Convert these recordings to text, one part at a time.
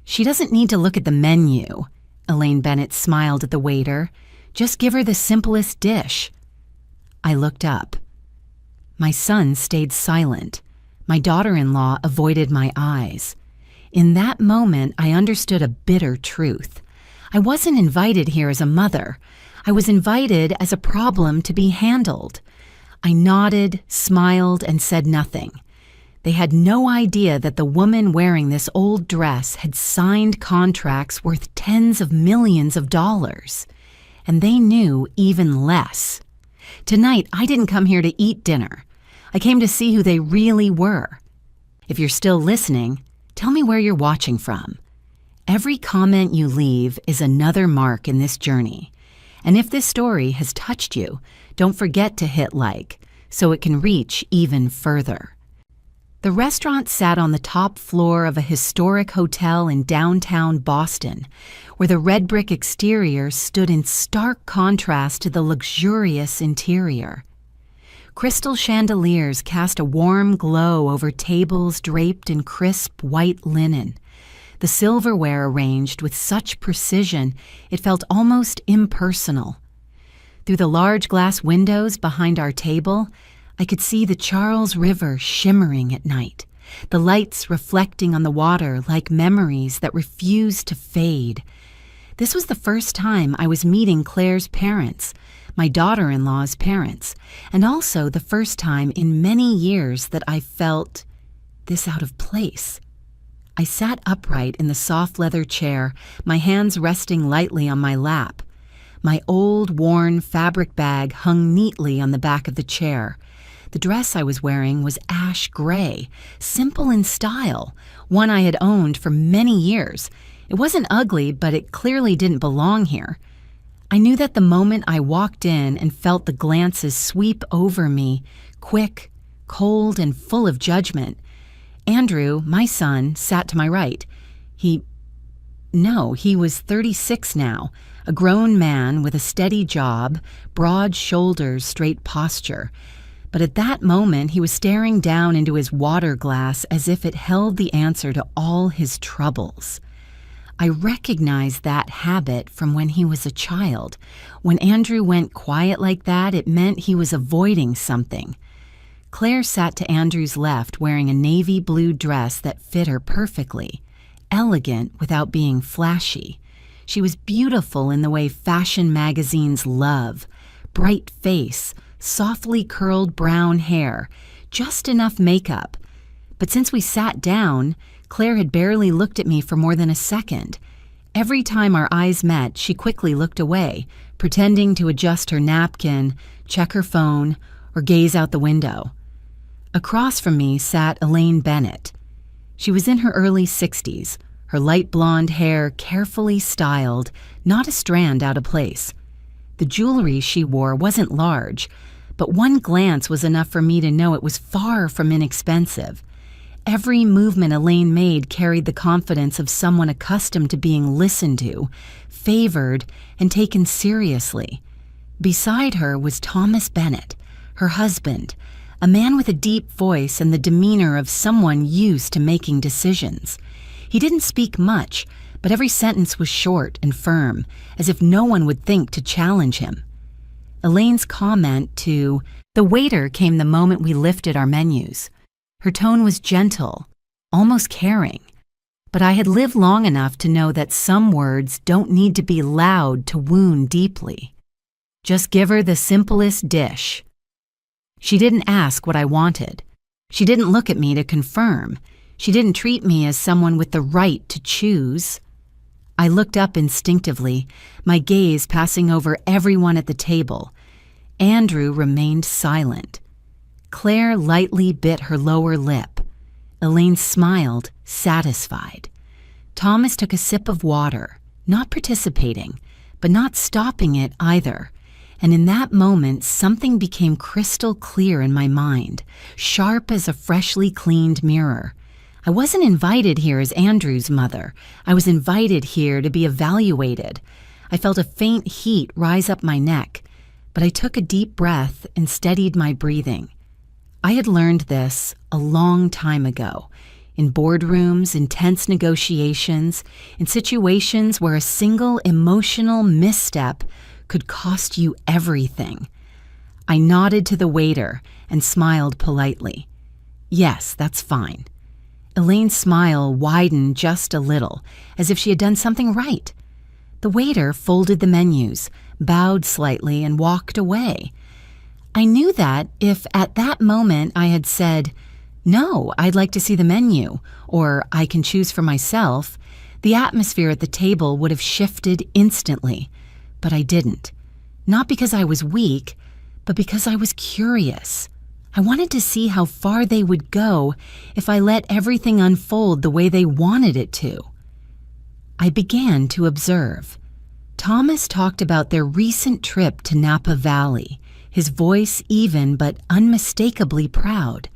She doesn't need to look at the menu. Elaine Bennett smiled at the waiter. Just give her the simplest dish. I looked up. My son stayed silent. My daughter-in-law avoided my eyes. In that moment, I understood a bitter truth. I wasn't invited here as a mother. I was invited as a problem to be handled. I nodded, smiled, and said nothing. They had no idea that the woman wearing this old dress had signed contracts worth tens of millions of dollars. And they knew even less. Tonight, I didn't come here to eat dinner. I came to see who they really were. If you're still listening, tell me where you're watching from. Every comment you leave is another mark in this journey. And if this story has touched you, don't forget to hit like so it can reach even further. The restaurant sat on the top floor of a historic hotel in downtown Boston, where the red brick exterior stood in stark contrast to the luxurious interior. Crystal chandeliers cast a warm glow over tables draped in crisp white linen. The silverware arranged with such precision it felt almost impersonal. Through the large glass windows behind our table, I could see the Charles River shimmering at night, the lights reflecting on the water like memories that refused to fade. This was the first time I was meeting Claire's parents, my daughter-in-law's parents, and also the first time in many years that I felt this out of place. I sat upright in the soft leather chair, my hands resting lightly on my lap. My old, worn fabric bag hung neatly on the back of the chair. The dress I was wearing was ash gray, simple in style, one I had owned for many years. It wasn't ugly, but it clearly didn't belong here. I knew that the moment I walked in and felt the glances sweep over me, quick, cold, and full of judgment, Andrew, my son, sat to my right. He was 36 now, a grown man with a steady job, broad shoulders, straight posture. But at that moment, he was staring down into his water glass as if it held the answer to all his troubles. I recognized that habit from when he was a child. When Andrew went quiet like that, it meant he was avoiding something. Claire sat to Andrew's left wearing a navy blue dress that fit her perfectly, elegant without being flashy. She was beautiful in the way fashion magazines love. Bright face, softly curled brown hair, just enough makeup. But since we sat down, Claire had barely looked at me for more than a second. Every time our eyes met, she quickly looked away, pretending to adjust her napkin, check her phone, or gaze out the window. Across from me sat Elaine Bennett. She was in her early 60s, her light blonde hair carefully styled, not a strand out of place. The jewelry she wore wasn't large, but one glance was enough for me to know it was far from inexpensive. Every movement Elaine made carried the confidence of someone accustomed to being listened to, favored, and taken seriously. Beside her was Thomas Bennett, her husband, a man with a deep voice and the demeanor of someone used to making decisions. He didn't speak much, but every sentence was short and firm, as if no one would think to challenge him. Elaine's comment to the waiter came the moment we lifted our menus. Her tone was gentle, almost caring, but I had lived long enough to know that some words don't need to be loud to wound deeply. Just give her the simplest dish. She didn't ask what I wanted. She didn't look at me to confirm. She didn't treat me as someone with the right to choose. I looked up instinctively, my gaze passing over everyone at the table. Andrew remained silent. Claire lightly bit her lower lip. Elaine smiled, satisfied. Thomas took a sip of water, not participating, but not stopping it either. And in that moment, something became crystal clear in my mind, sharp as a freshly cleaned mirror. I wasn't invited here as Andrew's mother. I was invited here to be evaluated. I felt a faint heat rise up my neck, but I took a deep breath and steadied my breathing. I had learned this a long time ago. in boardrooms, intense negotiations, in situations where a single emotional misstep could cost you everything. I nodded to the waiter and smiled politely. Yes, that's fine. Elaine's smile widened just a little, as if she had done something right. The waiter folded the menus, bowed slightly, and walked away. I knew that if at that moment I had said, "No, I'd like to see the menu," or "I can choose for myself," the atmosphere at the table would have shifted instantly. But I didn't. Not because I was weak, but because I was curious. I wanted to see how far they would go if I let everything unfold the way they wanted it to. I began to observe. Thomas talked about their recent trip to Napa Valley, his voice even but unmistakably proud.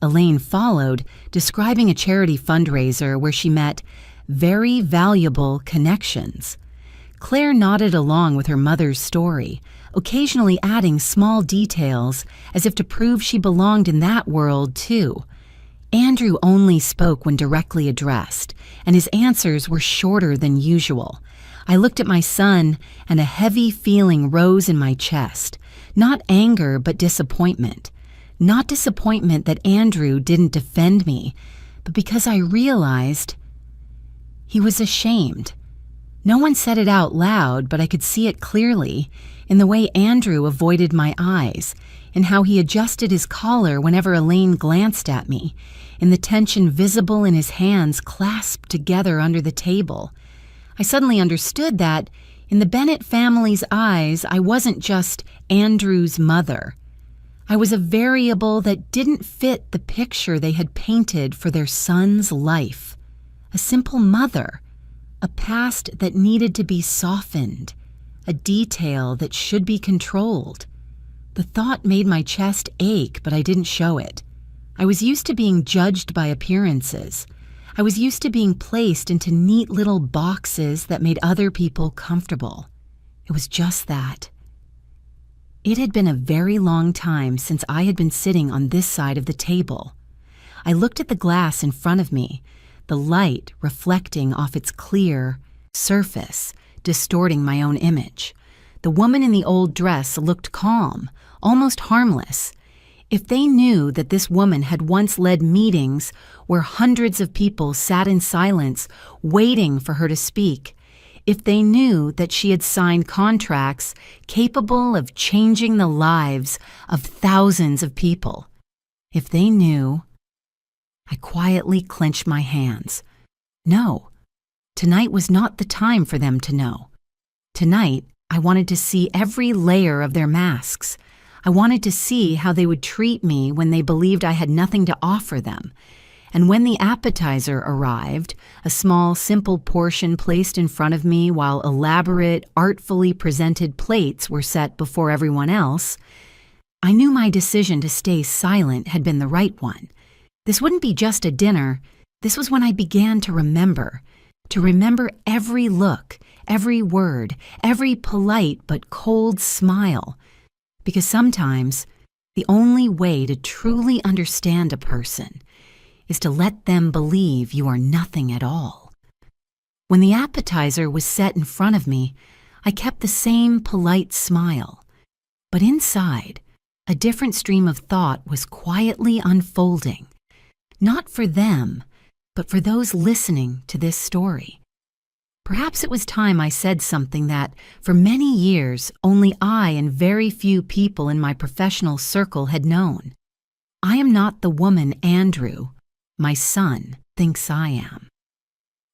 Elaine followed, describing a charity fundraiser where she met very valuable connections. Claire nodded along with her mother's story, occasionally adding small details as if to prove she belonged in that world too. Andrew only spoke when directly addressed, and his answers were shorter than usual. I looked at my son, and a heavy feeling rose in my chest. Not anger, but disappointment. Not disappointment that Andrew didn't defend me, but because I realized he was ashamed. No one said it out loud, but I could see it clearly in the way Andrew avoided my eyes, in how he adjusted his collar whenever Elaine glanced at me, in the tension visible in his hands clasped together under the table. I suddenly understood that, in the Bennett family's eyes, I wasn't just Andrew's mother. I was a variable that didn't fit the picture they had painted for their son's life. A simple mother, a past that needed to be softened, a detail that should be controlled. The thought made my chest ache, but I didn't show it. I was used to being judged by appearances. I was used to being placed into neat little boxes that made other people comfortable. It was just that. It had been a very long time since I had been sitting on this side of the table. I looked at the glass in front of me, the light reflecting off its clear surface, distorting my own image. The woman in the old dress looked calm, almost harmless. If they knew that this woman had once led meetings where hundreds of people sat in silence waiting for her to speak, if they knew that she had signed contracts capable of changing the lives of thousands of people, if they knew... I quietly clenched my hands. No, tonight was not the time for them to know. Tonight, I wanted to see every layer of their masks. I wanted to see how they would treat me when they believed I had nothing to offer them. And when the appetizer arrived, a small, simple portion placed in front of me while elaborate, artfully presented plates were set before everyone else, I knew my decision to stay silent had been the right one. This wouldn't be just a dinner. This was when I began to remember every look, every word, every polite but cold smile. Because sometimes the only way to truly understand a person is to let them believe you are nothing at all. When the appetizer was set in front of me, I kept the same polite smile. But inside, a different stream of thought was quietly unfolding. Not for them, but for those listening to this story. Perhaps it was time I said something that, for many years, only I and very few people in my professional circle had known. I am not the woman Andrew, my son, thinks I am.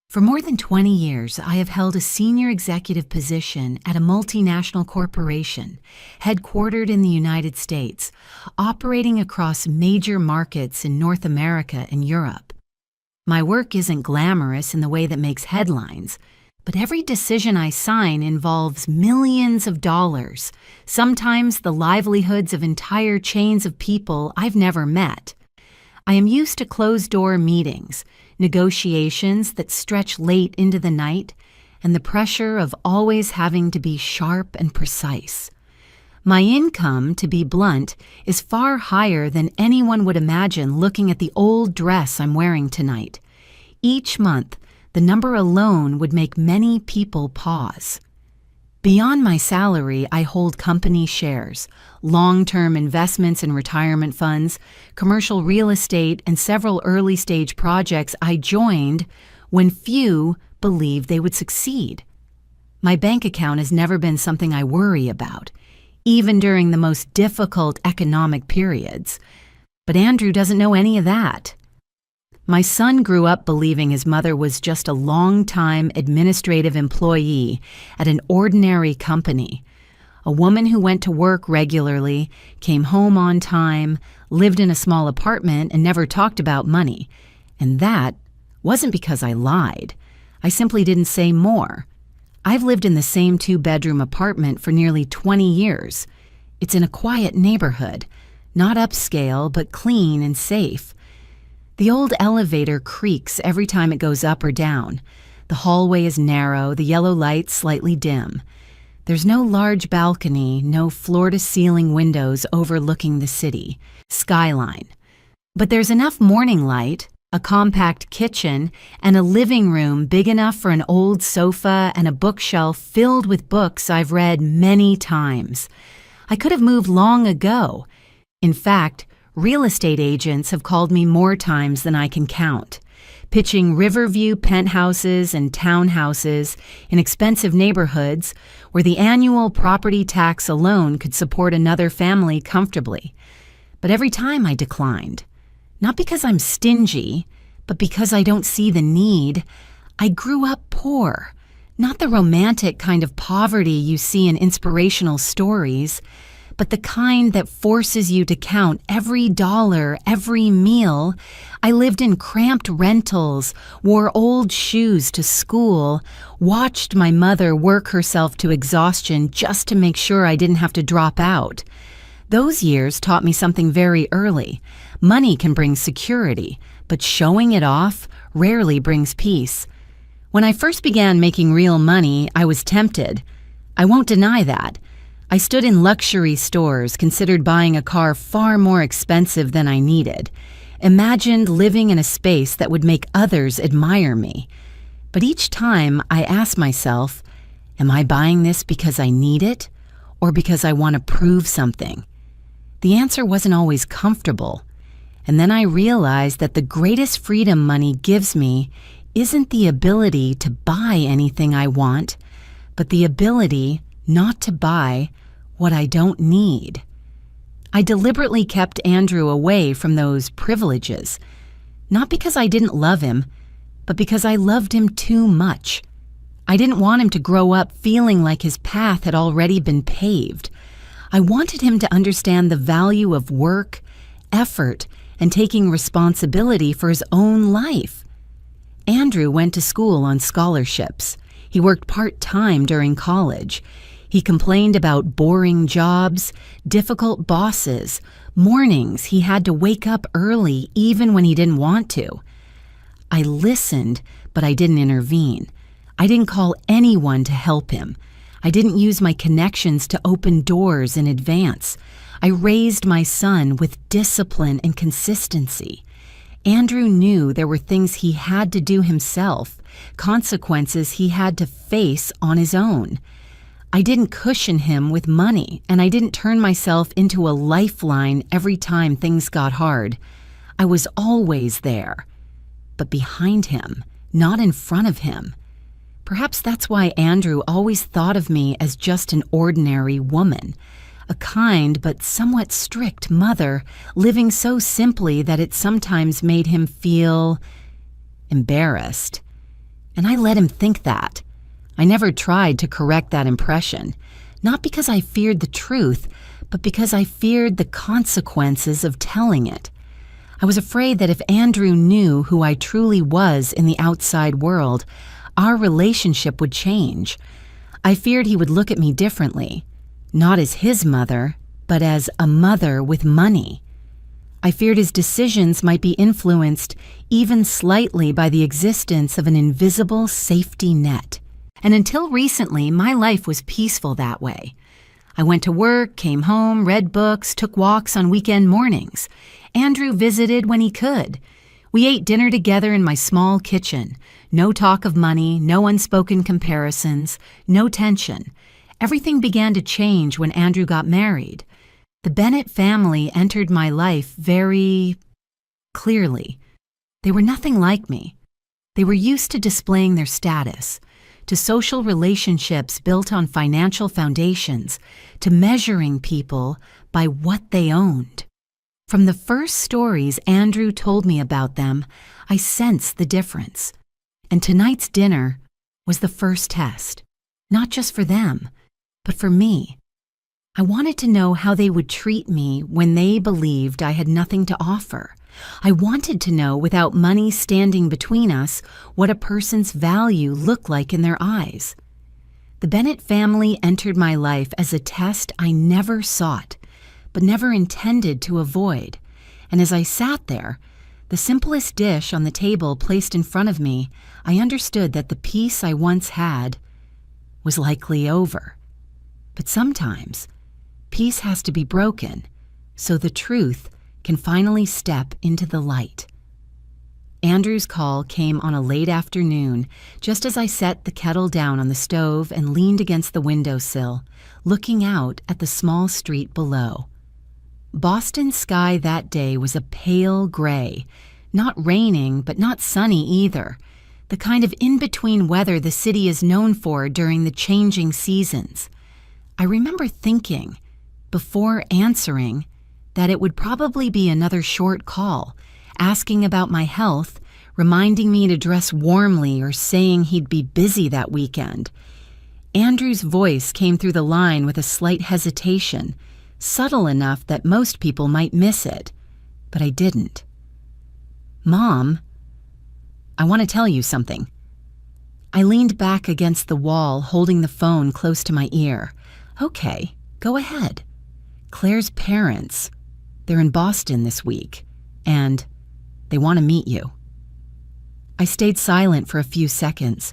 For more than 20 years, I have held a senior executive position at a multinational corporation, headquartered in the United States, operating across major markets in North America and Europe. My work isn't glamorous in the way that makes headlines, but every decision I sign involves millions of dollars, sometimes the livelihoods of entire chains of people I've never met. I am used to closed-door meetings, negotiations that stretch late into the night, and the pressure of always having to be sharp and precise. My income, to be blunt, is far higher than anyone would imagine looking at the old dress I'm wearing tonight. Each month, the number alone would make many people pause. Beyond my salary, I hold company shares, long-term investments in retirement funds, commercial real estate, and several early-stage projects I joined when few believed they would succeed. My bank account has never been something I worry about, even during the most difficult economic periods. But Andrew doesn't know any of that. My son grew up believing his mother was just a long-time administrative employee at an ordinary company, a woman who went to work regularly, came home on time, lived in a small apartment, and never talked about money. And that wasn't because I lied. I simply didn't say more. I've lived in the same 2-bedroom apartment for nearly 20 years. It's in a quiet neighborhood, not upscale, but clean and safe. The old elevator creaks every time it goes up or down. The hallway is narrow, the yellow lights slightly dim. There's no large balcony, no floor-to-ceiling windows overlooking the city, skyline. But there's enough morning light, a compact kitchen, and a living room big enough for an old sofa and a bookshelf filled with books I've read many times. I could have moved long ago. In fact, real estate agents have called me more times than I can count, pitching Riverview penthouses and townhouses in expensive neighborhoods where the annual property tax alone could support another family comfortably. But every time I declined. Not because I'm stingy, but because I don't see the need. I grew up poor, not the romantic kind of poverty you see in inspirational stories, but the kind that forces you to count every dollar, every meal. I lived in cramped rentals, wore old shoes to school, watched my mother work herself to exhaustion just to make sure I didn't have to drop out. Those years taught me something very early. Money can bring security, but showing it off rarely brings peace. When I first began making real money, I was tempted. I won't deny that. I stood in luxury stores, considered buying a car far more expensive than I needed, imagined living in a space that would make others admire me. But each time I asked myself, am I buying this because I need it or because I want to prove something? The answer wasn't always comfortable. And then I realized that the greatest freedom money gives me isn't the ability to buy anything I want, but the ability not to buy what I don't need. I deliberately kept Andrew away from those privileges, not because I didn't love him, but because I loved him too much. I didn't want him to grow up feeling like his path had already been paved. I wanted him to understand the value of work, effort, and taking responsibility for his own life. Andrew went to school on scholarships. He worked part-time during college. He complained about boring jobs, difficult bosses, mornings he had to wake up early even when he didn't want to. I listened, but I didn't intervene. I didn't call anyone to help him. I didn't use my connections to open doors in advance. I raised my son with discipline and consistency. Andrew knew there were things he had to do himself, consequences he had to face on his own. I didn't cushion him with money, and I didn't turn myself into a lifeline every time things got hard. I was always there, but behind him, not in front of him. Perhaps that's why Andrew always thought of me as just an ordinary woman, a kind but somewhat strict mother, living so simply that it sometimes made him feel embarrassed. And I let him think that. I never tried to correct that impression, not because I feared the truth, but because I feared the consequences of telling it. I was afraid that if Andrew knew who I truly was in the outside world, our relationship would change. I feared he would look at me differently, not as his mother, but as a mother with money. I feared his decisions might be influenced even slightly by the existence of an invisible safety net. And until recently, my life was peaceful that way. I went to work, came home, read books, took walks on weekend mornings. Andrew visited when he could. We ate dinner together in my small kitchen. No talk of money, no unspoken comparisons, no tension. Everything began to change when Andrew got married. The Bennett family entered my life very clearly. They were nothing like me. They were used to displaying their status, to social relationships built on financial foundations, to measuring people by what they owned. From the first stories Andrew told me about them, I sensed the difference. And tonight's dinner was the first test, not just for them, but for me. I wanted to know how they would treat me when they believed I had nothing to offer. I wanted to know, without money standing between us, what a person's value looked like in their eyes. The Bennett family entered my life as a test I never sought, but never intended to avoid. And as I sat there, the simplest dish on the table placed in front of me, I understood that the peace I once had was likely over. But sometimes, peace has to be broken, so the truth can finally step into the light. Andrew's call came on a late afternoon, just as I set the kettle down on the stove and leaned against the windowsill, looking out at the small street below. Boston's sky that day was a pale gray, not raining but not sunny either, the kind of in-between weather the city is known for during the changing seasons. I remember thinking, before answering, that it would probably be another short call, asking about my health, reminding me to dress warmly or saying he'd be busy that weekend. Andrew's voice came through the line with a slight hesitation, subtle enough that most people might miss it, but I didn't. "Mom, I want to tell you something." I leaned back against the wall, holding the phone close to my ear. "Okay, go ahead." "Claire's parents, they're in Boston this week, and they want to meet you." I stayed silent for a few seconds,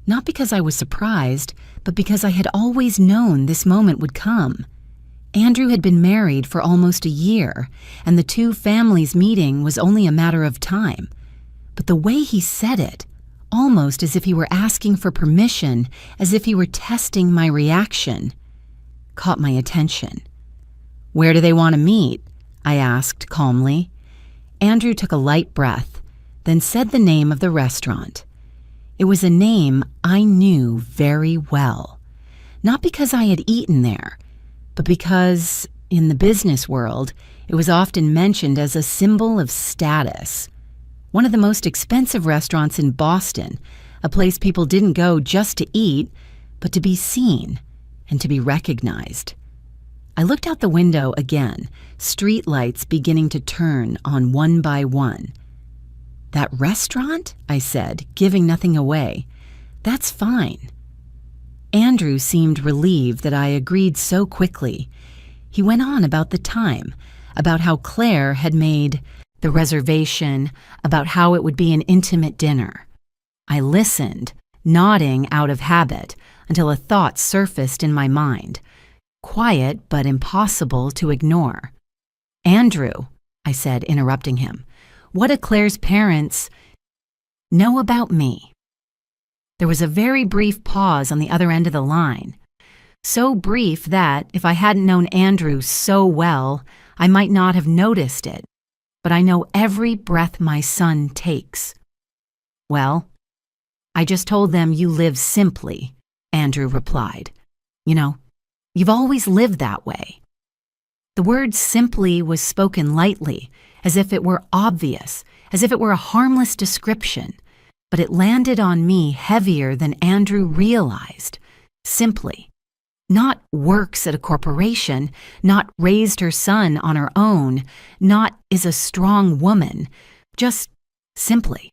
not because I was surprised, but because I had always known this moment would come. Andrew had been married for almost a year, and the two families meeting was only a matter of time. But the way he said it, almost as if he were asking for permission, as if he were testing my reaction, caught my attention. "Where do they want to meet?" I asked calmly. Andrew took a light breath, then said the name of the restaurant. It was a name I knew very well, not because I had eaten there, but because, in the business world, it was often mentioned as a symbol of status. One of the most expensive restaurants in Boston, a place people didn't go just to eat, but to be seen and to be recognized. I looked out the window again, street lights beginning to turn on one by one. "That restaurant?" I said, giving nothing away. "That's fine." Andrew seemed relieved that I agreed so quickly. He went on about the time, about how Claire had made the reservation, about how it would be an intimate dinner. I listened, nodding out of habit, until a thought surfaced in my mind, quiet but impossible to ignore. "Andrew," I said, interrupting him, "what do Claire's parents know about me?" There was a very brief pause on the other end of the line. So brief that, if I hadn't known Andrew so well, I might not have noticed it. But I know every breath my son takes. "Well, I just told them you live simply," Andrew replied. "You know, you've always lived that way." The word simply was spoken lightly, as if it were obvious, as if it were a harmless description, but it landed on me heavier than Andrew realized. Simply. Not works at a corporation, not raised her son on her own, not is a strong woman, just simply.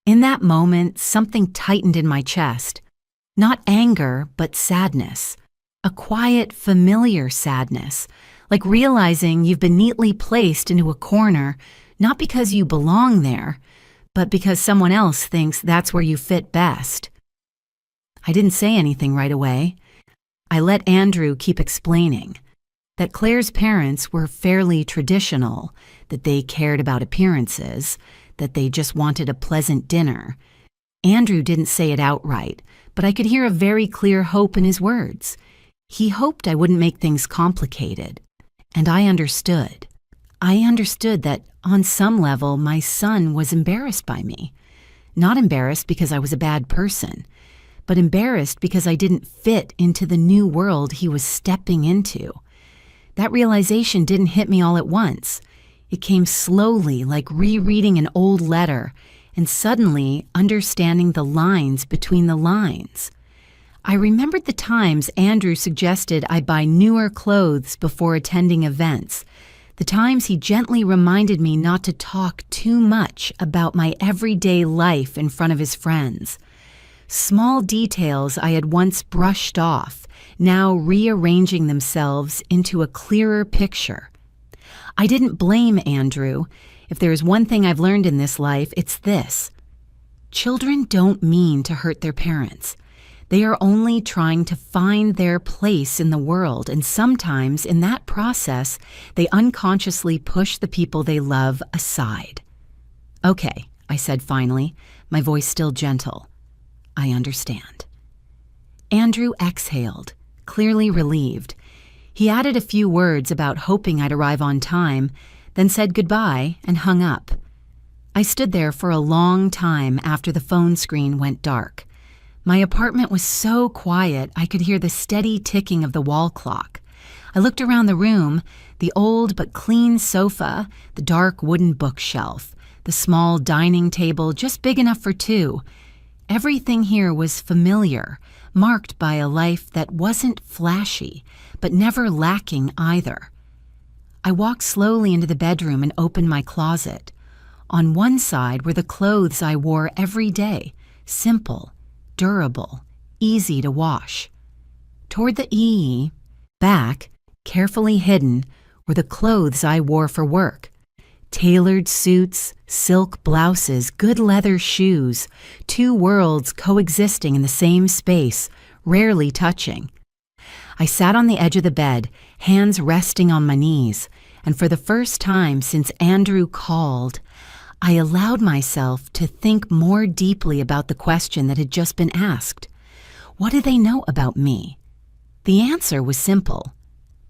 In that moment, something tightened in my chest. Not anger, but sadness. A quiet, familiar sadness, like realizing you've been neatly placed into a corner, not because you belong there, but because someone else thinks that's where you fit best. I didn't say anything right away. I let Andrew keep explaining that Claire's parents were fairly traditional, that they cared about appearances, that they just wanted a pleasant dinner. Andrew didn't say it outright, but I could hear a very clear hope in his words. He hoped I wouldn't make things complicated. And I understood. I understood that, on some level, my son was embarrassed by me. Not embarrassed because I was a bad person, but embarrassed because I didn't fit into the new world he was stepping into. That realization didn't hit me all at once. It came slowly, like rereading an old letter, and suddenly understanding the lines between the lines. I remembered the times Andrew suggested I buy newer clothes before attending events, the times he gently reminded me not to talk too much about my everyday life in front of his friends. Small details I had once brushed off, now rearranging themselves into a clearer picture. I didn't blame Andrew. If there is one thing I've learned in this life, it's this. Children don't mean to hurt their parents. They are only trying to find their place in the world, and sometimes in that process, they unconsciously push the people they love aside. Okay, I said finally, my voice still gentle. I understand. Andrew exhaled, clearly relieved. He added a few words about hoping I'd arrive on time, then said goodbye and hung up. I stood there for a long time after the phone screen went dark. My apartment was so quiet I could hear the steady ticking of the wall clock. I looked around the room, the old but clean sofa, the dark wooden bookshelf, the small dining table just big enough for two. Everything here was familiar, marked by a life that wasn't flashy, but never lacking either. I walked slowly into the bedroom and opened my closet. On one side were the clothes I wore every day, simple, durable, easy to wash. Toward the back, carefully hidden, were the clothes I wore for work. Tailored suits, silk blouses, good leather shoes, two worlds coexisting in the same space, rarely touching. I sat on the edge of the bed, hands resting on my knees, and for the first time since Andrew called, I allowed myself to think more deeply about the question that had just been asked. What did they know about me? The answer was simple.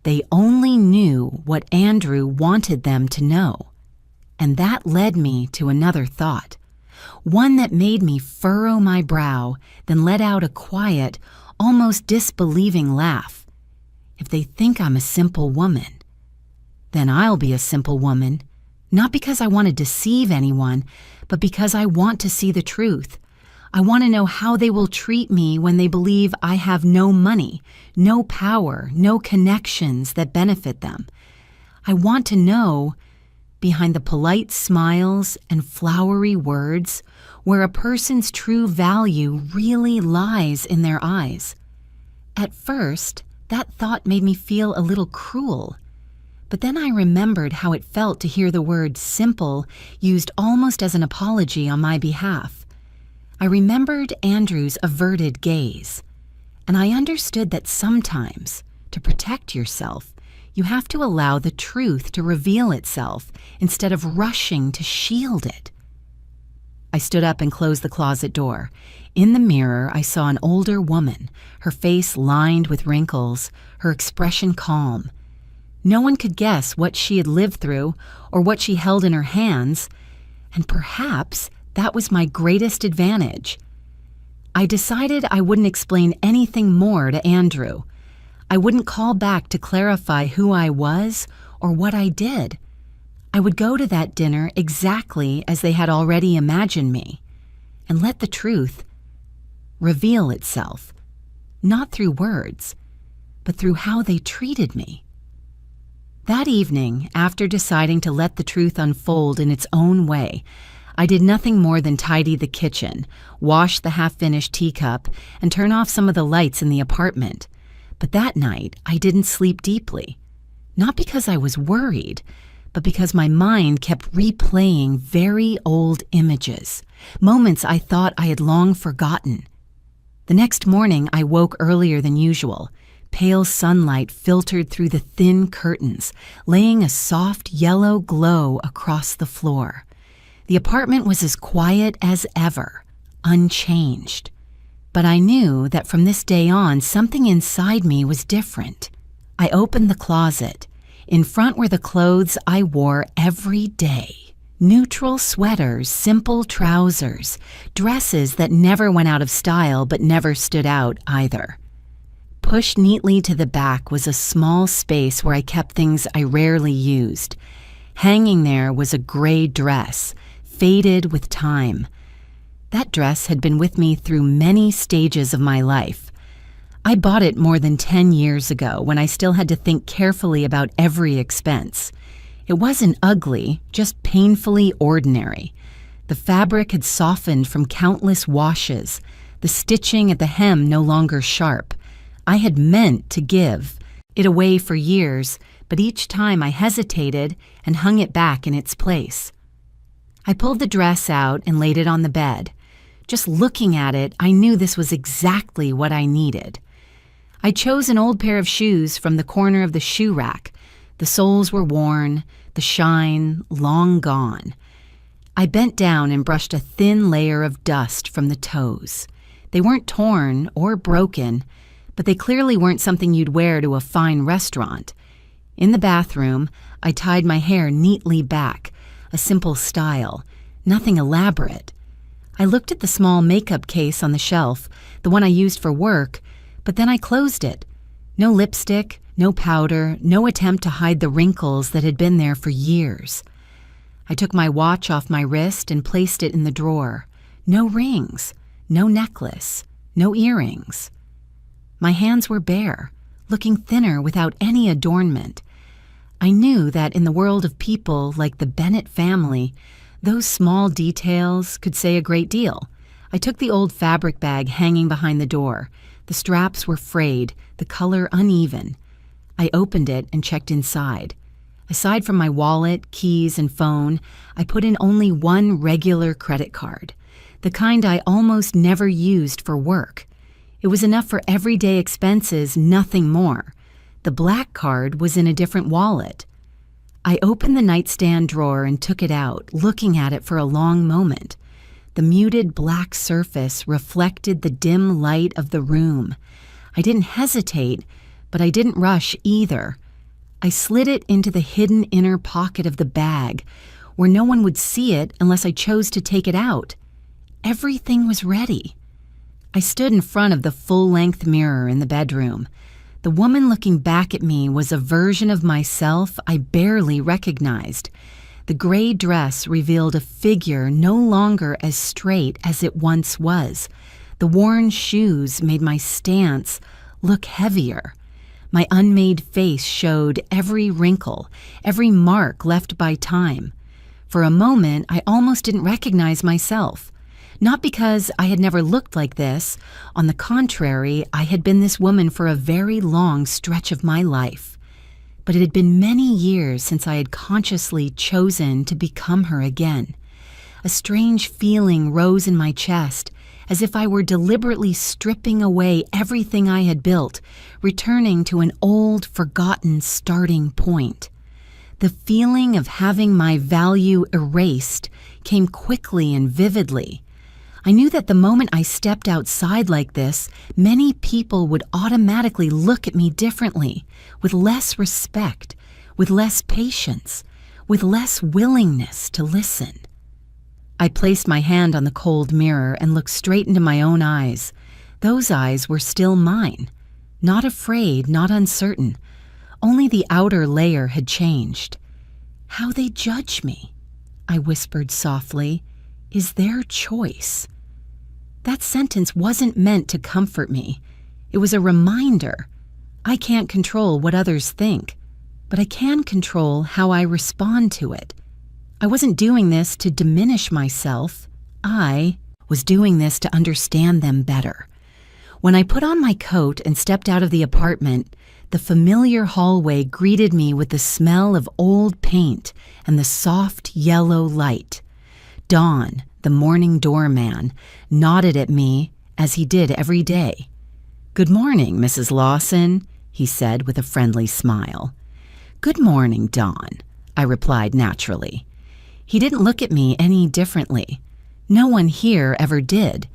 They only knew what Andrew wanted them to know. And that led me to another thought, one that made me furrow my brow, then let out a quiet, almost disbelieving laugh. If they think I'm a simple woman, then I'll be a simple woman. Not because I want to deceive anyone, but because I want to see the truth. I want to know how they will treat me when they believe I have no money, no power, no connections that benefit them. I want to know, behind the polite smiles and flowery words, where a person's true value really lies in their eyes. At first, that thought made me feel a little cruel. But then I remembered how it felt to hear the word simple used almost as an apology on my behalf. I remembered Andrew's averted gaze, and I understood that sometimes, to protect yourself, you have to allow the truth to reveal itself instead of rushing to shield it. I stood up and closed the closet door. In the mirror, I saw an older woman, her face lined with wrinkles, her expression calm. No one could guess what she had lived through or what she held in her hands, and perhaps that was my greatest advantage. I decided I wouldn't explain anything more to Andrew. I wouldn't call back to clarify who I was or what I did. I would go to that dinner exactly as they had already imagined me, and let the truth reveal itself, not through words, but through how they treated me. That evening, after deciding to let the truth unfold in its own way, I did nothing more than tidy the kitchen, wash the half-finished teacup, and turn off some of the lights in the apartment. But that night, I didn't sleep deeply. Not because I was worried, but because my mind kept replaying very old images, moments I thought I had long forgotten. The next morning, I woke earlier than usual, Pale sunlight filtered through the thin curtains, laying a soft yellow glow across the floor. The apartment was as quiet as ever, unchanged. But I knew that from this day on, something inside me was different. I opened the closet. In front were the clothes I wore every day. Neutral sweaters, simple trousers, dresses that never went out of style but never stood out either. Pushed neatly to the back was a small space where I kept things I rarely used. Hanging there was a gray dress, faded with time. That dress had been with me through many stages of my life. I bought it more than 10 years ago when I still had to think carefully about every expense. It wasn't ugly, just painfully ordinary. The fabric had softened from countless washes, the stitching at the hem no longer sharp. I had meant to give it away for years, but each time I hesitated and hung it back in its place. I pulled the dress out and laid it on the bed. Just looking at it, I knew this was exactly what I needed. I chose an old pair of shoes from the corner of the shoe rack. The soles were worn, the shine long gone. I bent down and brushed a thin layer of dust from the toes. They weren't torn or broken, but they clearly weren't something you'd wear to a fine restaurant. In the bathroom, I tied my hair neatly back, a simple style, nothing elaborate. I looked at the small makeup case on the shelf, the one I used for work, but then I closed it. No lipstick, no powder, no attempt to hide the wrinkles that had been there for years. I took my watch off my wrist and placed it in the drawer. No rings, no necklace, no earrings. My hands were bare, looking thinner without any adornment. I knew that in the world of people like the Bennett family, those small details could say a great deal. I took the old fabric bag hanging behind the door. The straps were frayed, the color uneven. I opened it and checked inside. Aside from my wallet, keys, and phone, I put in only one regular credit card, the kind I almost never used for work. It was enough for everyday expenses, nothing more. The black card was in a different wallet. I opened the nightstand drawer and took it out, looking at it for a long moment. The muted black surface reflected the dim light of the room. I didn't hesitate, but I didn't rush either. I slid it into the hidden inner pocket of the bag, where no one would see it unless I chose to take it out. Everything was ready. I stood in front of the full-length mirror in the bedroom. The woman looking back at me was a version of myself I barely recognized. The gray dress revealed a figure no longer as straight as it once was. The worn shoes made my stance look heavier. My unmade face showed every wrinkle, every mark left by time. For a moment, I almost didn't recognize myself. Not because I had never looked like this. On the contrary, I had been this woman for a very long stretch of my life. But it had been many years since I had consciously chosen to become her again. A strange feeling rose in my chest, as if I were deliberately stripping away everything I had built, returning to an old, forgotten starting point. The feeling of having my value erased came quickly and vividly. I knew that the moment I stepped outside like this, many people would automatically look at me differently, with less respect, with less patience, with less willingness to listen. I placed my hand on the cold mirror and looked straight into my own eyes. Those eyes were still mine, not afraid, not uncertain. Only the outer layer had changed. How they judge me, I whispered softly, is their choice. That sentence wasn't meant to comfort me. It was a reminder. I can't control what others think, but I can control how I respond to it. I wasn't doing this to diminish myself. I was doing this to understand them better. When I put on my coat and stepped out of the apartment, the familiar hallway greeted me with the smell of old paint and the soft yellow light. Don, the morning doorman, nodded at me as he did every day. "Good morning, Mrs. Lawson," he said with a friendly smile. "Good morning, Dawn," I replied naturally. He didn't look at me any differently. No one here ever did.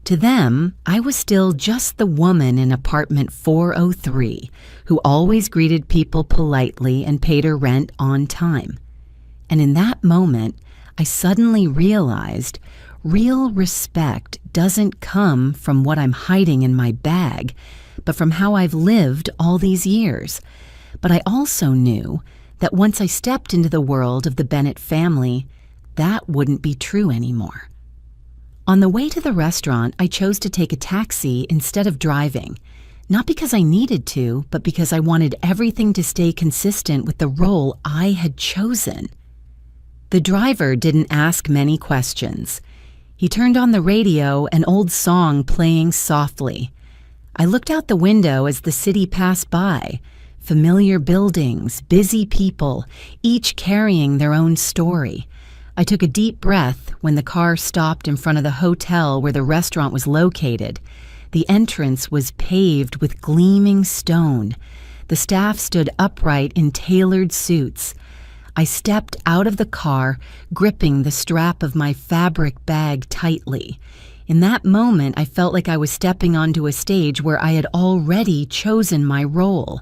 To them, I was still just the woman in apartment 403 who always greeted people politely and paid her rent on time. And in that moment, I suddenly realized real respect doesn't come from what I'm hiding in my bag, but from how I've lived all these years. But I also knew that once I stepped into the world of the Bennett family, that wouldn't be true anymore. On the way to the restaurant, I chose to take a taxi instead of driving, not because I needed to, but because I wanted everything to stay consistent with the role I had chosen. The driver didn't ask many questions. He turned on the radio, an old song playing softly. I looked out the window as the city passed by. Familiar buildings, busy people, each carrying their own story. I took a deep breath when the car stopped in front of the hotel where the restaurant was located. The entrance was paved with gleaming stone. The staff stood upright in tailored suits. I stepped out of the car, gripping the strap of my fabric bag tightly. In that moment, I felt like I was stepping onto a stage where I had already chosen my role.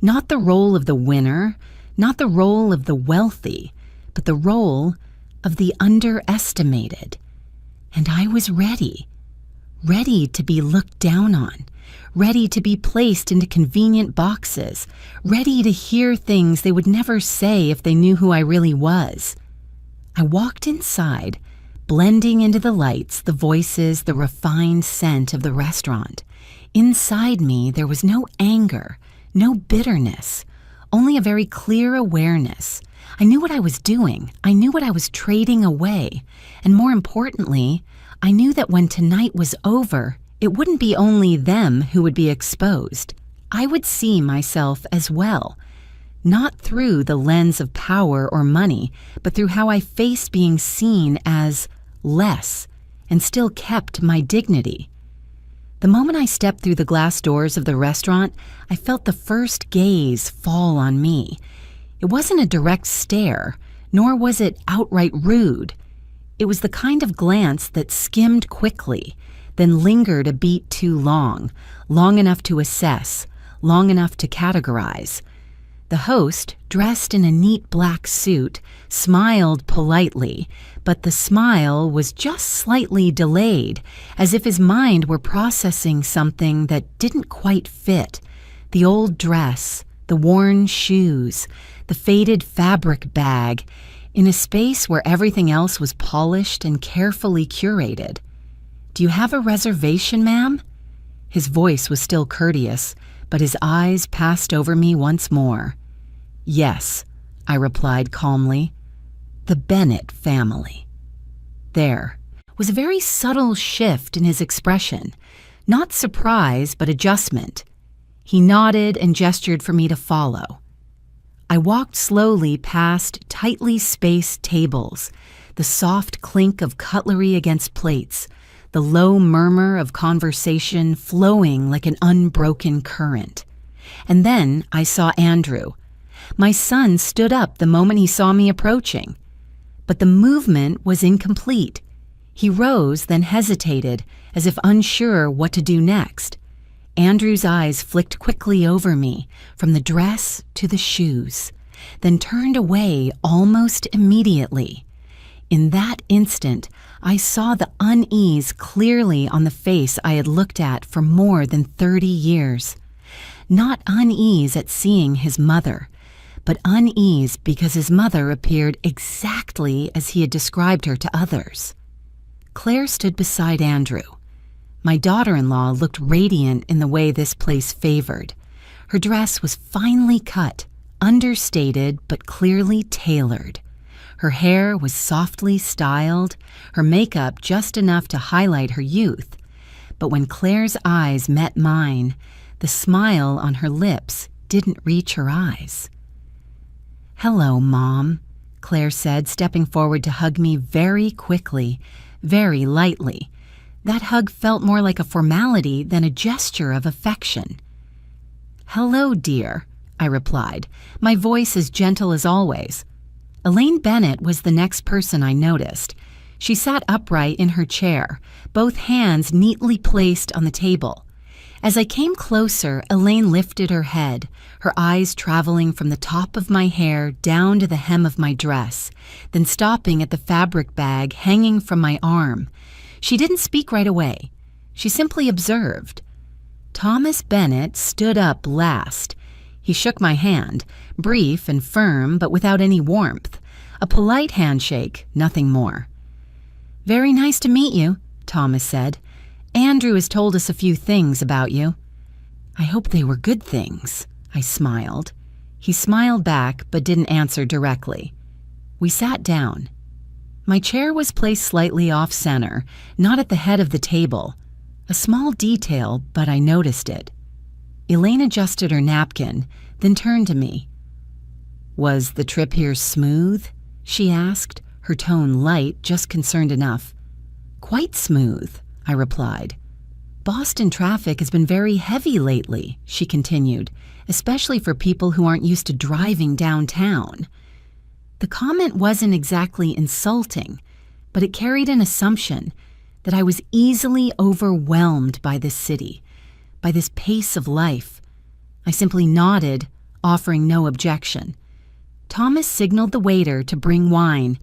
Not the role of the winner, not the role of the wealthy, but the role of the underestimated. And I was ready. Ready to be looked down on. Ready to be placed into convenient boxes. Ready to hear things they would never say if they knew who I really was. I walked inside, blending into the lights, the voices, the refined scent of the restaurant. Inside me, there was no anger, no bitterness, only a very clear awareness. I knew what I was doing. I knew what I was trading away. And more importantly, I knew that when tonight was over, it wouldn't be only them who would be exposed. I would see myself as well, not through the lens of power or money, but through how I faced being seen as less and still kept my dignity. The moment I stepped through the glass doors of the restaurant, I felt the first gaze fall on me. It wasn't a direct stare, nor was it outright rude. It was the kind of glance that skimmed quickly, then lingered a beat too long, long enough to assess, long enough to categorize. The host, dressed in a neat black suit, smiled politely, but the smile was just slightly delayed, as if his mind were processing something that didn't quite fit. The old dress, the worn shoes, the faded fabric bag, in a space where everything else was polished and carefully curated. "Do you have a reservation, ma'am?" His voice was still courteous, but his eyes passed over me once more. "Yes," I replied calmly. "The Bennett family." There was a very subtle shift in his expression, not surprise, but adjustment. He nodded and gestured for me to follow. I walked slowly past tightly spaced tables, the soft clink of cutlery against plates, the low murmur of conversation flowing like an unbroken current. And then I saw Andrew. My son stood up the moment he saw me approaching. But the movement was incomplete. He rose, then hesitated, as if unsure what to do next. Andrew's eyes flicked quickly over me, from the dress to the shoes, then turned away almost immediately. In that instant, I saw the unease clearly on the face I had looked at for more than 30 years. Not unease at seeing his mother, but unease because his mother appeared exactly as he had described her to others. Claire stood beside Andrew. My daughter-in-law looked radiant in the way this place favored. Her dress was finely cut, understated but clearly tailored. Her hair was softly styled, her makeup just enough to highlight her youth. But when Claire's eyes met mine, the smile on her lips didn't reach her eyes. "Hello, Mom," Claire said, stepping forward to hug me very quickly, very lightly. That hug felt more like a formality than a gesture of affection. "Hello, dear," I replied, my voice as gentle as always. Elaine Bennett was the next person I noticed. She sat upright in her chair, both hands neatly placed on the table. As I came closer, Elaine lifted her head, her eyes traveling from the top of my hair down to the hem of my dress, then stopping at the fabric bag hanging from my arm. She didn't speak right away. She simply observed. Thomas Bennett stood up last. He shook my hand, brief and firm, but without any warmth. A polite handshake, nothing more. "Very nice to meet you," Thomas said. "Andrew has told us a few things about you." "I hope they were good things," I smiled. He smiled back but didn't answer directly. We sat down. My chair was placed slightly off-center, not at the head of the table. A small detail, but I noticed it. Elaine adjusted her napkin, then turned to me. "Was the trip here smooth?" she asked, her tone light, just concerned enough. "Quite smooth," I replied. "Boston traffic has been very heavy lately," she continued, "especially for people who aren't used to driving downtown." The comment wasn't exactly insulting, but it carried an assumption that I was easily overwhelmed by this city, by this pace of life. I simply nodded, offering no objection. Thomas signaled the waiter to bring wine.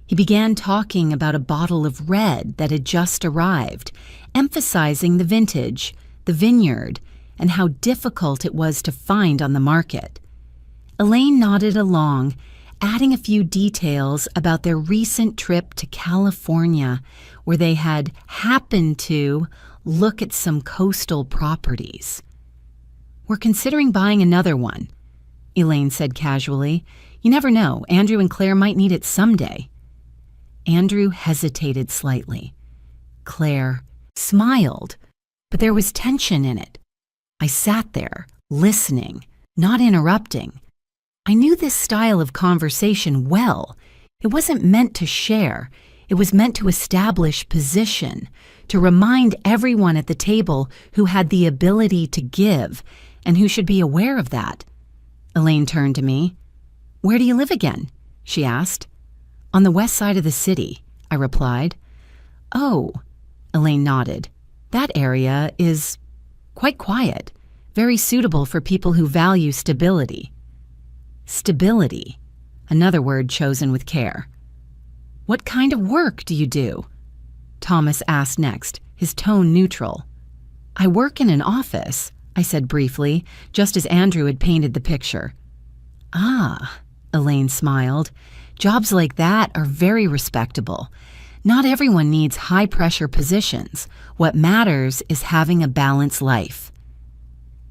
He began talking about a bottle of red that had just arrived, emphasizing the vintage, the vineyard, and how difficult it was to find on the market. Elaine nodded along, adding a few details about their recent trip to California, where they had happened to look at some coastal properties. "We're considering buying another one," Elaine said casually. "You never know, Andrew and Claire might need it someday." Andrew hesitated slightly. Claire smiled, but there was tension in it. I sat there, listening, not interrupting. I knew this style of conversation well. It wasn't meant to share. It was meant to establish position, to remind everyone at the table who had the ability to give and who should be aware of that. Elaine turned to me. "Where do you live again?" she asked. "On the west side of the city," I replied. "Oh," Elaine nodded. "That area is quite quiet, very suitable for people who value stability." Stability, another word chosen with care. "What kind of work do you do?" Thomas asked next, his tone neutral. "I work in an office," I said briefly, just as Andrew had painted the picture. "Ah," Elaine smiled. "Jobs like that are very respectable. Not everyone needs high-pressure positions. What matters is having a balanced life."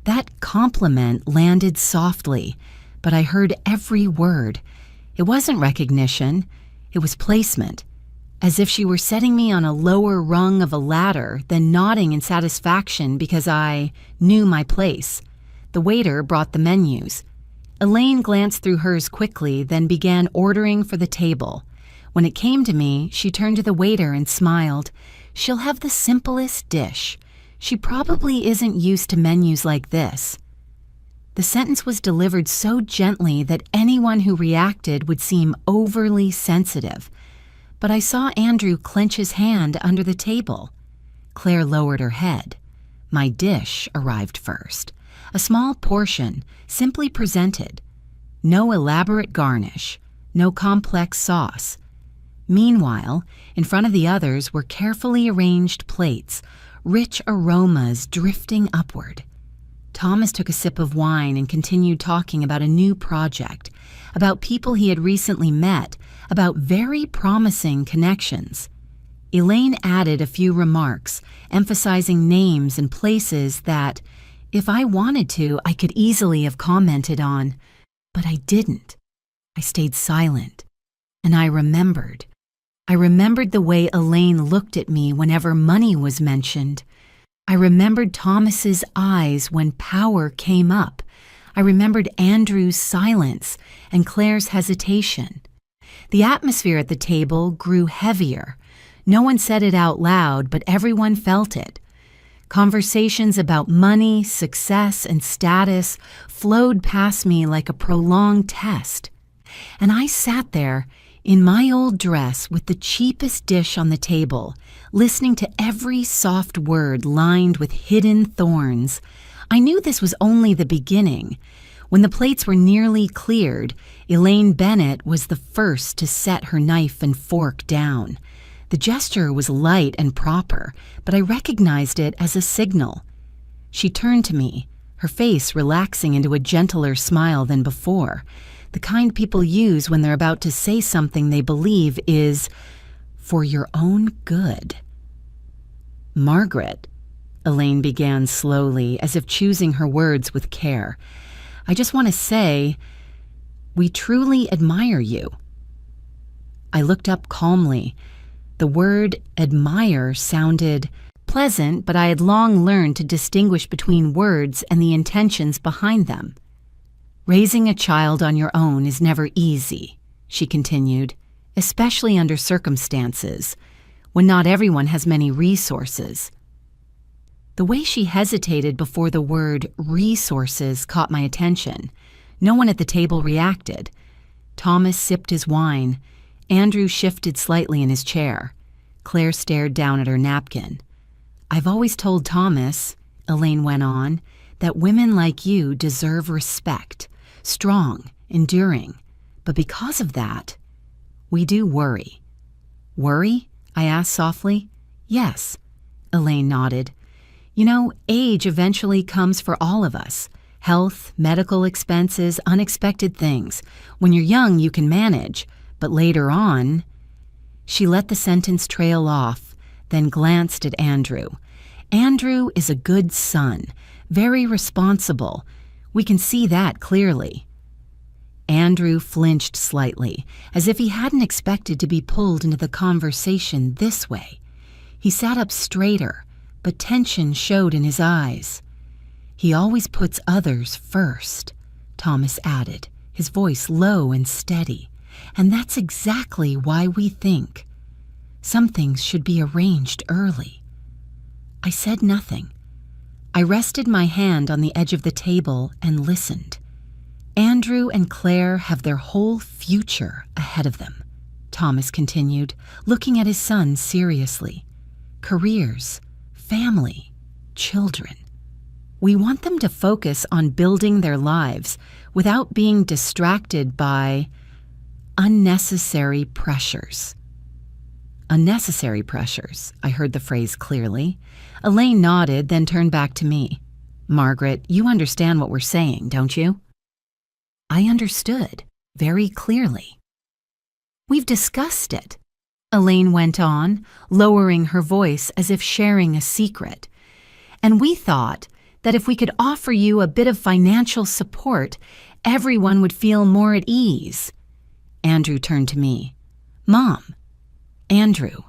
That compliment landed softly, but I heard every word. It wasn't recognition. It was placement, as if she were setting me on a lower rung of a ladder, then nodding in satisfaction because I knew my place. The waiter brought the menus. Elaine glanced through hers quickly, then began ordering for the table. When it came to me, she turned to the waiter and smiled. "She'll have the simplest dish. She probably isn't used to menus like this." The sentence was delivered so gently that anyone who reacted would seem overly sensitive. But I saw Andrew clench his hand under the table. Claire lowered her head. My dish arrived first. A small portion, simply presented. No elaborate garnish, no complex sauce. Meanwhile, in front of the others were carefully arranged plates, rich aromas drifting upward. Thomas took a sip of wine and continued talking about a new project, about people he had recently met, about very promising connections. Elaine added a few remarks, emphasizing names and places that, if I wanted to, I could easily have commented on. But I didn't. I stayed silent. And I remembered. I remembered the way Elaine looked at me whenever money was mentioned. I remembered Thomas's eyes when power came up. I remembered Andrew's silence and Claire's hesitation. The atmosphere at the table grew heavier. No one said it out loud, but everyone felt it. Conversations about money, success, and status flowed past me like a prolonged test. And I sat there in my old dress with the cheapest dish on the table, listening to every soft word lined with hidden thorns. I knew this was only the beginning. When the plates were nearly cleared, Elaine Bennett was the first to set her knife and fork down. The gesture was light and proper, but I recognized it as a signal. She turned to me, her face relaxing into a gentler smile than before, the kind people use when they're about to say something they believe is for your own good. "Margaret," Elaine began slowly, as if choosing her words with care, "I just want to say, we truly admire you." I looked up calmly. The word admire sounded pleasant, but I had long learned to distinguish between words and the intentions behind them. "Raising a child on your own is never easy," she continued, "especially under circumstances when not everyone has many resources." The way she hesitated before the word resources caught my attention. No one at the table reacted. Thomas sipped his wine. Andrew shifted slightly in his chair. Claire stared down at her napkin. "I've always told Thomas," Elaine went on, "that women like you deserve respect, strong, enduring. But because of that, we do worry." "Worry?" I asked softly. "Yes," Elaine nodded. "You know, age eventually comes for all of us. Health, medical expenses, unexpected things. When you're young, you can manage, but later on..." She let the sentence trail off, then glanced at Andrew. "Andrew is a good son, very responsible. We can see that clearly." Andrew flinched slightly, as if he hadn't expected to be pulled into the conversation this way. He sat up straighter, but tension showed in his eyes. "He always puts others first," Thomas added, his voice low and steady. "And that's exactly why we think some things should be arranged early." I said nothing. I rested my hand on the edge of the table and listened. "Andrew and Claire have their whole future ahead of them," Thomas continued, looking at his son seriously. "Careers, family, children. We want them to focus on building their lives without being distracted by unnecessary pressures." "Unnecessary pressures," I heard the phrase clearly. Elaine nodded, then turned back to me. "Margaret, you understand what we're saying, don't you?" I understood, very clearly. "We've discussed it," Elaine went on, lowering her voice as if sharing a secret. "And we thought that if we could offer you a bit of financial support, everyone would feel more at ease." Andrew turned to me. "Mom." "Andrew."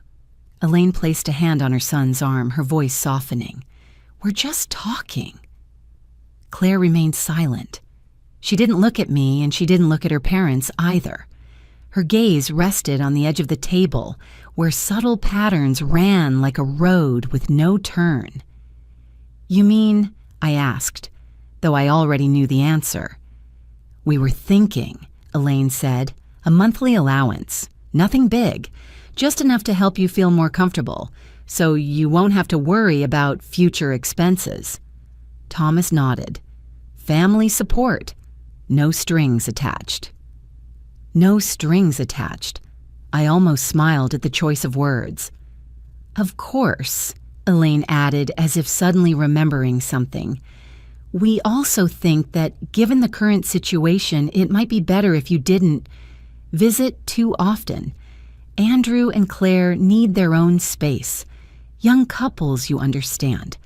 Elaine placed a hand on her son's arm, her voice softening. "We're just talking." Claire remained silent. She didn't look at me, and she didn't look at her parents either. Her gaze rested on the edge of the table, where subtle patterns ran like a road with no turn. "You mean," I asked, though I already knew the answer. "We were thinking," Elaine said, "a monthly allowance. Nothing big, just enough to help you feel more comfortable, so you won't have to worry about future expenses." Thomas nodded. "Family support. No strings attached." No strings attached. I almost smiled at the choice of words. "Of course," Elaine added, as if suddenly remembering something. "We also think that, given the current situation, it might be better if you didn't visit too often. Andrew and Claire need their own space. Young couples, you understand."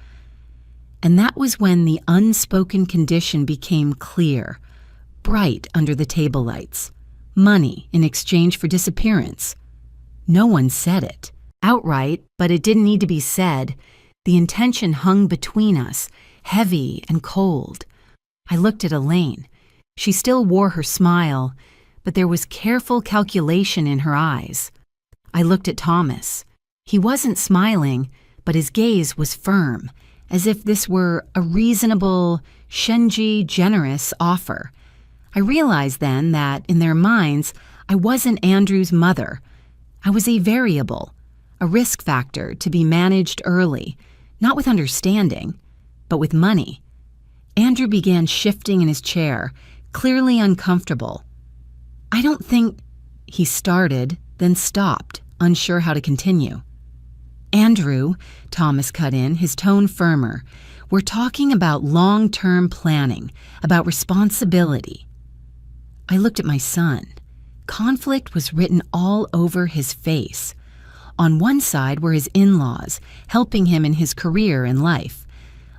And that was when the unspoken condition became clear, bright under the table lights. Money in exchange for disappearance. No one said it outright, but it didn't need to be said. The intention hung between us, heavy and cold. I looked at Elaine. She still wore her smile, but there was careful calculation in her eyes. I looked at Thomas. He wasn't smiling, but his gaze was firm, as if this were a reasonable, generous offer. I realized then that, in their minds, I wasn't Andrew's mother. I was a variable, a risk factor to be managed early, not with understanding, but with money. Andrew began shifting in his chair, clearly uncomfortable. "I don't think—" he started, then stopped, unsure how to continue. "Andrew," Thomas cut in, his tone firmer, "we're talking about long-term planning, about responsibility." I looked at my son. Conflict was written all over his face. On one side were his in-laws, helping him in his career and life.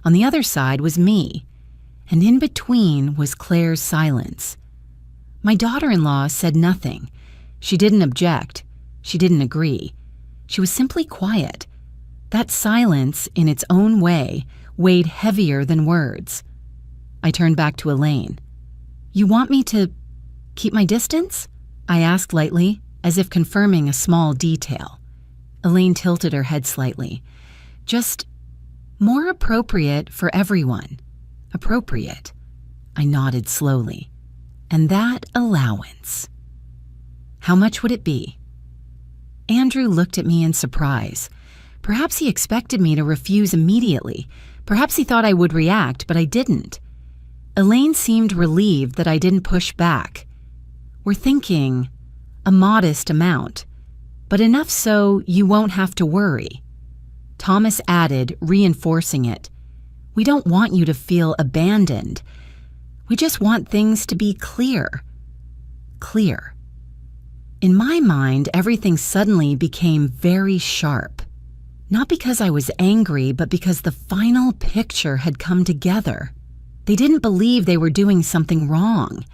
On the other side was me, and in between was Claire's silence. My daughter-in-law said nothing. She didn't object. She didn't agree. She was simply quiet. That silence, in its own way, weighed heavier than words. I turned back to Elaine. "You want me to keep my distance?" I asked lightly, as if confirming a small detail. Elaine tilted her head slightly. "Just more appropriate for everyone." "Appropriate." I nodded slowly. "And that allowance. How much would it be?" Andrew looked at me in surprise. Perhaps he expected me to refuse immediately. Perhaps he thought I would react, but I didn't. Elaine seemed relieved that I didn't push back. "We're thinking a modest amount, but enough so you won't have to worry." Thomas added, reinforcing it. "We don't want you to feel abandoned. We just want things to be clear." Clear. In my mind, everything suddenly became very sharp. Not because I was angry, but because the final picture had come together. They didn't believe they were doing something wrong.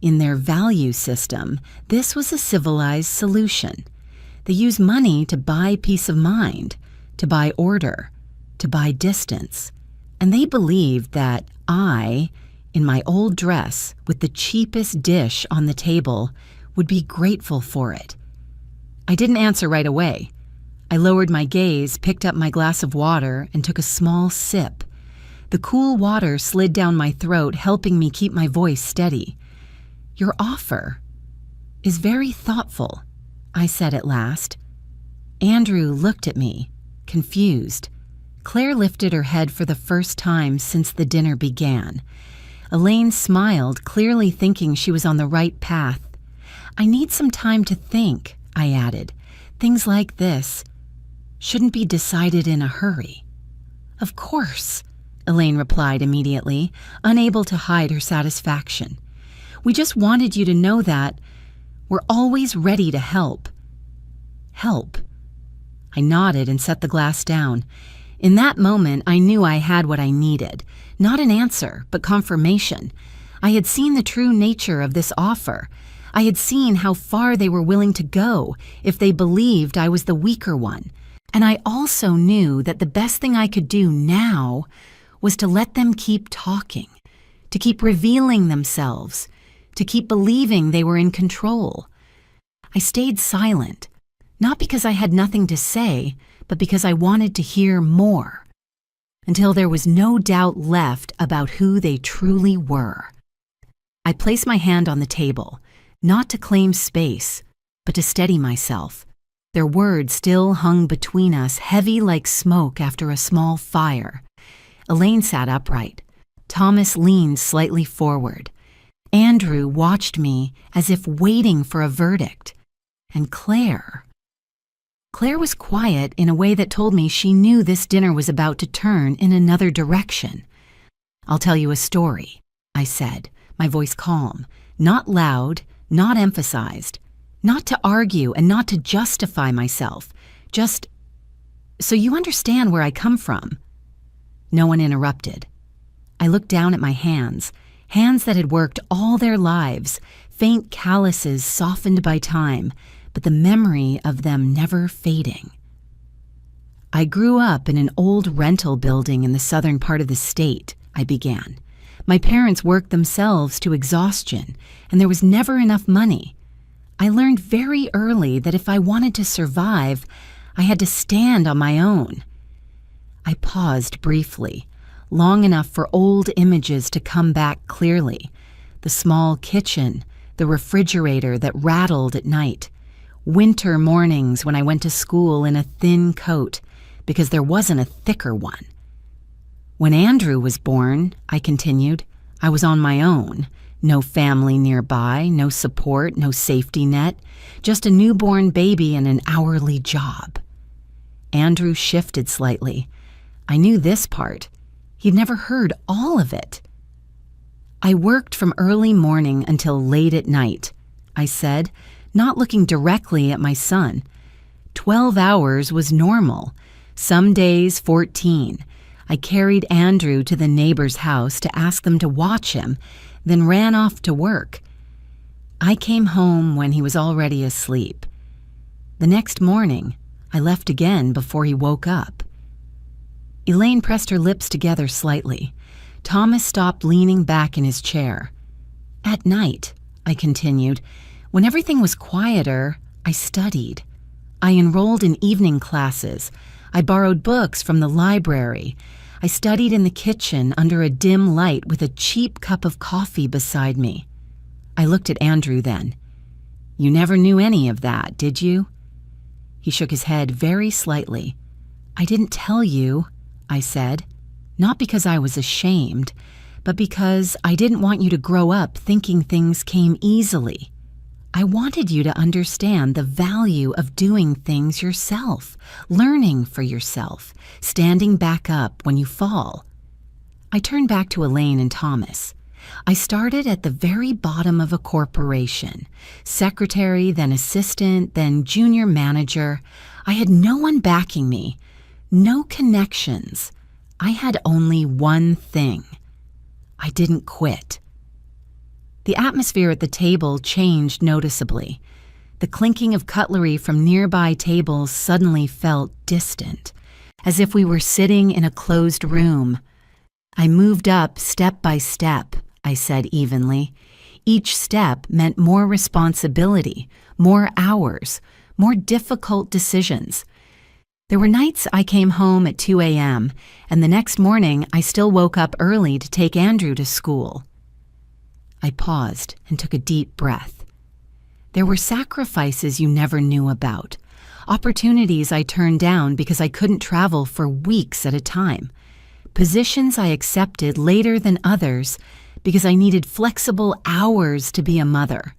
In their value system, this was a civilized solution. They use money to buy peace of mind, to buy order, to buy distance. And they believed that I, in my old dress, with the cheapest dish on the table, would be grateful for it. I didn't answer right away. I lowered my gaze, picked up my glass of water, and took a small sip. The cool water slid down my throat, helping me keep my voice steady. "Your offer is very thoughtful," I said at last. Andrew looked at me, confused. Claire lifted her head for the first time since the dinner began. Elaine smiled, clearly thinking she was on the right path. "I need some time to think," I added. "Things like this shouldn't be decided in a hurry." "Of course," Elaine replied immediately, unable to hide her satisfaction. "We just wanted you to know that we're always ready to help." "Help?" I nodded and set the glass down. In that moment, I knew I had what I needed. Not an answer, but confirmation. I had seen the true nature of this offer. I had seen how far they were willing to go if they believed I was the weaker one. And I also knew that the best thing I could do now was to let them keep talking, to keep revealing themselves, to keep believing they were in control. I stayed silent, not because I had nothing to say, but because I wanted to hear more, until there was no doubt left about who they truly were. I placed my hand on the table, not to claim space, but to steady myself. Their words still hung between us, heavy like smoke after a small fire. Elaine sat upright. Thomas leaned slightly forward. Andrew watched me as if waiting for a verdict. And Claire was quiet in a way that told me she knew this dinner was about to turn in another direction. "I'll tell you a story," I said, my voice calm, not loud, not emphasized, not to argue and not to justify myself, just so you understand where I come from. No one interrupted. I looked down at my hands that had worked all their lives, faint calluses softened by time, but the memory of them never fading. "I grew up in an old rental building in the southern part of the state," I began. "My parents worked themselves to exhaustion, and there was never enough money. I learned very early that if I wanted to survive, I had to stand on my own. I paused briefly, long enough for old images to come back clearly. The small kitchen, the refrigerator that rattled at night, winter mornings when I went to school in a thin coat because there wasn't a thicker one. When Andrew was born, I continued, I was on my own. No family nearby, no support, no safety net, just a newborn baby and an hourly job. Andrew shifted slightly. I knew this part. He'd never heard all of it. I worked from early morning until late at night, I said, not looking directly at my son. 12 hours was normal, some days 14. I carried Andrew to the neighbor's house to ask them to watch him, then ran off to work. I came home when he was already asleep. The next morning, I left again before he woke up. Elaine pressed her lips together slightly. Thomas stopped leaning back in his chair. At night, I continued, when everything was quieter, I studied. I enrolled in evening classes. I borrowed books from the library. I studied in the kitchen under a dim light with a cheap cup of coffee beside me. I looked at Andrew then. You never knew any of that, did you? He shook his head very slightly. I didn't tell you, I said, not because I was ashamed, but because I didn't want you to grow up thinking things came easily. I wanted you to understand the value of doing things yourself, learning for yourself, standing back up when you fall. I turned back to Elaine and Thomas. I started at the very bottom of a corporation, secretary, then assistant, then junior manager. I had no one backing me, no connections. I had only one thing. I didn't quit. The atmosphere at the table changed noticeably. The clinking of cutlery from nearby tables suddenly felt distant, as if we were sitting in a closed room. I moved up step by step, I said evenly. Each step meant more responsibility, more hours, more difficult decisions. There were nights I came home at 2 a.m., and the next morning I still woke up early to take Andrew to school. I paused and took a deep breath. There were sacrifices you never knew about, opportunities I turned down because I couldn't travel for weeks at a time, positions I accepted later than others because I needed flexible hours to be a mother.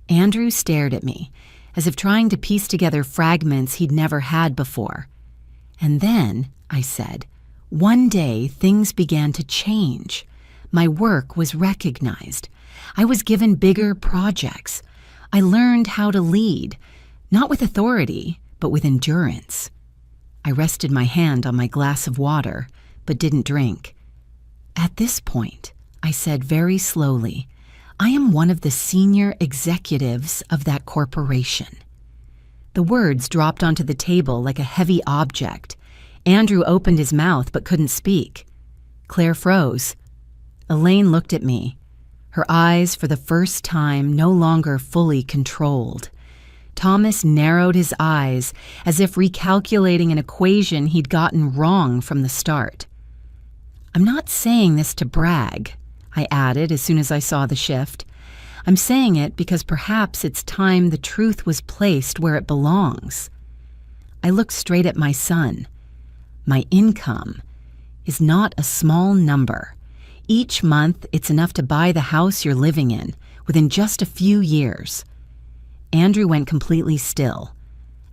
Andrew stared at me, as if trying to piece together fragments he'd never had before. And then, I said, one day things began to change. My work was recognized. I was given bigger projects. I learned how to lead, not with authority, but with endurance. I rested my hand on my glass of water, but didn't drink. At this point, I said very slowly, I am one of the senior executives of that corporation. The words dropped onto the table like a heavy object. Andrew opened his mouth but couldn't speak. Claire froze. Elaine looked at me, her eyes for the first time no longer fully controlled. Thomas narrowed his eyes as if recalculating an equation he'd gotten wrong from the start. I'm not saying this to brag, I added as soon as I saw the shift. I'm saying it because perhaps it's time the truth was placed where it belongs. I looked straight at my son. My income is not a small number. Each month, it's enough to buy the house you're living in within just a few years. Andrew went completely still.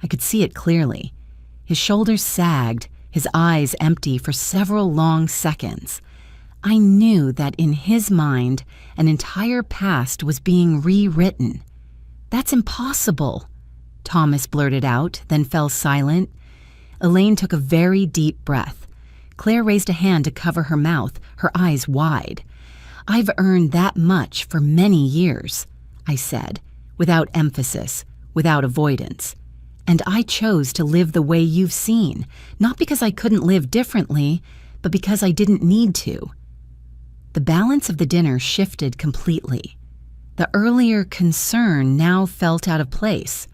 I could see it clearly. His shoulders sagged, his eyes empty for several long seconds. I knew that in his mind, an entire past was being rewritten. That's impossible, Thomas blurted out, then fell silent. Elaine took a very deep breath. Claire raised a hand to cover her mouth, her eyes wide. I've earned that much for many years, I said, without emphasis, without avoidance. And I chose to live the way you've seen, not because I couldn't live differently, but because I didn't need to. The balance of the dinner shifted completely. The earlier concern now felt out of place.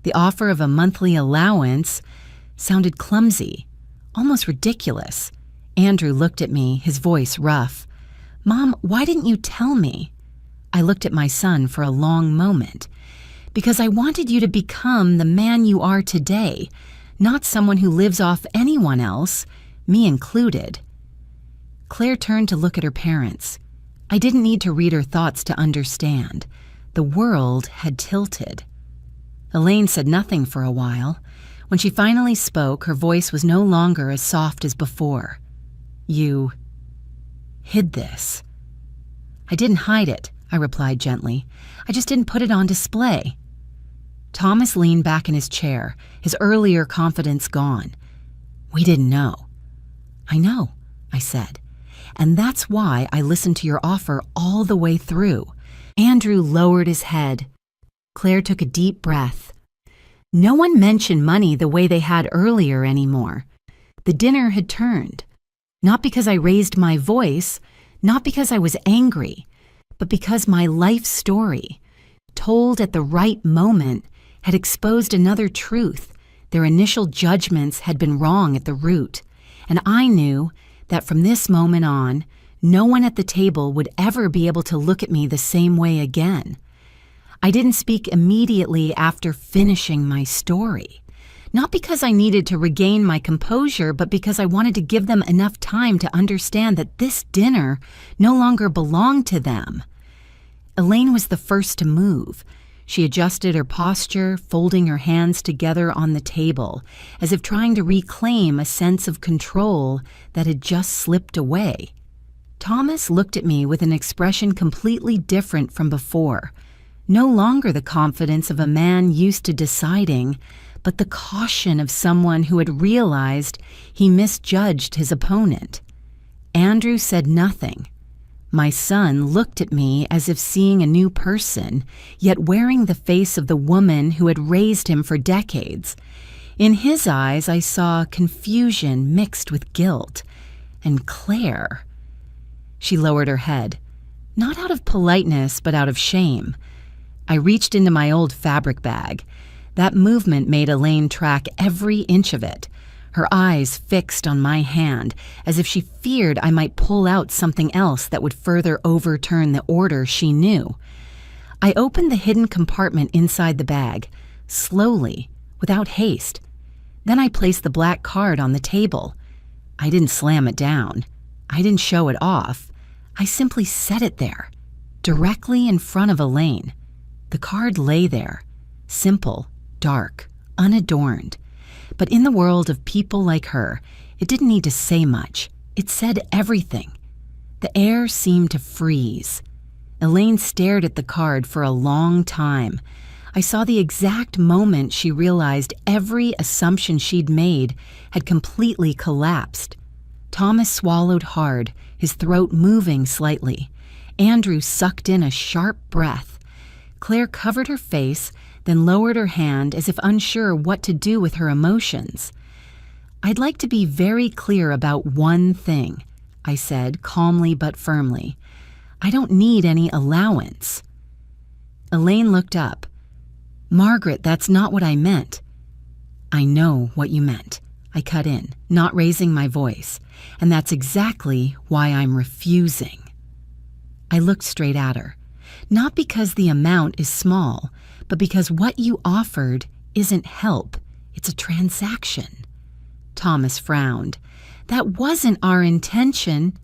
The offer of a monthly allowance sounded clumsy, almost ridiculous. Andrew looked at me, his voice rough. "Mom, why didn't you tell me?" I looked at my son for a long moment. "Because I wanted you to become the man you are today, not someone who lives off anyone else, me included." Claire turned to look at her parents. I didn't need to read her thoughts to understand. The world had tilted. Elaine said nothing for a while. When she finally spoke, her voice was no longer as soft as before. "You hid this." "I didn't hide it," I replied gently. "I just didn't put it on display." Thomas leaned back in his chair, his earlier confidence gone. "We didn't know." "I know," I said. "And that's why I listened to your offer all the way through." Andrew lowered his head. Claire took a deep breath. No one mentioned money the way they had earlier anymore. The dinner had turned. Not because I raised my voice, not because I was angry, but because my life story, told at the right moment, had exposed another truth. Their initial judgments had been wrong at the root, and I knew that from this moment on, no one at the table would ever be able to look at me the same way again. I didn't speak immediately after finishing my story. Not because I needed to regain my composure, but because I wanted to give them enough time to understand that this dinner no longer belonged to them. Elaine was the first to move. She adjusted her posture, folding her hands together on the table, as if trying to reclaim a sense of control that had just slipped away. Thomas looked at me with an expression completely different from before. No longer the confidence of a man used to deciding, but the caution of someone who had realized he misjudged his opponent. Andrew said nothing. My son looked at me as if seeing a new person, yet wearing the face of the woman who had raised him for decades. In his eyes, I saw confusion mixed with guilt. And Claire. She lowered her head, not out of politeness, but out of shame. I reached into my old fabric bag. That movement made Elaine track every inch of it, her eyes fixed on my hand, as if she feared I might pull out something else that would further overturn the order she knew. I opened the hidden compartment inside the bag, slowly, without haste. Then I placed the black card on the table. I didn't slam it down. I didn't show it off. I simply set it there, directly in front of Elaine. The card lay there, simple, dark, unadorned. But in the world of people like her, it didn't need to say much. It said everything. The air seemed to freeze. Elaine stared at the card for a long time. I saw the exact moment she realized every assumption she'd made had completely collapsed. Thomas swallowed hard, his throat moving slightly. Andrew sucked in a sharp breath. Claire covered her face, then lowered her hand as if unsure what to do with her emotions. "I'd like to be very clear about one thing," I said, calmly but firmly. "I don't need any allowance." Elaine looked up. "Margaret, that's not what I meant." "I know what you meant," I cut in, not raising my voice, "and that's exactly why I'm refusing." I looked straight at her. Not because the amount is small, but because what you offered isn't help, it's a transaction. Thomas frowned. "That wasn't our intention."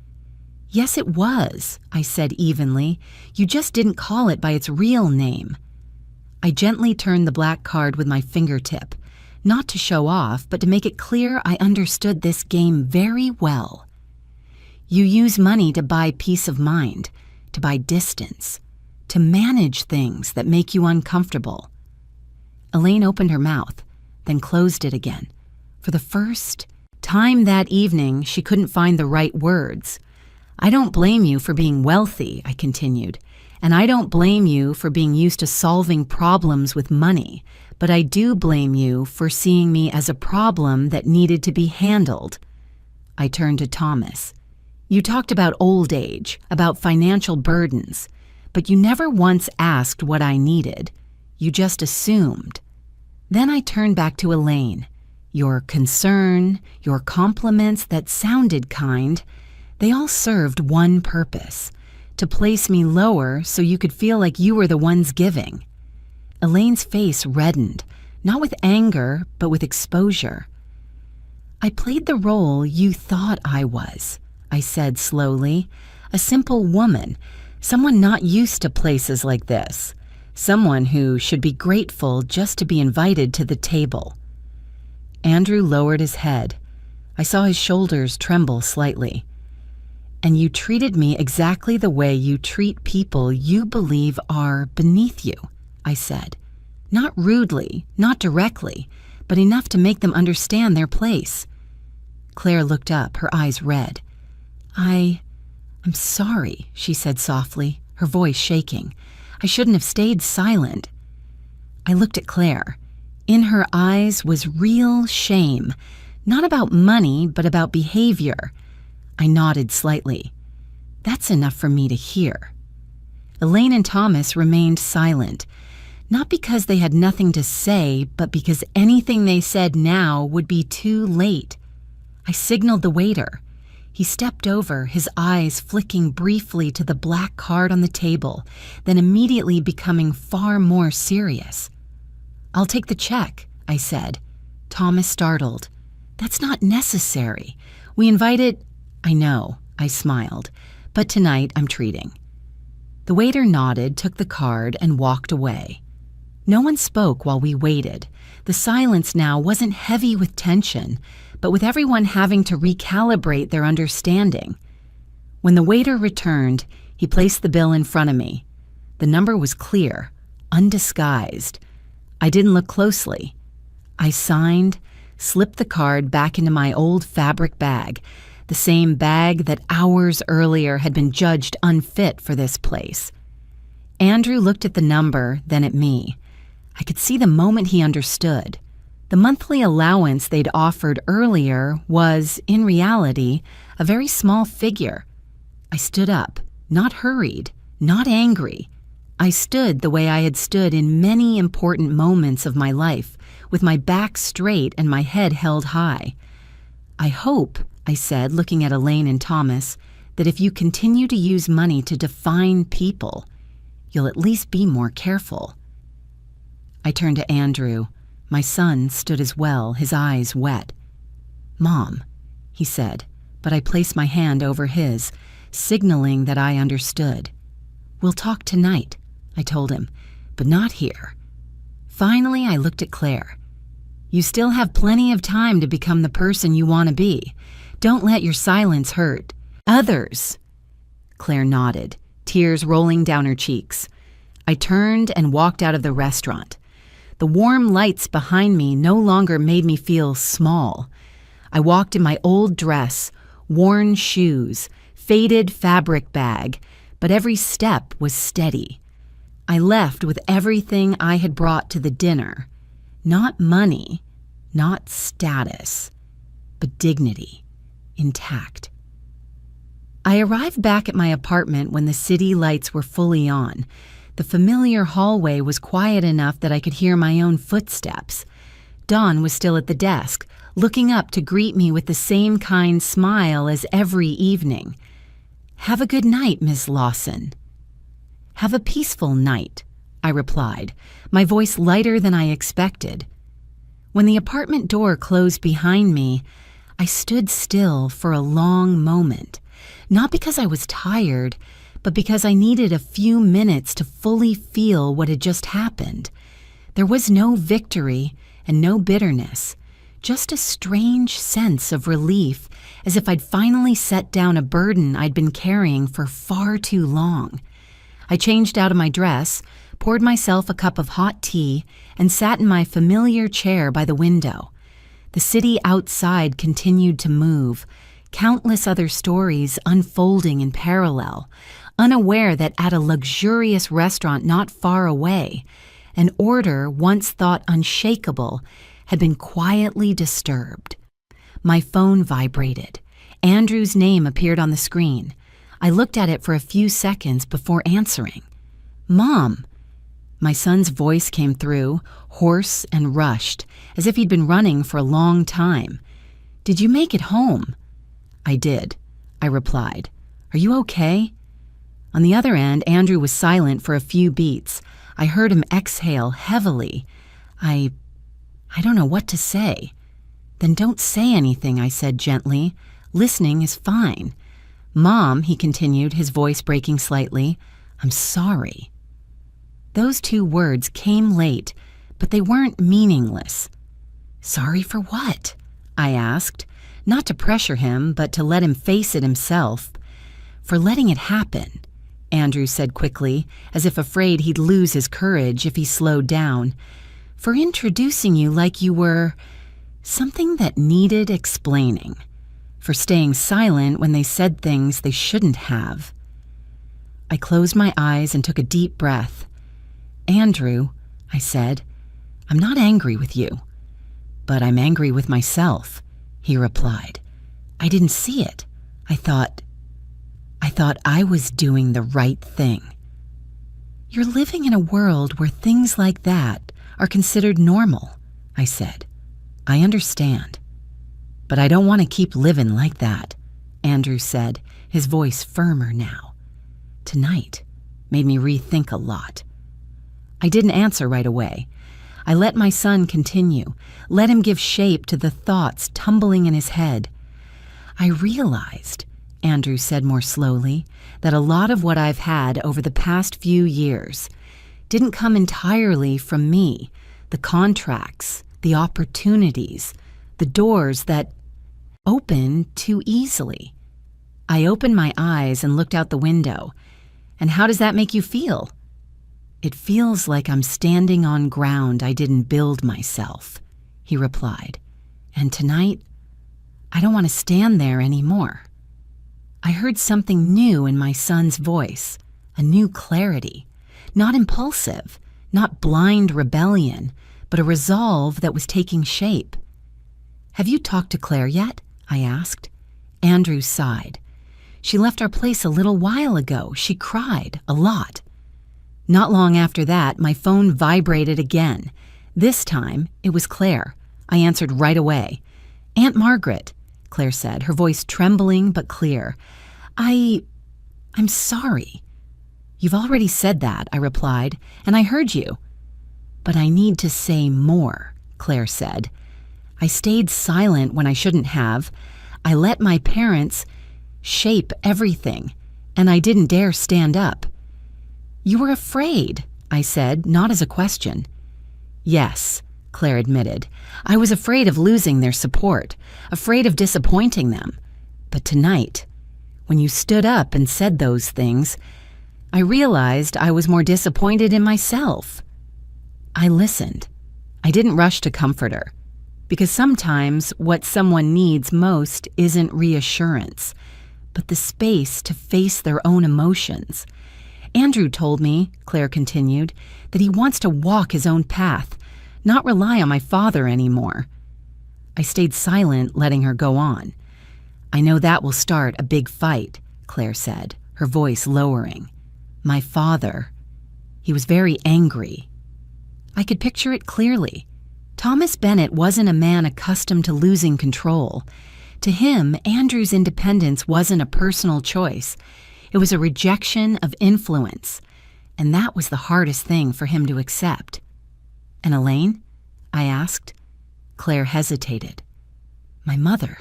"Yes, it was," I said evenly. "You just didn't call it by its real name." I gently turned the black card with my fingertip, not to show off, but to make it clear I understood this game very well. You use money to buy peace of mind, to buy distance, to manage things that make you uncomfortable. Elaine opened her mouth, then closed it again. For the first time that evening, she couldn't find the right words. "I don't blame you for being wealthy," I continued, "and I don't blame you for being used to solving problems with money, but I do blame you for seeing me as a problem that needed to be handled." I turned to Thomas. "You talked about old age, about financial burdens, but you never once asked what I needed. You just assumed." Then I turned back to Elaine. Your concern, your compliments that sounded kind, they all served one purpose: to place me lower so you could feel like you were the ones giving. Elaine's face reddened, not with anger, but with exposure. I played the role you thought I was, I said slowly. A simple woman, someone not used to places like this, someone who should be grateful just to be invited to the table. Andrew lowered his head. I saw his shoulders tremble slightly. And you treated me exactly the way you treat people you believe are beneath you, I said. Not rudely, not directly, but enough to make them understand their place. Claire looked up, her eyes red. I'm sorry, she said softly, her voice shaking. I shouldn't have stayed silent. I looked at Claire. In her eyes was real shame, not about money, but about behavior. I nodded slightly. That's enough for me to hear. Elaine and Thomas remained silent, not because they had nothing to say, but because anything they said now would be too late. I signaled the waiter. He stepped over, his eyes flicking briefly to the black card on the table, then immediately becoming far more serious. I'll take the check, I said. Thomas startled. That's not necessary. We invited... I know, I smiled, but tonight I'm treating. The waiter nodded, took the card, and walked away. No one spoke while we waited. The silence now wasn't heavy with tension, but with everyone having to recalibrate their understanding. When the waiter returned, he placed the bill in front of me. The number was clear, undisguised. I didn't look closely. I signed, slipped the card back into my old fabric bag, the same bag that hours earlier had been judged unfit for this place. Andrew looked at the number, then at me. I could see the moment he understood. The monthly allowance they'd offered earlier was, in reality, a very small figure. I stood up, not hurried, not angry. I stood the way I had stood in many important moments of my life, with my back straight and my head held high. I hope, I said, looking at Elaine and Thomas, that if you continue to use money to define people, you'll at least be more careful. I turned to Andrew. My son stood as well, his eyes wet. Mom, he said, but I placed my hand over his, signaling that I understood. We'll talk tonight, I told him, but not here. Finally, I looked at Claire. You still have plenty of time to become the person you want to be. Don't let your silence hurt others. Claire nodded, tears rolling down her cheeks. I turned and walked out of the restaurant. The warm lights behind me no longer made me feel small. I walked in my old dress, worn shoes, faded fabric bag, but every step was steady. I left with everything I had brought to the dinner. Not money, not status, but dignity, intact. I arrived back at my apartment when the city lights were fully on. The familiar hallway was quiet enough that I could hear my own footsteps. Dawn was still at the desk, looking up to greet me with the same kind smile as every evening. Have a good night, Miss Lawson. Have a peaceful night, I replied, my voice lighter than I expected. When the apartment door closed behind me, I stood still for a long moment, not because I was tired, but because I needed a few minutes to fully feel what had just happened. There was no victory and no bitterness, just a strange sense of relief, as if I'd finally set down a burden I'd been carrying for far too long. I changed out of my dress, poured myself a cup of hot tea, and sat in my familiar chair by the window. The city outside continued to move, countless other stories unfolding in parallel, unaware that at a luxurious restaurant not far away, an order once thought unshakable had been quietly disturbed. My phone vibrated. Andrew's name appeared on the screen. I looked at it for a few seconds before answering. Mom, My son's voice came through, hoarse and rushed, as if he'd been running for a long time. "Did you make it home?" "I did," I replied. "Are you okay?" On the other end, Andrew was silent for a few beats. I heard him exhale heavily. I don't know what to say." "Then don't say anything," I said gently. "Listening is fine." "Mom," he continued, his voice breaking slightly, "I'm sorry." Those two words came late, but they weren't meaningless. "Sorry for what?" I asked, not to pressure him, but to let him face it himself. "For letting it happen," Andrew said quickly, as if afraid he'd lose his courage if he slowed down. "For introducing you like you were something that needed explaining. For staying silent when they said things they shouldn't have." I closed my eyes and took a deep breath. "Andrew," I said, "I'm not angry with you, but I'm angry with myself," he replied. "I didn't see it. I thought I was doing the right thing." "You're living in a world where things like that are considered normal," I said. "I understand. But I don't want to keep living like that," Andrew said, his voice firmer now. Tonight made me rethink a lot. I didn't answer right away. I let my son continue, let him give shape to the thoughts tumbling in his head. "I realized," Andrew said more slowly, "that a lot of what I've had over the past few years didn't come entirely from me. The contracts, the opportunities, the doors that opened too easily." I opened my eyes and looked out the window. "And how does that make you feel?" "It feels like I'm standing on ground I didn't build myself," he replied. "And tonight, I don't want to stand there anymore." I heard something new in my son's voice, a new clarity, not impulsive, not blind rebellion, but a resolve that was taking shape. "Have you talked to Claire yet?" I asked. Andrew sighed. "She left our place a little while ago. She cried a lot." Not long after that, my phone vibrated again. This time, it was Claire. I answered right away. "Aunt Margaret," Claire said, her voice trembling but clear. I'm sorry." "You've already said that," I replied, "and I heard you." "But I need to say more," Claire said. "I stayed silent when I shouldn't have. I let my parents shape everything, and I didn't dare stand up." "You were afraid," I said, not as a question. "Yes," Claire admitted. "I was afraid of losing their support, afraid of disappointing them. But tonight, when you stood up and said those things, I realized I was more disappointed in myself." I listened. I didn't rush to comfort her, because sometimes what someone needs most isn't reassurance, but the space to face their own emotions. "Andrew told me," Claire continued, "that he wants to walk his own path, not rely on my father anymore." I stayed silent, letting her go on. "I know that will start a big fight," Claire said, her voice lowering. "My father, he was very angry." I could picture it clearly. Thomas Bennett wasn't a man accustomed to losing control. To him, Andrew's independence wasn't a personal choice. It was a rejection of influence, and that was the hardest thing for him to accept. "And Elaine?" I asked. Claire hesitated. "My mother.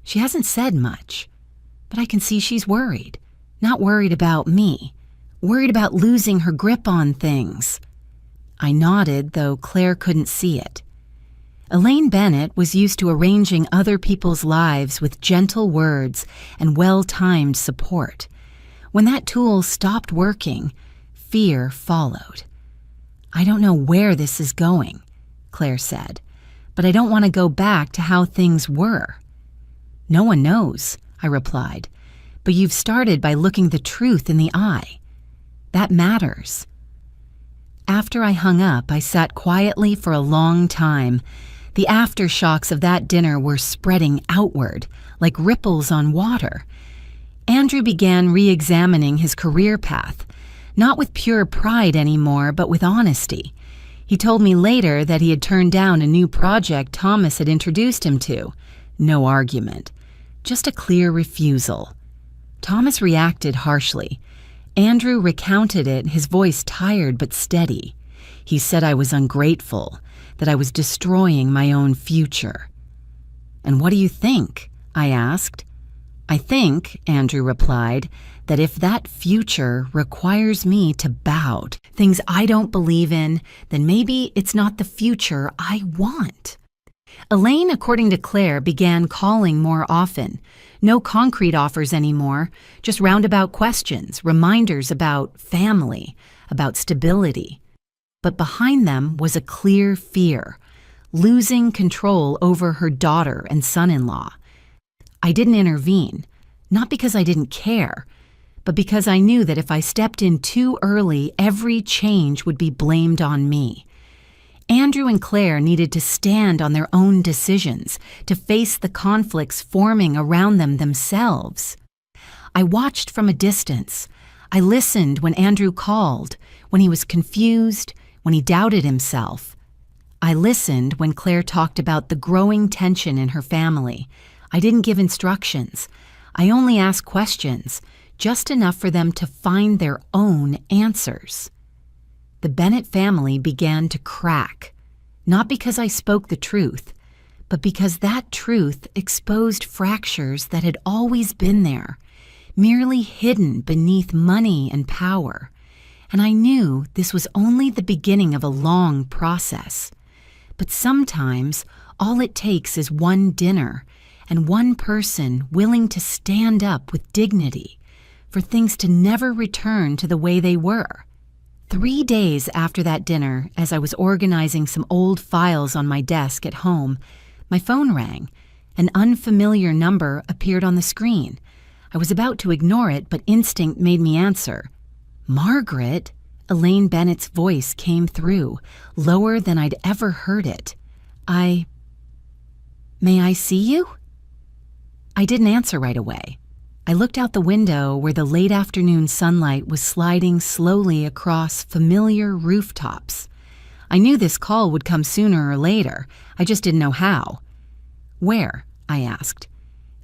She hasn't said much, but I can see she's worried. Not worried about me, worried about losing her grip on things." I nodded, though Claire couldn't see it. Elaine Bennett was used to arranging other people's lives with gentle words and well-timed support. When that tool stopped working, fear followed. "I don't know where this is going," Claire said, "but I don't want to go back to how things were." "No one knows," I replied, "but you've started by looking the truth in the eye. That matters." After I hung up, I sat quietly for a long time. The aftershocks of that dinner were spreading outward, like ripples on water. Andrew began re-examining his career path, Not with pure pride anymore, but with honesty. He told me later that he had turned down a new project Thomas had introduced him to. No argument. Just a clear refusal. Thomas reacted harshly. Andrew recounted it, his voice tired but steady. He said I was ungrateful, that I was destroying my own future. "And what do you think?" I asked. "I think," Andrew replied, "that if that future requires me to bow to things I don't believe in, then maybe it's not the future I want." Elaine, according to Claire, began calling more often. No concrete offers anymore, just roundabout questions, reminders about family, about stability. But behind them was a clear fear, losing control over her daughter and son-in-law. I didn't intervene, not because I didn't care, but because I knew that if I stepped in too early, every change would be blamed on me. Andrew and Claire needed to stand on their own decisions, to face the conflicts forming around them themselves. I watched from a distance. I listened when Andrew called, when he was confused, when he doubted himself. I listened when Claire talked about the growing tension in her family. I didn't give instructions. I only asked questions, just enough for them to find their own answers. The Bennett family began to crack, not because I spoke the truth, but because that truth exposed fractures that had always been there, merely hidden beneath money and power. And I knew this was only the beginning of a long process. But sometimes all it takes is one dinner and one person willing to stand up with dignity for things to never return to the way they were. 3 days after that dinner, as I was organizing some old files on my desk at home, my phone rang. An unfamiliar number appeared on the screen. I was about to ignore it, but instinct made me answer. "Margaret?" Elaine Bennett's voice came through, lower than I'd ever heard it. May I see you?" I didn't answer right away. I looked out the window where the late afternoon sunlight was sliding slowly across familiar rooftops. I knew this call would come sooner or later. I just didn't know how. "Where?" I asked.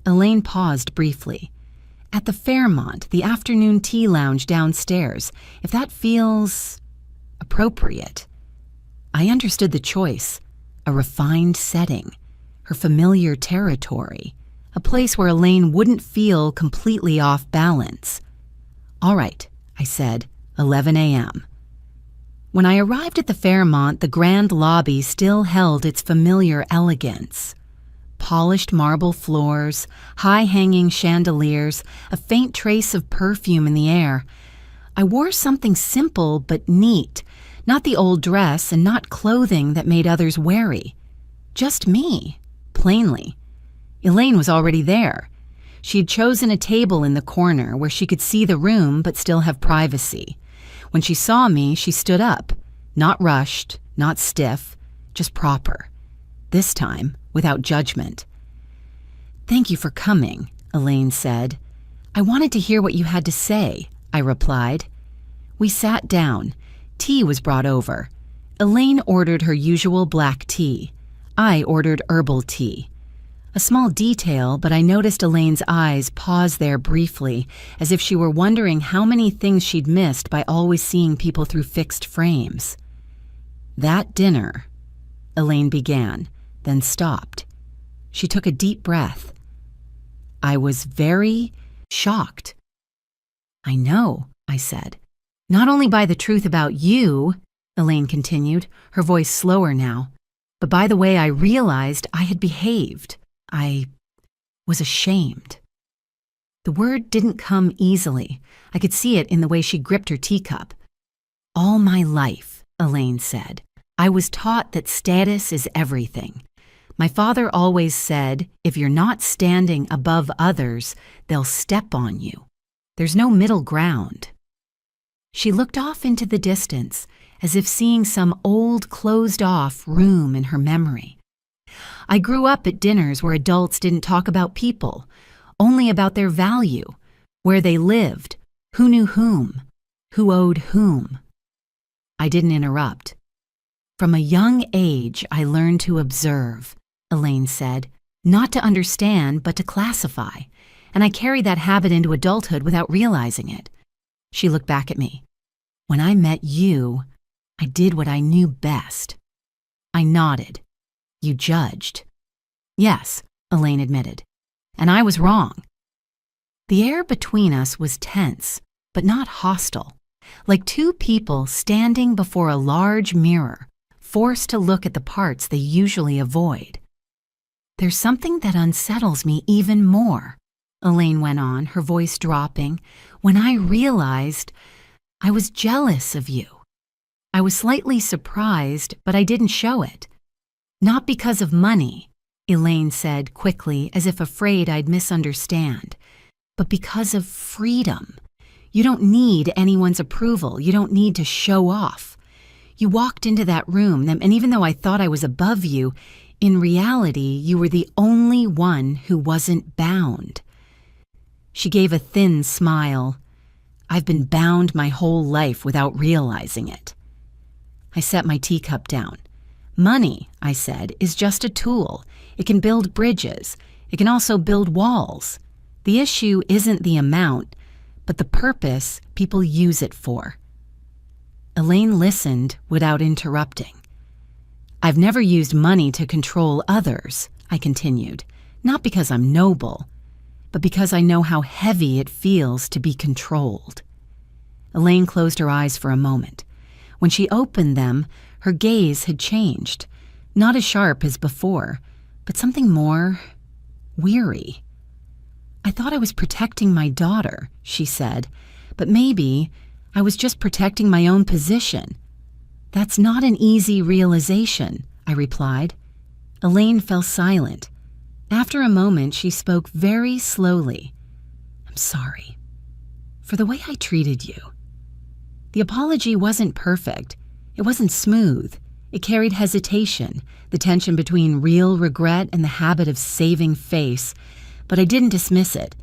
Elaine paused briefly. "At the Fairmont, the afternoon tea lounge downstairs, if that feels appropriate." I understood the choice. A refined setting, her familiar territory, a place where Elaine wouldn't feel completely off balance. "All right," I said, 11 a.m. When I arrived at the Fairmont, the grand lobby still held its familiar elegance. Polished marble floors, high-hanging chandeliers, a faint trace of perfume in the air. I wore something simple but neat, not the old dress and not clothing that made others wary. Just me, plainly. Elaine was already there. She had chosen a table in the corner where she could see the room but still have privacy. When she saw me, she stood up, not rushed, not stiff, just proper. This time, without judgment. "Thank you for coming," Elaine said. "I wanted to hear what you had to say," I replied. We sat down. Tea was brought over. Elaine ordered her usual black tea. I ordered herbal tea. A small detail, but I noticed Elaine's eyes pause there briefly, as if she were wondering how many things she'd missed by always seeing people through fixed frames. "That dinner," Elaine began, then stopped. She took a deep breath. "I was very shocked." "I know," I said. "Not only by the truth about you," Elaine continued, her voice slower now, "but by the way I realized I had behaved. I was ashamed." The word didn't come easily. I could see it in the way she gripped her teacup. "All my life," Elaine said, "I was taught that status is everything. My father always said, if you're not standing above others, they'll step on you. There's no middle ground." She looked off into the distance, as if seeing some old, closed-off room in her memory. I grew up at dinners where adults didn't talk about people, only about their value, where they lived, who knew whom, Who owed whom? I didn't interrupt. From a young age, I learned to observe, Elaine said, not to understand, but to classify, and I carried that habit into adulthood without realizing it. She looked back at me. When I met you, I did what I knew best. I nodded. You judged. Yes, Elaine admitted, and I was wrong. The air between us was tense, but not hostile, like two people standing before a large mirror, forced to look at the parts they usually avoid. There's something that unsettles me even more, Elaine went on, her voice dropping, when I realized I was jealous of you. I was slightly surprised, but I didn't show it. Not because of money, Elaine said quickly, as if afraid I'd misunderstand, but because of freedom. You don't need anyone's approval. You don't need to show off. You walked into that room, and even though I thought I was above you, in reality, you were the only one who wasn't bound. She gave a thin smile. I've been bound my whole life without realizing it. I set my teacup down. Money, I said, is just a tool. It can build bridges. It can also build walls. The issue isn't the amount, but the purpose people use it for. Elaine listened without interrupting. I've never used money to control others, I continued, not because I'm noble, but because I know how heavy it feels to be controlled. Elaine closed her eyes for a moment. When she opened them, her gaze had changed, not as sharp as before, but something more weary. I thought I was protecting my daughter, she said, but maybe I was just protecting my own position. That's not an easy realization, I replied. Elaine fell silent. After a moment, she spoke very slowly. I'm sorry for the way I treated you. The apology wasn't perfect. It wasn't smooth. It carried hesitation, the tension between real regret and the habit of saving face, but I didn't dismiss it.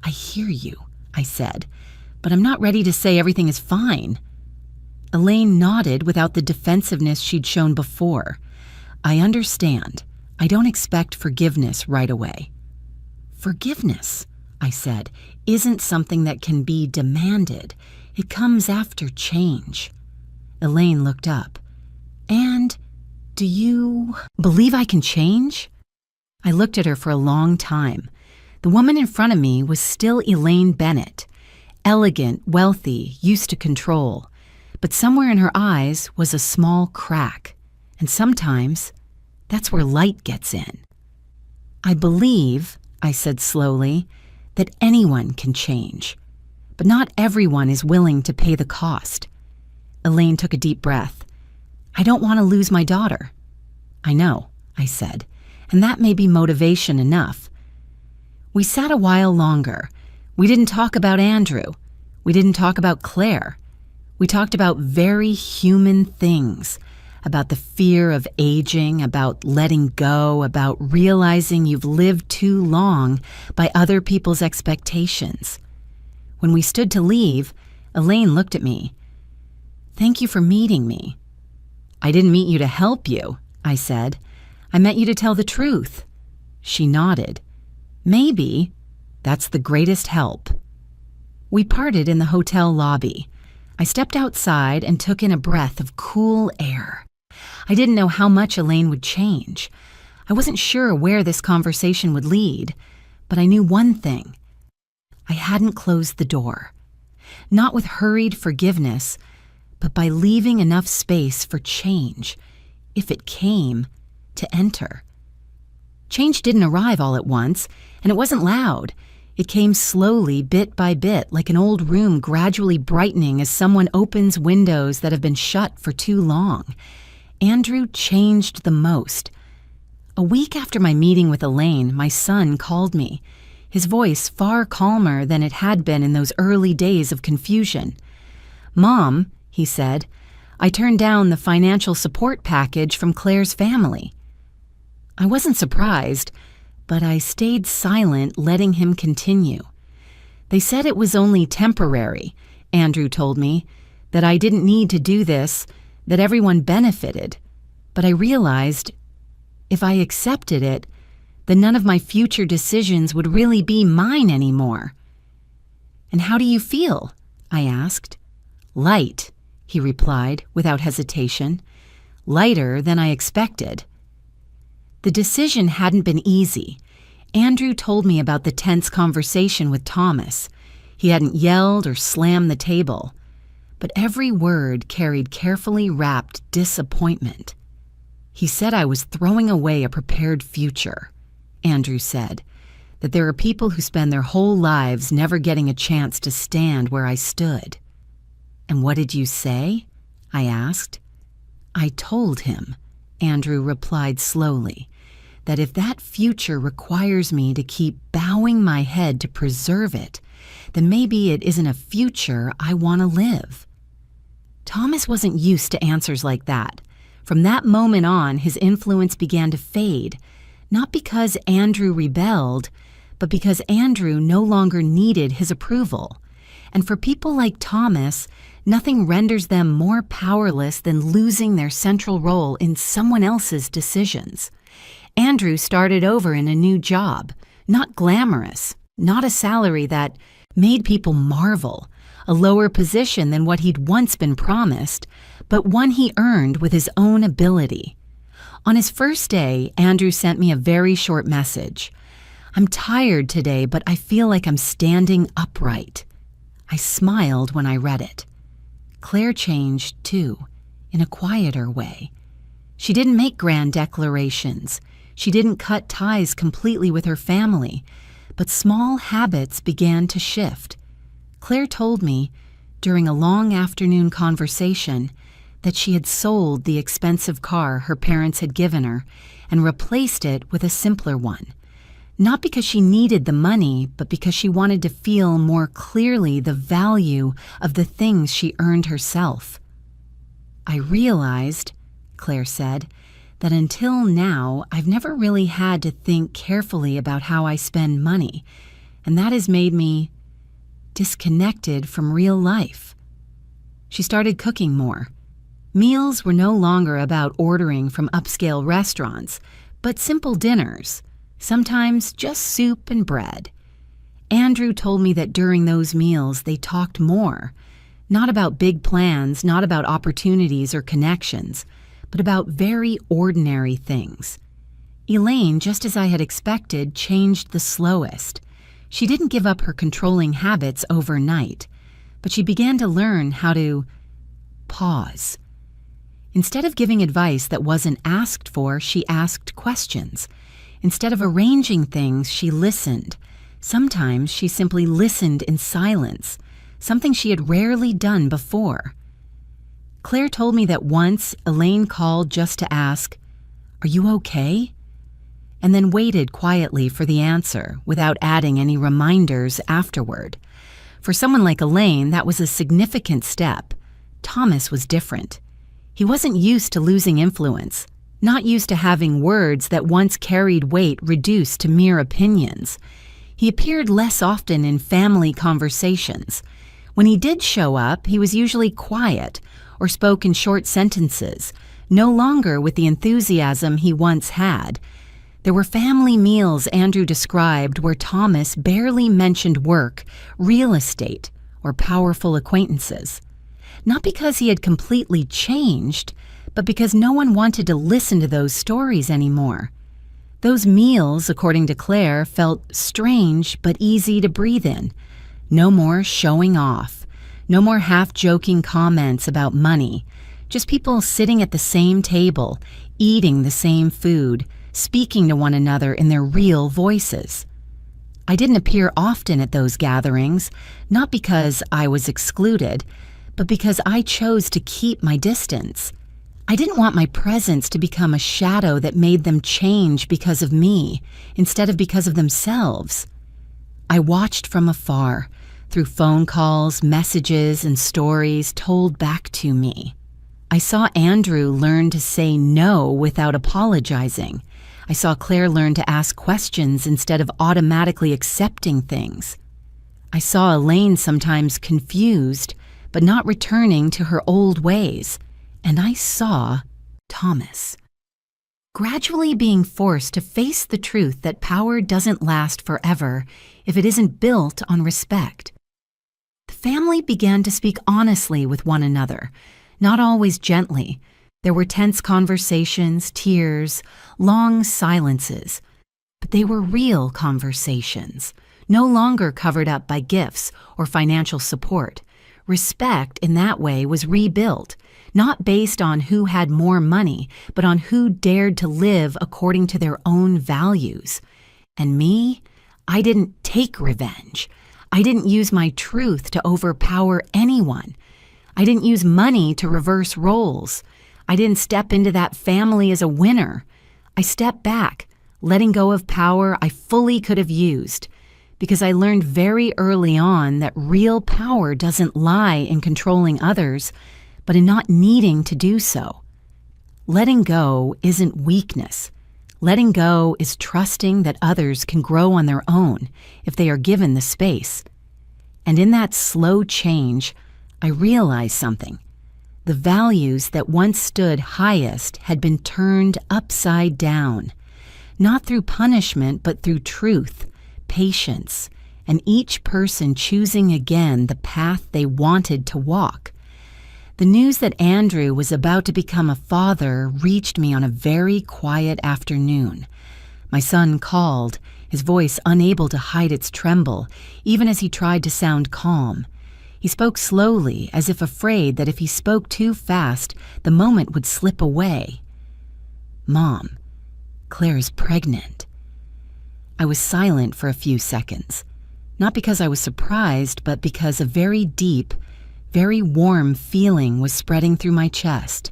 I hear you, I said, but I'm not ready to say everything is fine. Elaine nodded without the defensiveness she'd shown before. I understand. I don't expect forgiveness right away. Forgiveness, I said, isn't something that can be demanded. It comes after change. Elaine looked up. And do you believe I can change? I looked at her for a long time. The woman in front of me was still Elaine Bennett, elegant, wealthy, used to control. But somewhere in her eyes was a small crack. And sometimes that's where light gets in. I believe, I said slowly, that anyone can change. But not everyone is willing to pay the cost. Elaine took a deep breath. I don't want to lose my daughter. I know, I said, and that may be motivation enough. We sat a while longer. We didn't talk about Andrew. We didn't talk about Claire. We talked about very human things, about the fear of aging, about letting go, about realizing you've lived too long by other people's expectations. When we stood to leave, Elaine looked at me. Thank you for meeting me. I didn't meet you to help you, I said. I met you to tell the truth. She nodded. Maybe that's the greatest help. We parted in the hotel lobby. I stepped outside and took in a breath of cool air. I didn't know how much Elaine would change. I wasn't sure where this conversation would lead, but I knew one thing. I hadn't closed the door. Not with hurried forgiveness, but by leaving enough space for change, if it came, to enter. Change didn't arrive all at once, and it wasn't loud. It came slowly, bit by bit, like an old room gradually brightening as someone opens windows that have been shut for too long. Andrew changed the most. A week after my meeting with Elaine, my son called me, his voice far calmer than it had been in those early days of confusion. Mom, he said, I turned down the financial support package from Claire's family. I wasn't surprised, but I stayed silent, letting him continue. They said it was only temporary. Andrew told me, that I didn't need to do this, that everyone benefited. But I realized if I accepted it, then none of my future decisions would really be mine anymore. "And how do you feel?" I asked. "Light," he replied without hesitation. "Lighter than I expected." The decision hadn't been easy. Andrew told me about the tense conversation with Thomas. He hadn't yelled or slammed the table, but every word carried carefully wrapped disappointment. He said I was throwing away a prepared future. Andrew said that there are people who spend their whole lives never getting a chance to stand where I stood. "And what did you say?" I asked. "I told him," Andrew replied slowly, "that if that future requires me to keep bowing my head to preserve it, then maybe it isn't a future I want to live." Thomas wasn't used to answers like that. From that moment on, his influence began to fade, not because Andrew rebelled, but because Andrew no longer needed his approval. And for people like Thomas, nothing renders them more powerless than losing their central role in someone else's decisions. Andrew started over in a new job, not glamorous, not a salary that made people marvel, a lower position than what he'd once been promised, but one he earned with his own ability. On his first day, Andrew sent me a very short message. "I'm tired today, but I feel like I'm standing upright." I smiled when I read it. Claire changed, too, in a quieter way. She didn't make grand declarations. She didn't cut ties completely with her family, but small habits began to shift. Claire told me, during a long afternoon conversation, that she had sold the expensive car her parents had given her and replaced it with a simpler one. Not because she needed the money, but because she wanted to feel more clearly the value of the things she earned herself. "I realized," Claire said, "that until now I've never really had to think carefully about how I spend money, and that has made me disconnected from real life." She started cooking more. Meals were no longer about ordering from upscale restaurants, but simple dinners, sometimes just soup and bread. Andrew told me that during those meals they talked more, not about big plans, not about opportunities or connections, but about very ordinary things. Elaine, just as I had expected, changed the slowest. She didn't give up her controlling habits overnight, but she began to learn how to pause. Instead of giving advice that wasn't asked for, she asked questions. Instead of arranging things, she listened. Sometimes she simply listened in silence, something she had rarely done before. Claire told me that once Elaine called just to ask, "Are you okay?" and then waited quietly for the answer without adding any reminders afterward. For someone like Elaine, that was a significant step. Thomas was different. He wasn't used to losing influence, not used to having words that once carried weight reduced to mere opinions. He appeared less often in family conversations. When he did show up, he was usually quiet or spoke in short sentences, no longer with the enthusiasm he once had. There were family meals Andrew described where Thomas barely mentioned work, real estate, or powerful acquaintances. Not because he had completely changed, but because no one wanted to listen to those stories anymore. Those meals, according to Claire, felt strange but easy to breathe in. No more showing off. No more half-joking comments about money. Just people sitting at the same table, eating the same food, speaking to one another in their real voices. I didn't appear often at those gatherings, not because I was excluded, but because I chose to keep my distance. I didn't want my presence to become a shadow that made them change because of me, instead of because of themselves. I watched from afar, through phone calls, messages, and stories told back to me. I saw Andrew learn to say no without apologizing. I saw Claire learn to ask questions instead of automatically accepting things. I saw Elaine sometimes confused, but not returning to her old ways. And I saw Thomas. Gradually being forced to face the truth that power doesn't last forever if it isn't built on respect. The family began to speak honestly with one another, not always gently. There were tense conversations, tears, long silences. But they were real conversations, no longer covered up by gifts or financial support. Respect in that way was rebuilt, not based on who had more money, but on who dared to live according to their own values. And me, I didn't take revenge. I didn't use my truth to overpower anyone. I didn't use money to reverse roles. I didn't step into that family as a winner. I stepped back, letting go of power I fully could have used, because I learned very early on that real power doesn't lie in controlling others, but in not needing to do so. Letting go isn't weakness. Letting go is trusting that others can grow on their own if they are given the space. And in that slow change, I realized something. The values that once stood highest had been turned upside down, not through punishment, but through truth, patience, and each person choosing again the path they wanted to walk. The news that Andrew was about to become a father reached me on a very quiet afternoon. My son called, his voice unable to hide its tremble, even as he tried to sound calm. He spoke slowly, as if afraid that if he spoke too fast, the moment would slip away. "Mom, Claire's pregnant." I was silent for a few seconds, not because I was surprised, but because a very deep, very warm feeling was spreading through my chest.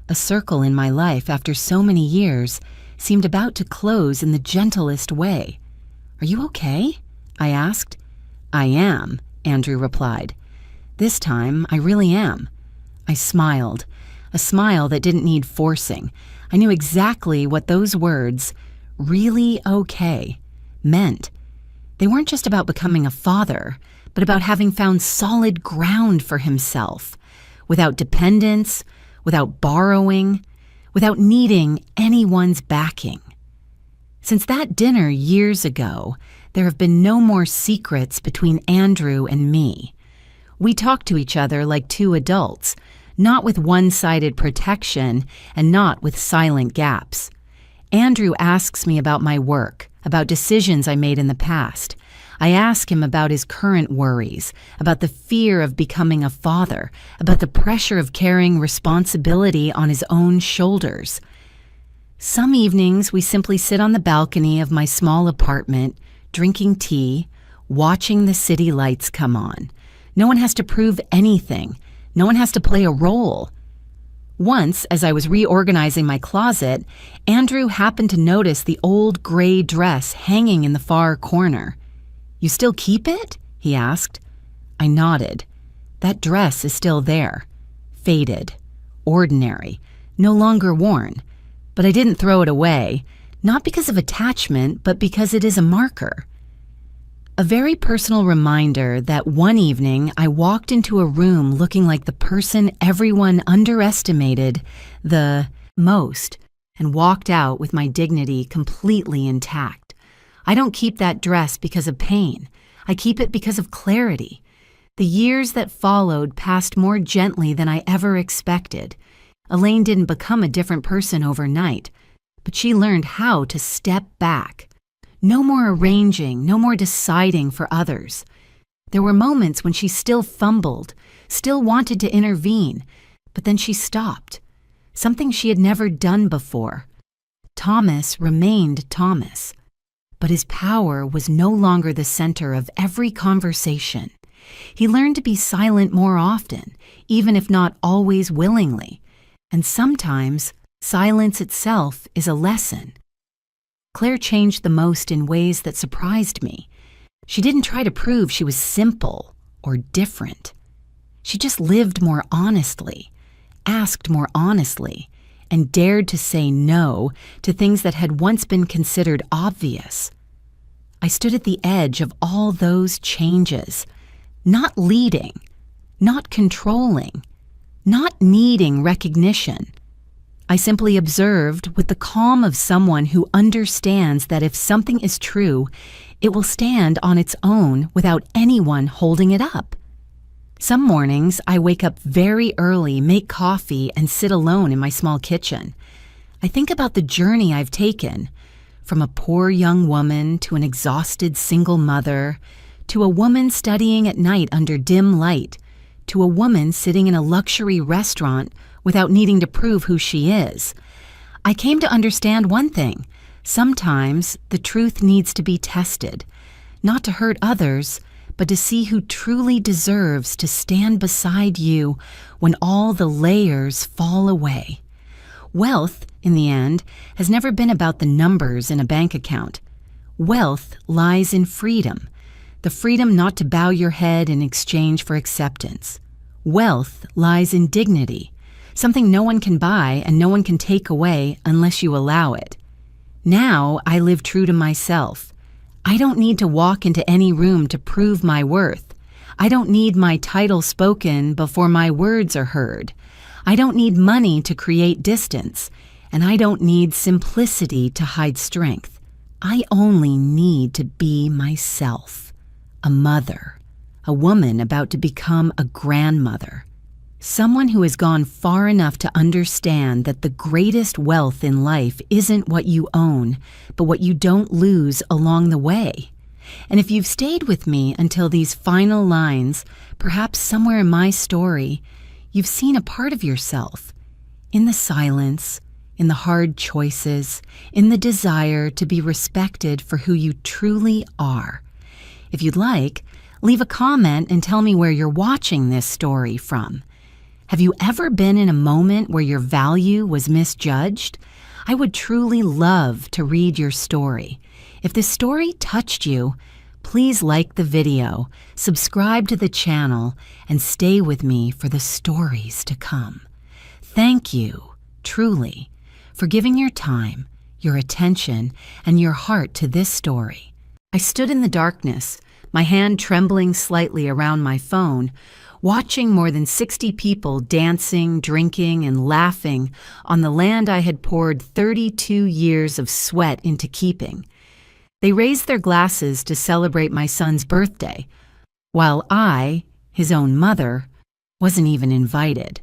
A circle in my life after so many years seemed about to close in the gentlest way. "Are you okay?" I asked. "I am," Andrew replied. "This time, I really am." I smiled, a smile that didn't need forcing. I knew exactly what those words, "really okay," meant. They weren't just about becoming a father, but about having found solid ground for himself, without dependence, without borrowing, without needing anyone's backing. Since that dinner years ago, there have been no more secrets between Andrew and me. We talk to each other like two adults, not with one-sided protection and not with silent gaps. Andrew asks me about my work, about decisions I made in the past. I ask him about his current worries, about the fear of becoming a father, about the pressure of carrying responsibility on his own shoulders. Some evenings we simply sit on the balcony of my small apartment, drinking tea, watching the city lights come on. No one has to prove anything. No one has to play a role. Once, as I was reorganizing my closet, Andrew happened to notice the old gray dress hanging in the far corner. "You still keep it?" he asked. I nodded. That dress is still there. Faded. Ordinary. No longer worn. But I didn't throw it away, not because of attachment, but because it is a marker. A very personal reminder that one evening I walked into a room looking like the person everyone underestimated the most and walked out with my dignity completely intact. I don't keep that dress because of pain. I keep it because of clarity. The years that followed passed more gently than I ever expected. Elaine didn't become a different person overnight, but she learned how to step back. No more arranging, no more deciding for others. There were moments when she still fumbled, still wanted to intervene, but then she stopped. Something she had never done before. Thomas remained Thomas, but his power was no longer the center of every conversation. He learned to be silent more often, even if not always willingly, and sometimes silence itself is a lesson. Claire changed the most in ways that surprised me. She didn't try to prove she was simple or different. She just lived more honestly, asked more honestly, and dared to say no to things that had once been considered obvious. I stood at the edge of all those changes, not leading, not controlling, not needing recognition. I simply observed with the calm of someone who understands that if something is true, it will stand on its own without anyone holding it up. Some mornings, I wake up very early, make coffee, and sit alone in my small kitchen. I think about the journey I've taken, from a poor young woman to an exhausted single mother, to a woman studying at night under dim light, to a woman sitting in a luxury restaurant without needing to prove who she is. I came to understand one thing. Sometimes the truth needs to be tested, not to hurt others, but to see who truly deserves to stand beside you when all the layers fall away. Wealth, in the end, has never been about the numbers in a bank account. Wealth lies in freedom, the freedom not to bow your head in exchange for acceptance. Wealth lies in dignity, something no one can buy and no one can take away unless you allow it. Now I live true to myself. I don't need to walk into any room to prove my worth. I don't need my title spoken before my words are heard. I don't need money to create distance, and I don't need simplicity to hide strength. I only need to be myself, a mother, a woman about to become a grandmother, someone who has gone far enough to understand that the greatest wealth in life isn't what you own, but what you don't lose along the way. And if you've stayed with me until these final lines, perhaps somewhere in my story, you've seen a part of yourself, in the silence, in the hard choices, in the desire to be respected for who you truly are. If you'd like, leave a comment and tell me where you're watching this story from. Have you ever been in a moment where your value was misjudged? I would truly love to read your story. If this story touched you, please like the video, subscribe to the channel, and stay with me for the stories to come. Thank you, truly, for giving your time, your attention, and your heart to this story. I stood in the darkness, my hand trembling slightly around my phone, watching more than 60 people dancing, drinking, and laughing on the land I had poured 32 years of sweat into keeping. They raised their glasses to celebrate my son's birthday, while I, his own mother, wasn't even invited.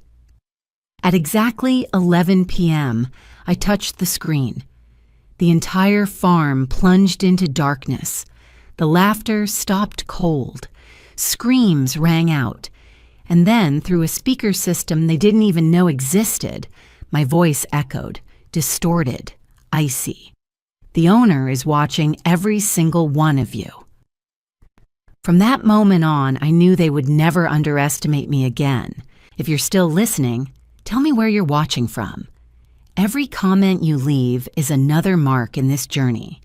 At exactly 11 p.m., I touched the screen. The entire farm plunged into darkness. The laughter stopped cold. Screams rang out. And then, through a speaker system they didn't even know existed, my voice echoed, distorted, icy. The owner is watching every single one of you. From that moment on, I knew they would never underestimate me again. If you're still listening, tell me where you're watching from. Every comment you leave is another mark in this journey.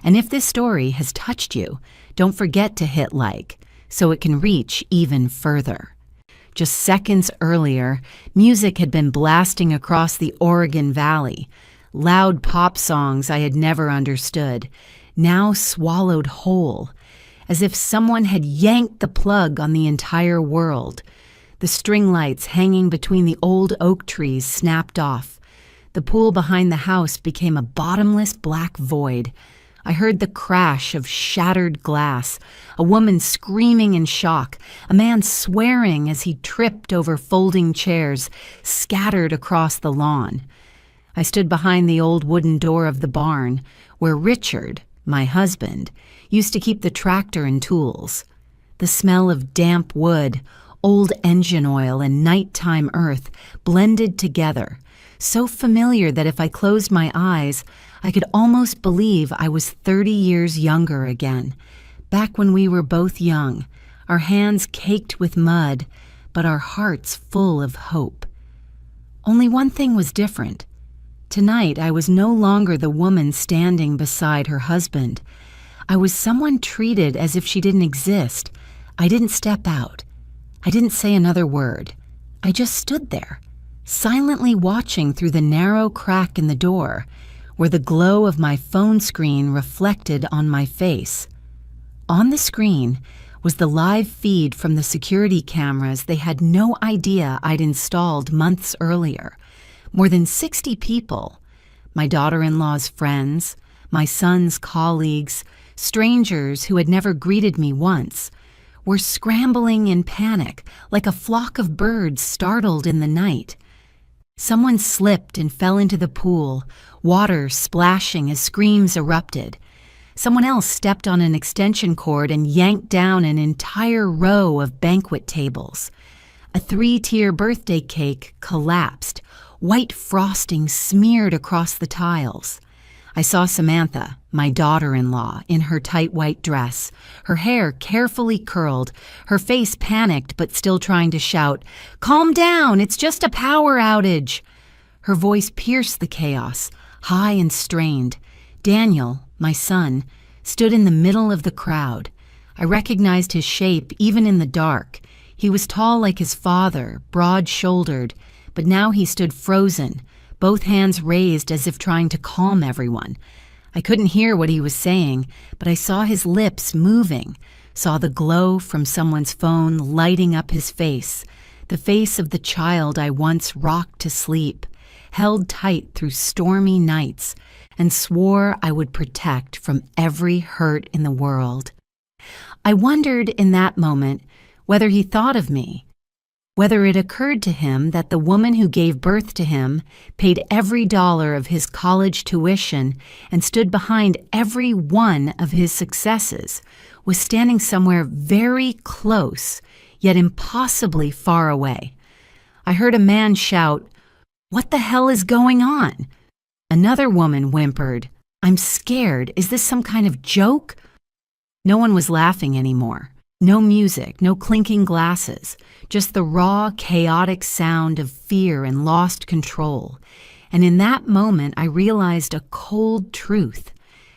And if this story has touched you, don't forget to hit like, so it can reach even further. Just seconds earlier, music had been blasting across the Oregon Valley. Loud pop songs I had never understood, now swallowed whole, as if someone had yanked the plug on the entire world. The string lights hanging between the old oak trees snapped off. The pool behind the house became a bottomless black void. I heard the crash of shattered glass, a woman screaming in shock, a man swearing as he tripped over folding chairs scattered across the lawn. I stood behind the old wooden door of the barn, where Richard, my husband, used to keep the tractor and tools. The smell of damp wood, old engine oil, and nighttime earth blended together, so familiar that if I closed my eyes, I could almost believe I was 30 years younger again, back when we were both young, our hands caked with mud, but our hearts full of hope. Only one thing was different. Tonight, I was no longer the woman standing beside her husband. I was someone treated as if she didn't exist. I didn't step out. I didn't say another word. I just stood there, silently watching through the narrow crack in the door, where the glow of my phone screen reflected on my face. On the screen was the live feed from the security cameras they had no idea I'd installed months earlier. More than 60 people, my daughter-in-law's friends, my son's colleagues, strangers who had never greeted me once, were scrambling in panic like a flock of birds startled in the night. Someone slipped and fell into the pool, water splashing as screams erupted. Someone else stepped on an extension cord and yanked down an entire row of banquet tables. A 3-tier birthday cake collapsed, white frosting smeared across the tiles. I saw Samantha, my daughter-in-law, in her tight white dress, her hair carefully curled, her face panicked but still trying to shout, "Calm down, it's just a power outage." Her voice pierced the chaos, high and strained. Daniel, my son, stood in the middle of the crowd. I recognized his shape even in the dark. He was tall like his father, broad-shouldered, but now he stood frozen, both hands raised as if trying to calm everyone. I couldn't hear what he was saying, but I saw his lips moving, saw the glow from someone's phone lighting up his face, the face of the child I once rocked to sleep, held tight through stormy nights, and swore I would protect from every hurt in the world. I wondered in that moment whether he thought of me, whether it occurred to him that the woman who gave birth to him, paid every dollar of his college tuition, and stood behind every one of his successes, was standing somewhere very close, yet impossibly far away. I heard a man shout, "What the hell is going on?" Another woman whimpered, "I'm scared. Is this some kind of joke?" No one was laughing anymore. No music, no clinking glasses, just the raw, chaotic sound of fear and lost control. And in that moment, I realized a cold truth.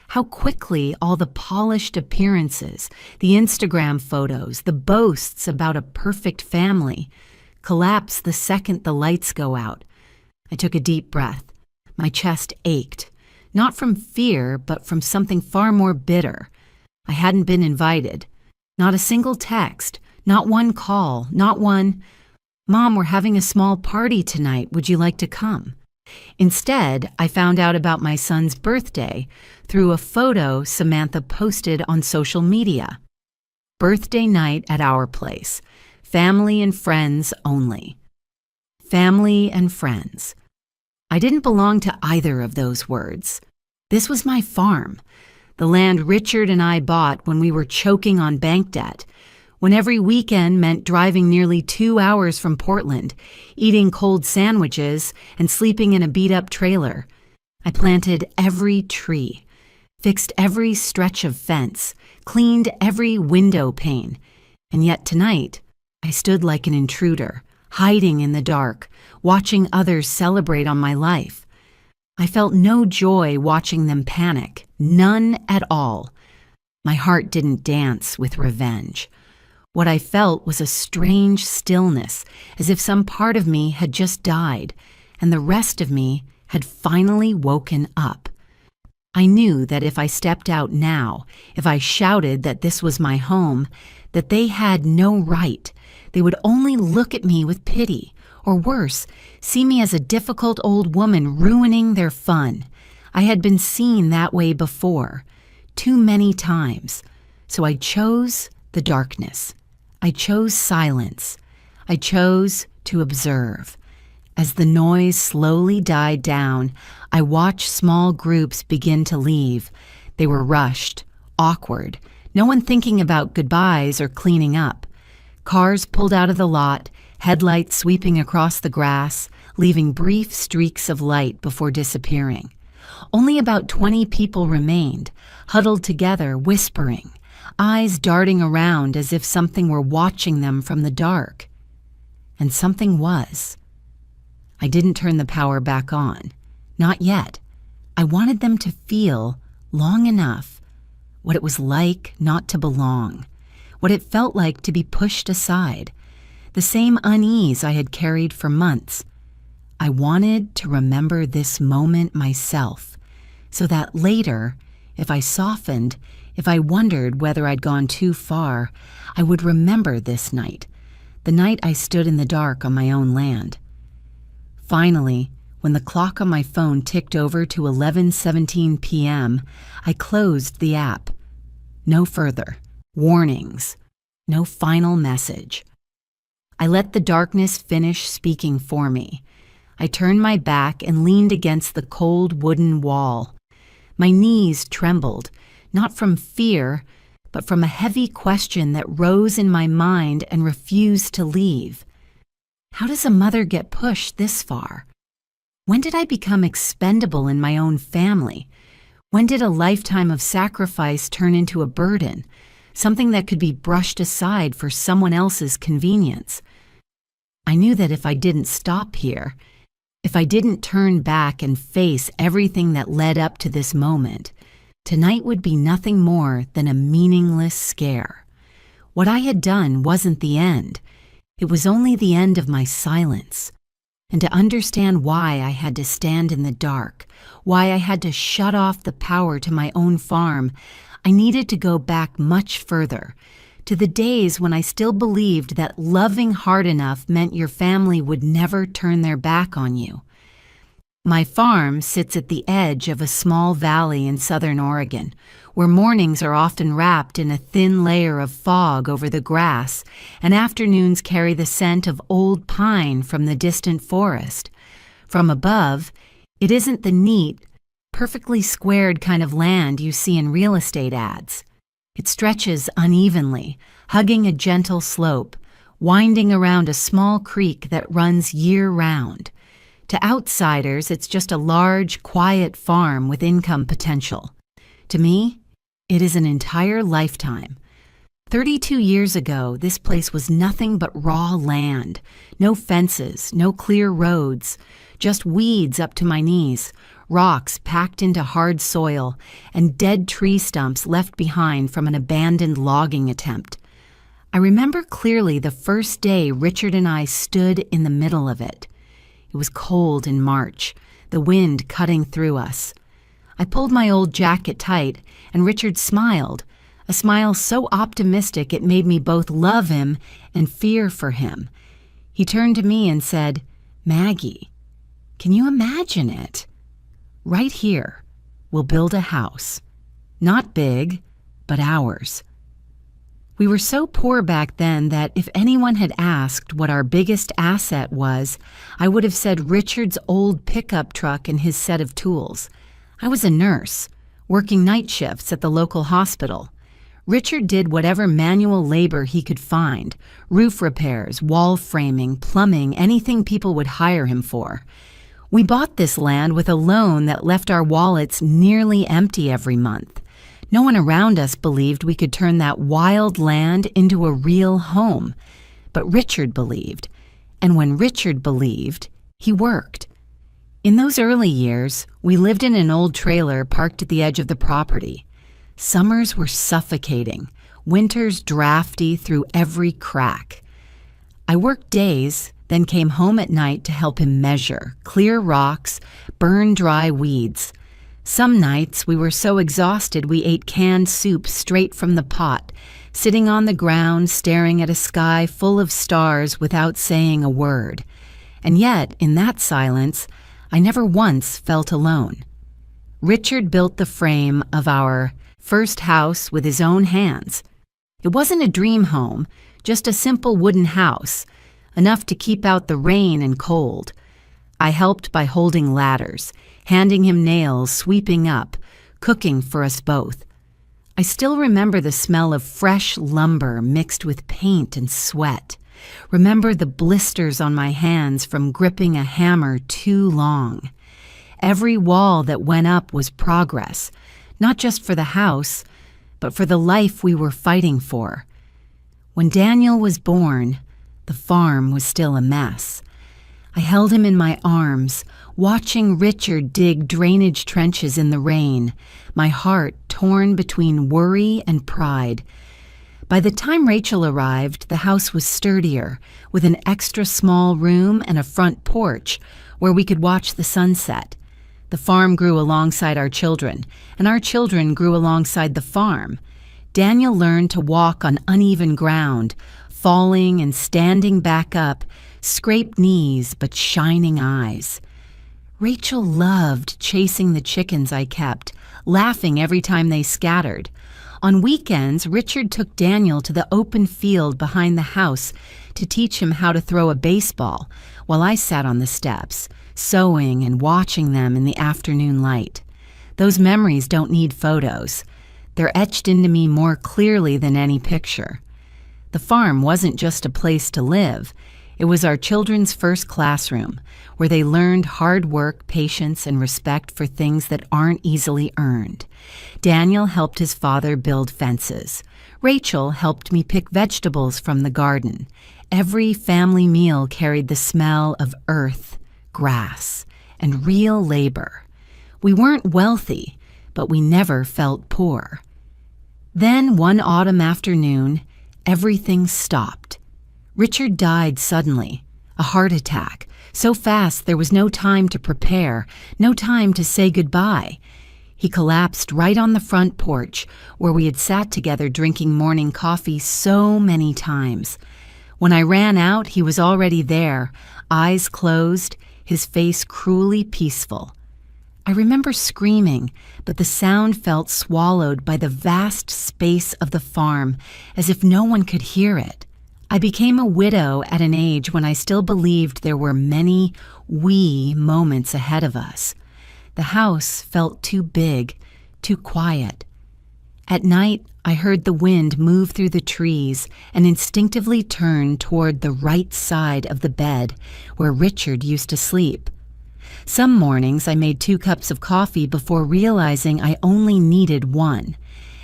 How quickly all the polished appearances, the Instagram photos, the boasts about a perfect family, collapse the second the lights go out. I took a deep breath. My chest ached, not from fear, but from something far more bitter. I hadn't been invited. Not a single text, not one call, not one, "Mom, we're having a small party tonight. Would you like to come?" Instead, I found out about my son's birthday through a photo Samantha posted on social media. Birthday night at our place. Family and friends only. Family and friends. I didn't belong to either of those words. This was my farm. The land Richard and I bought when we were choking on bank debt, when every weekend meant driving nearly 2 hours from Portland, eating cold sandwiches, and sleeping in a beat-up trailer. I planted every tree, fixed every stretch of fence, cleaned every window pane, and yet tonight I stood like an intruder, hiding in the dark, watching others celebrate on my life. I felt no joy watching them panic, none at all. My heart didn't dance with revenge. What I felt was a strange stillness, as if some part of me had just died, and the rest of me had finally woken up. I knew that if I stepped out now, if I shouted that this was my home, that they had no right. They would only look at me with pity, or worse, see me as a difficult old woman ruining their fun. I had been seen that way before, too many times. So I chose the darkness. I chose silence. I chose to observe. As the noise slowly died down, I watched small groups begin to leave. They were rushed, awkward, no one thinking about goodbyes or cleaning up. Cars pulled out of the lot, headlights sweeping across the grass, leaving brief streaks of light before disappearing. Only about 20 people remained, huddled together, whispering, eyes darting around as if something were watching them from the dark. And something was. I didn't turn the power back on. Not yet. I wanted them to feel, long enough, what it was like not to belong, what it felt like to be pushed aside, the same unease I had carried for months. I wanted to remember this moment myself, so that later, if I softened, If I wondered whether I'd gone too far, I would remember this night, the night I stood in the dark on my own land. Finally, when the clock on my phone ticked over to 11:17 p.m., I closed the app. No further warnings, no final message. I let the darkness finish speaking for me. I turned my back and leaned against the cold wooden wall. My knees trembled, not from fear, but from a heavy question that rose in my mind and refused to leave. How does a mother get pushed this far? When did I become expendable in my own family? When did a lifetime of sacrifice turn into a burden, something that could be brushed aside for someone else's convenience? I knew that if I didn't stop here, if I didn't turn back and face everything that led up to this moment, tonight would be nothing more than a meaningless scare. What I had done wasn't the end. It was only the end of my silence. And to understand why I had to stand in the dark, why I had to shut off the power to my own farm, I needed to go back much further, to the days when I still believed that loving hard enough meant your family would never turn their back on you. My farm sits at the edge of a small valley in southern Oregon, where mornings are often wrapped in a thin layer of fog over the grass, and afternoons carry the scent of old pine from the distant forest. From above, it isn't the neat, perfectly squared kind of land you see in real estate ads. It stretches unevenly, hugging a gentle slope, winding around a small creek that runs year-round. To outsiders, it's just a large, quiet farm with income potential. To me, it is an entire lifetime. 32 years ago, this place was nothing but raw land. No fences, no clear roads, just weeds up to my knees, rocks packed into hard soil, and dead tree stumps left behind from an abandoned logging attempt. I remember clearly the first day Richard and I stood in the middle of it. It was cold in March, the wind cutting through us. I pulled my old jacket tight, and Richard smiled, a smile so optimistic it made me both love him and fear for him. He turned to me and said, "Maggie, can you imagine it? Right here, we'll build a house. Not big, but ours." We were so poor back then that if anyone had asked what our biggest asset was, I would have said Richard's old pickup truck and his set of tools. I was a nurse, working night shifts at the local hospital. Richard did whatever manual labor he could find, roof repairs, wall framing, plumbing, anything people would hire him for. We bought this land with a loan that left our wallets nearly empty every month. No one around us believed we could turn that wild land into a real home. But Richard believed. And when Richard believed, he worked. In those early years, we lived in an old trailer parked at the edge of the property. Summers were suffocating, winters drafty through every crack. I worked days, then came home at night to help him measure, clear rocks, burn dry weeds. Some nights we were so exhausted we ate canned soup straight from the pot, sitting on the ground staring at a sky full of stars without saying a word. And yet, in that silence, I never once felt alone. Richard built the frame of our first house with his own hands. It wasn't a dream home, just a simple wooden house, enough to keep out the rain and cold. I helped by holding ladders, handing him nails, sweeping up, cooking for us both. I still remember the smell of fresh lumber mixed with paint and sweat. Remember the blisters on my hands from gripping a hammer too long. Every wall that went up was progress, not just for the house, but for the life we were fighting for. When Daniel was born, the farm was still a mess. I held him in my arms, watching Richard dig drainage trenches in the rain, my heart torn between worry and pride. By the time Rachel arrived, the house was sturdier, with an extra small room and a front porch where we could watch the sunset. The farm grew alongside our children, and our children grew alongside the farm. Daniel learned to walk on uneven ground, falling and standing back up, scraped knees but shining eyes. Rachel loved chasing the chickens I kept, laughing every time they scattered. On weekends, Richard took Daniel to the open field behind the house to teach him how to throw a baseball, while I sat on the steps, sewing and watching them in the afternoon light. Those memories don't need photos. They're etched into me more clearly than any picture. The farm wasn't just a place to live. It was our children's first classroom, where they learned hard work, patience, and respect for things that aren't easily earned. Daniel helped his father build fences. Rachel helped me pick vegetables from the garden. Every family meal carried the smell of earth, grass, and real labor. We weren't wealthy, but we never felt poor. Then, one autumn afternoon, everything stopped. Richard died suddenly, a heart attack, so fast there was no time to prepare, no time to say goodbye. He collapsed right on the front porch, where we had sat together drinking morning coffee so many times. When I ran out, he was already there, eyes closed, his face cruelly peaceful. I remember screaming, but the sound felt swallowed by the vast space of the farm, as if no one could hear it. I became a widow at an age when I still believed there were many we moments ahead of us. The house felt too big, too quiet. At night, I heard the wind move through the trees and instinctively turned toward the right side of the bed where Richard used to sleep. Some mornings I made 2 cups of coffee before realizing I only needed 1.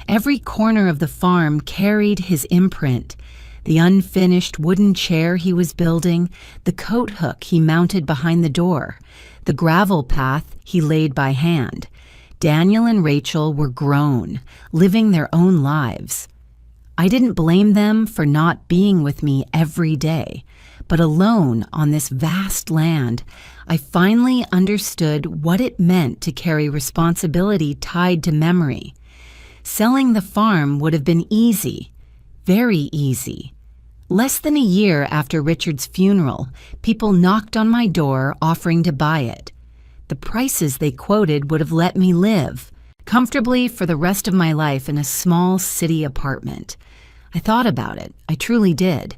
Every corner of the farm carried his imprint. The unfinished wooden chair he was building, the coat hook he mounted behind the door, the gravel path he laid by hand. Daniel and Rachel were grown, living their own lives. I didn't blame them for not being with me every day, but alone on this vast land, I finally understood what it meant to carry responsibility tied to memory. Selling the farm would have been easy, very easy. Less than a year after Richard's funeral, people knocked on my door offering to buy it. The prices they quoted would have let me live comfortably for the rest of my life in a small city apartment. I thought about it, I truly did.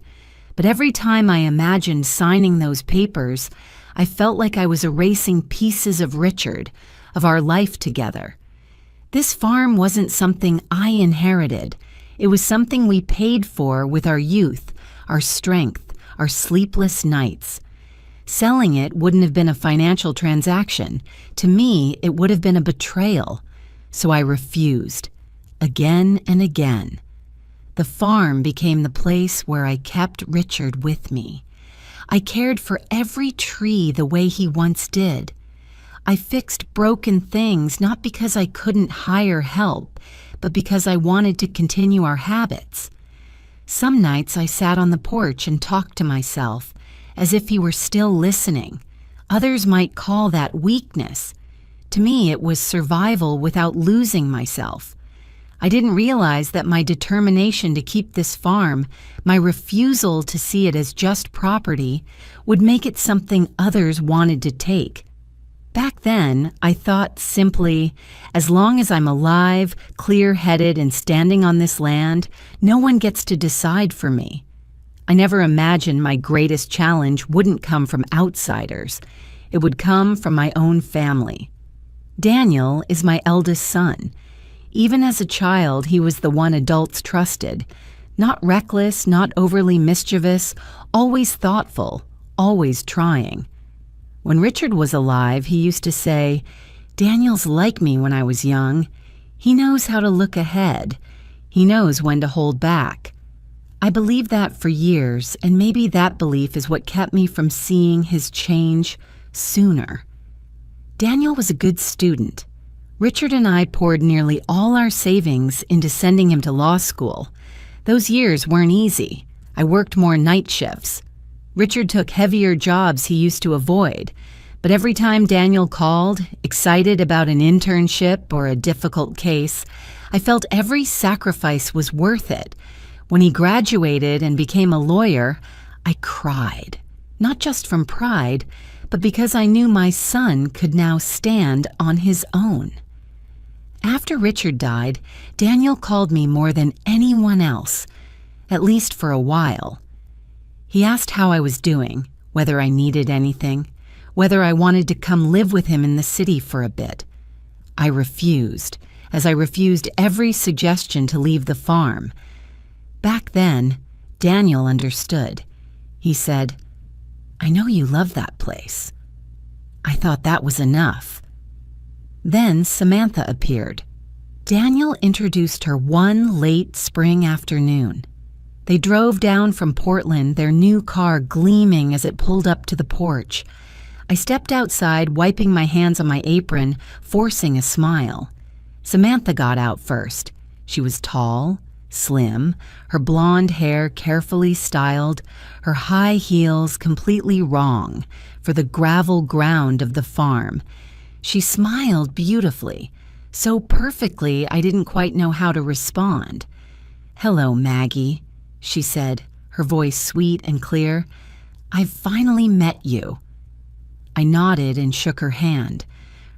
But every time I imagined signing those papers, I felt like I was erasing pieces of Richard, of our life together. This farm wasn't something I inherited. It was something we paid for with our youth, our strength, our sleepless nights. Selling it wouldn't have been a financial transaction. To me, it would have been a betrayal. So I refused, again and again. The farm became the place where I kept Richard with me. I cared for every tree the way he once did. I fixed broken things not because I couldn't hire help, but because I wanted to continue our habits. Some nights I sat on the porch and talked to myself, as if he were still listening. Others might call that weakness. To me, it was survival without losing myself. I didn't realize that my determination to keep this farm, my refusal to see it as just property, would make it something others wanted to take. Back then, I thought simply, as long as I'm alive, clear-headed, and standing on this land, no one gets to decide for me. I never imagined my greatest challenge wouldn't come from outsiders. It would come from my own family. Daniel is my eldest son. Even as a child, he was the one adults trusted. Not reckless, not overly mischievous, always thoughtful, always trying. When Richard was alive, he used to say, "Daniel's like me when I was young. He knows how to look ahead. He knows when to hold back." I believed that for years, and maybe that belief is what kept me from seeing his change sooner. Daniel was a good student. Richard and I poured nearly all our savings into sending him to law school. Those years weren't easy. I worked more night shifts. Richard took heavier jobs he used to avoid, But every time Daniel called, excited about an internship or a difficult case, I felt every sacrifice was worth it. When he graduated and became a lawyer, I cried, not just from pride, but because I knew my son could now stand on his own. After Richard died, Daniel called me more than anyone else, at least for a while. He asked how I was doing, whether I needed anything, whether I wanted to come live with him in the city for a bit. I refused, as I refused every suggestion to leave the farm. Back then, Daniel understood. He said, "I know you love that place." I thought that was enough. Then Samantha appeared. Daniel introduced her one late spring afternoon. They drove down from Portland, their new car gleaming as it pulled up to the porch. I stepped outside, wiping my hands on my apron, forcing a smile. Samantha got out first. She was tall, slim, her blonde hair carefully styled, her high heels completely wrong for the gravel ground of the farm. She smiled beautifully, so perfectly I didn't quite know how to respond. "Hello, Maggie," she said, her voice sweet and clear. "I've finally met you." I nodded and shook her hand.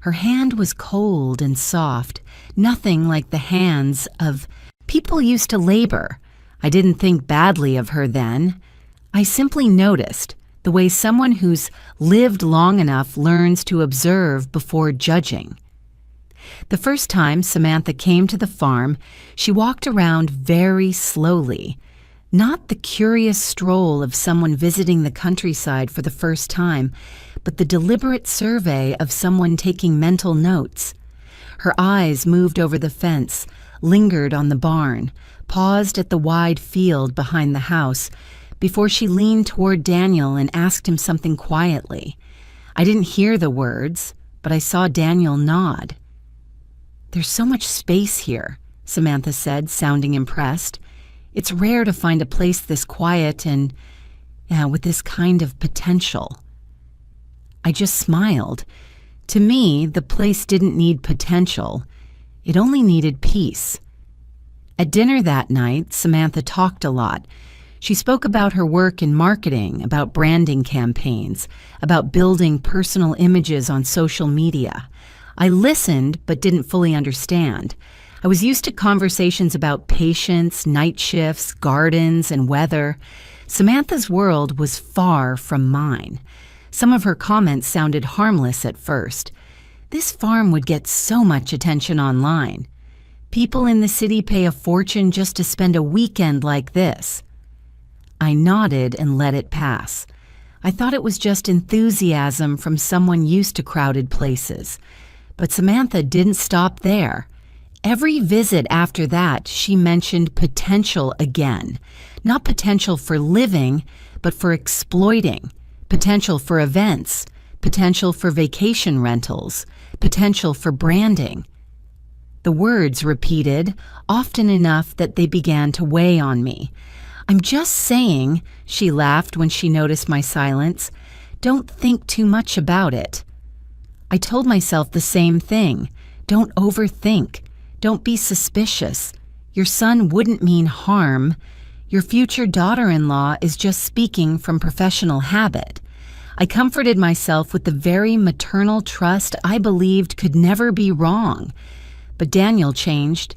Her hand was cold and soft, nothing like the hands of people used to labor. I didn't think badly of her then. I simply noticed the way someone who's lived long enough learns to observe before judging. The first time Samantha came to the farm, she walked around very slowly, not the curious stroll of someone visiting the countryside for the first time, but the deliberate survey of someone taking mental notes. Her eyes moved over the fence, lingered on the barn, paused at the wide field behind the house, before she leaned toward Daniel and asked him something quietly. I didn't hear the words, but I saw Daniel nod. "There's so much space here," Samantha said, sounding impressed. "It's rare to find a place this quiet and, with this kind of potential." I just smiled. To me, the place didn't need potential. It only needed peace. At dinner that night, Samantha talked a lot. She spoke about her work in marketing, about branding campaigns, about building personal images on social media. I listened, but didn't fully understand. I was used to conversations about patience, night shifts, gardens, and weather. Samantha's world was far from mine. Some of her comments sounded harmless at first. This farm would get so much attention online. People in the city pay a fortune just to spend a weekend like this. I nodded and let it pass. I thought it was just enthusiasm from someone used to crowded places. But Samantha didn't stop there. Every visit after that, she mentioned potential again. Not potential for living, but for exploiting. Potential for events. Potential for vacation rentals. Potential for branding. The words repeated, often enough that they began to weigh on me. "I'm just saying," she laughed when she noticed my silence, "don't think too much about it." I told myself the same thing. Don't overthink. Don't be suspicious. Your son wouldn't mean harm. Your future daughter-in-law is just speaking from professional habit. I comforted myself with the very maternal trust I believed could never be wrong. But Daniel changed.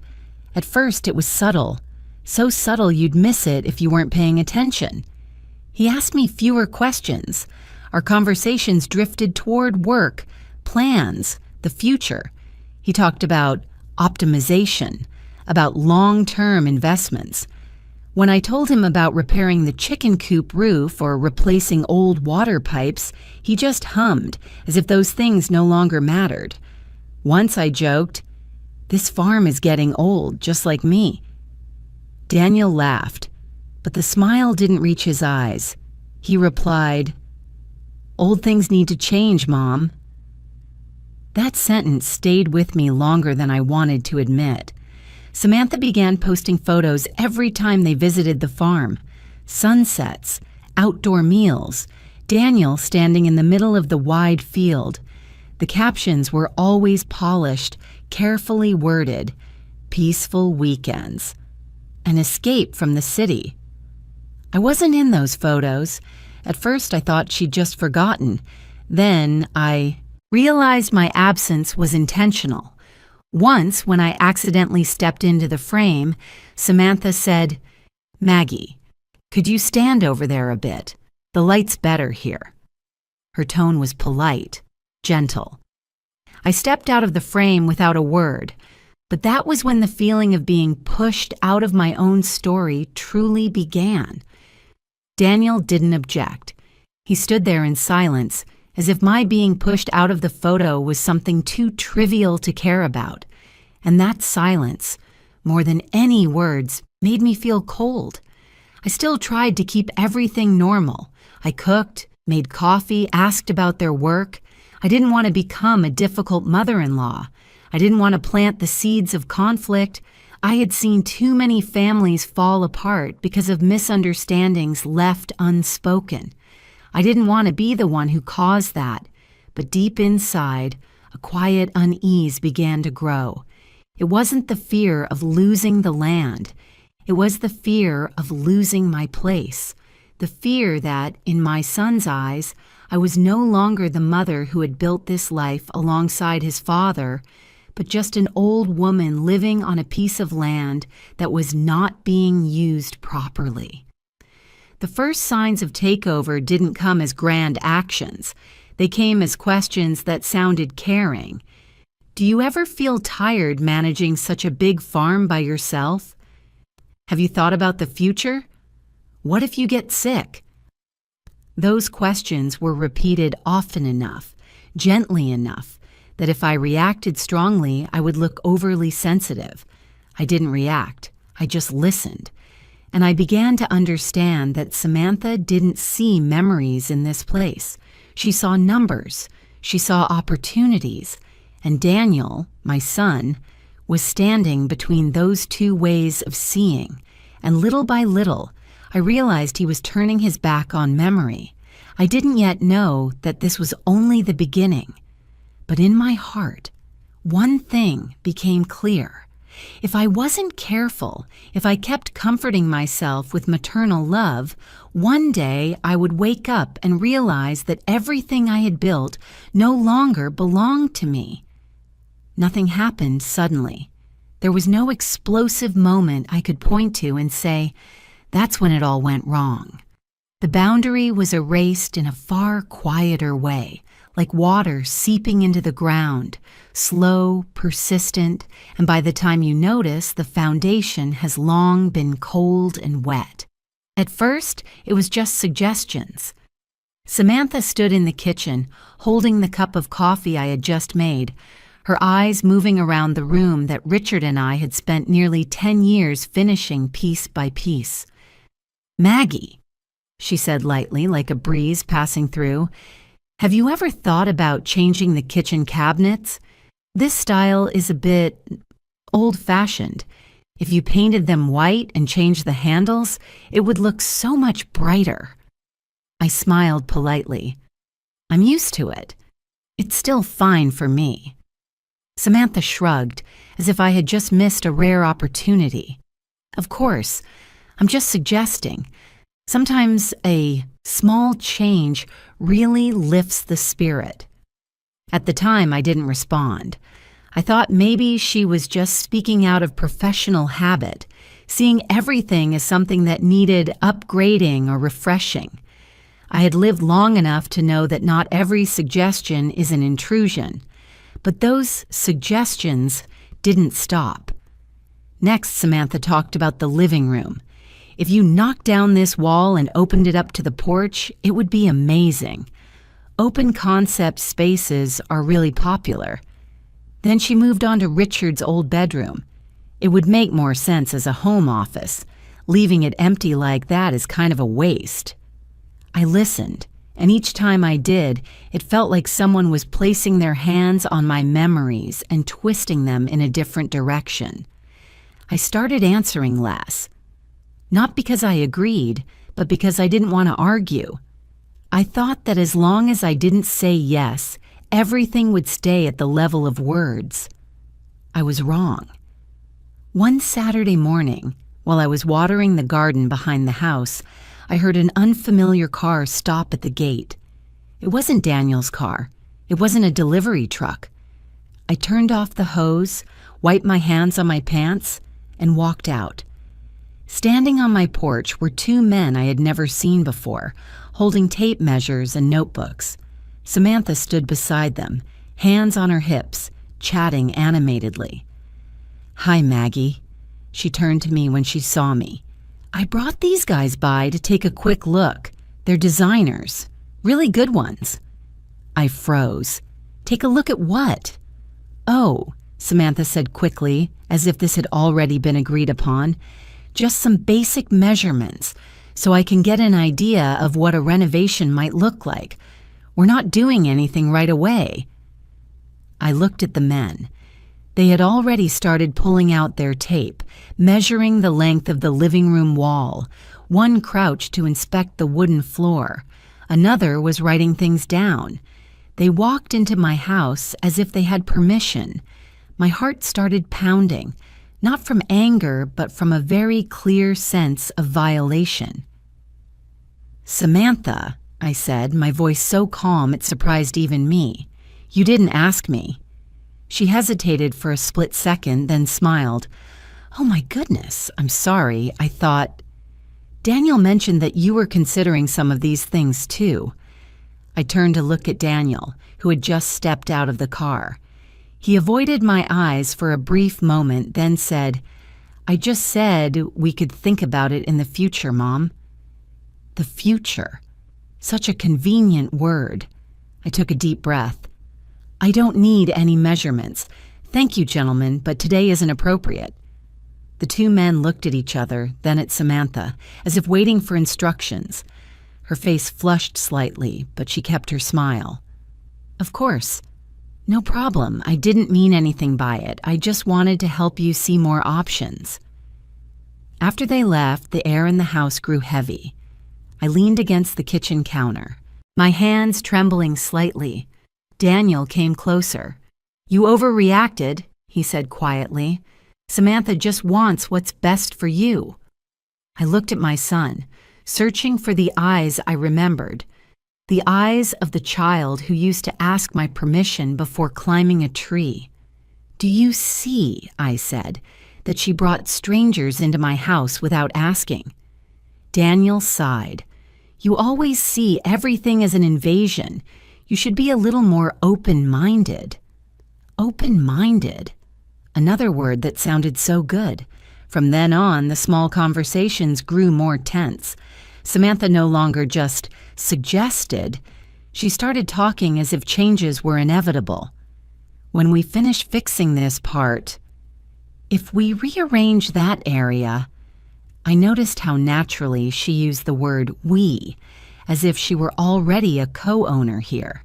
At first it was subtle. So subtle you'd miss it if you weren't paying attention. He asked me fewer questions. Our conversations drifted toward work, plans, the future. He talked about optimization, about long-term investments. When I told him about repairing the chicken coop roof or replacing old water pipes, he just hummed, as if those things no longer mattered. Once I joked, "This farm is getting old, just like me." Daniel laughed, but the smile didn't reach his eyes. He replied, "Old things need to change, Mom." That sentence stayed with me longer than I wanted to admit. Samantha began posting photos every time they visited the farm. Sunsets, outdoor meals, Daniel standing in the middle of the wide field. The captions were always polished, carefully worded. Peaceful weekends. An escape from the city. I wasn't in those photos. At first I thought she'd just forgotten. Then I realized my absence was intentional. Once, when I accidentally stepped into the frame, Samantha said, "Maggie, could you stand over there a bit? The light's better here." Her tone was polite, gentle. I stepped out of the frame without a word, but that was when the feeling of being pushed out of my own story truly began. Daniel didn't object. He stood there in silence, as if my being pushed out of the photo was something too trivial to care about. And that silence, more than any words, made me feel cold. I still tried to keep everything normal. I cooked, made coffee, asked about their work. I didn't want to become a difficult mother-in-law. I didn't want to plant the seeds of conflict. I had seen too many families fall apart because of misunderstandings left unspoken. I didn't want to be the one who caused that, but deep inside, a quiet unease began to grow. It wasn't the fear of losing the land. It was the fear of losing my place. The fear that, in my son's eyes, I was no longer the mother who had built this life alongside his father, but just an old woman living on a piece of land that was not being used properly. The first signs of takeover didn't come as grand actions. They came as questions that sounded caring. Do you ever feel tired managing such a big farm by yourself? Have you thought about the future? What if you get sick? Those questions were repeated often enough, gently enough, that if I reacted strongly, I would look overly sensitive. I didn't react. I just listened. And I began to understand that Samantha didn't see memories in this place. She saw numbers. She saw opportunities. And Daniel, my son, was standing between those two ways of seeing. And little by little, I realized he was turning his back on memory. I didn't yet know that this was only the beginning. But in my heart, one thing became clear. If I wasn't careful, if I kept comforting myself with maternal love, one day I would wake up and realize that everything I had built no longer belonged to me. Nothing happened suddenly. There was no explosive moment I could point to and say, that's when it all went wrong. The boundary was erased in a far quieter way, like water seeping into the ground, slow, persistent, and by the time you notice, the foundation has long been cold and wet. At first, it was just suggestions. Samantha stood in the kitchen, holding the cup of coffee I had just made, her eyes moving around the room that Richard and I had spent nearly 10 years finishing piece by piece. "Maggie," she said lightly, like a breeze passing through, "have you ever thought about changing the kitchen cabinets? This style is a bit old-fashioned. If you painted them white and changed the handles, it would look so much brighter." I smiled politely. "I'm used to it. It's still fine for me." Samantha shrugged, as if I had just missed a rare opportunity. "Of course, I'm just suggesting. Sometimes a small change really lifts the spirit." At the time, I didn't respond. I thought maybe she was just speaking out of professional habit, seeing everything as something that needed upgrading or refreshing. I had lived long enough to know that not every suggestion is an intrusion, but those suggestions didn't stop. Next, Samantha talked about the living room. If you knocked down this wall and opened it up to the porch, it would be amazing. Open concept spaces are really popular. Then she moved on to Richard's old bedroom. It would make more sense as a home office. Leaving it empty like that is kind of a waste. I listened, and each time I did, it felt like someone was placing their hands on my memories and twisting them in a different direction. I started answering less. Not because I agreed, but because I didn't want to argue. I thought that as long as I didn't say yes, everything would stay at the level of words. I was wrong. One Saturday morning, while I was watering the garden behind the house, I heard an unfamiliar car stop at the gate. It wasn't Daniel's car. It wasn't a delivery truck. I turned off the hose, wiped my hands on my pants, and walked out. Standing on my porch were two men I had never seen before, holding tape measures and notebooks. Samantha stood beside them, hands on her hips, chatting animatedly. "Hi, Maggie." She turned to me when she saw me. "I brought these guys by to take a quick look. They're designers. Really good ones." I froze. "Take a look at what?" "Oh," Samantha said quickly, as if this had already been agreed upon, "just some basic measurements, so I can get an idea of what a renovation might look like. We're not doing anything right away." I looked at the men. They had already started pulling out their tape, measuring the length of the living room wall. One crouched to inspect the wooden floor. Another was writing things down. They walked into my house as if they had permission. My heart started pounding, not from anger, but from a very clear sense of violation. "Samantha," I said, my voice so calm it surprised even me, "you didn't ask me." She hesitated for a split second, then smiled. "Oh my goodness, I'm sorry. I thought—" "Daniel mentioned that you were considering some of these things too." I turned to look at Daniel, who had just stepped out of the car. He avoided my eyes for a brief moment, then said, "I just said we could think about it in the future, Mom." The future. Such a convenient word. I took a deep breath. "I don't need any measurements. Thank you, gentlemen, but today isn't appropriate." The two men looked at each other, then at Samantha, as if waiting for instructions. Her face flushed slightly, but she kept her smile. "Of course. No problem. I didn't mean anything by it. I just wanted to help you see more options." After they left, the air in the house grew heavy. I leaned against the kitchen counter, my hands trembling slightly. Daniel came closer. "You overreacted," he said quietly. "Samantha just wants what's best for you." I looked at my son, searching for the eyes I remembered, the eyes of the child who used to ask my permission before climbing a tree. "Do you see," I said, "that she brought strangers into my house without asking?" Daniel sighed. "You always see everything as an invasion. You should be a little more open-minded." Open-minded. Another word that sounded so good. From then on, the small conversations grew more tense. Samantha no longer just suggested. She started talking as if changes were inevitable. "When we finish fixing this part, if we rearrange that area—" I noticed how naturally she used the word "we," as if she were already a co-owner here.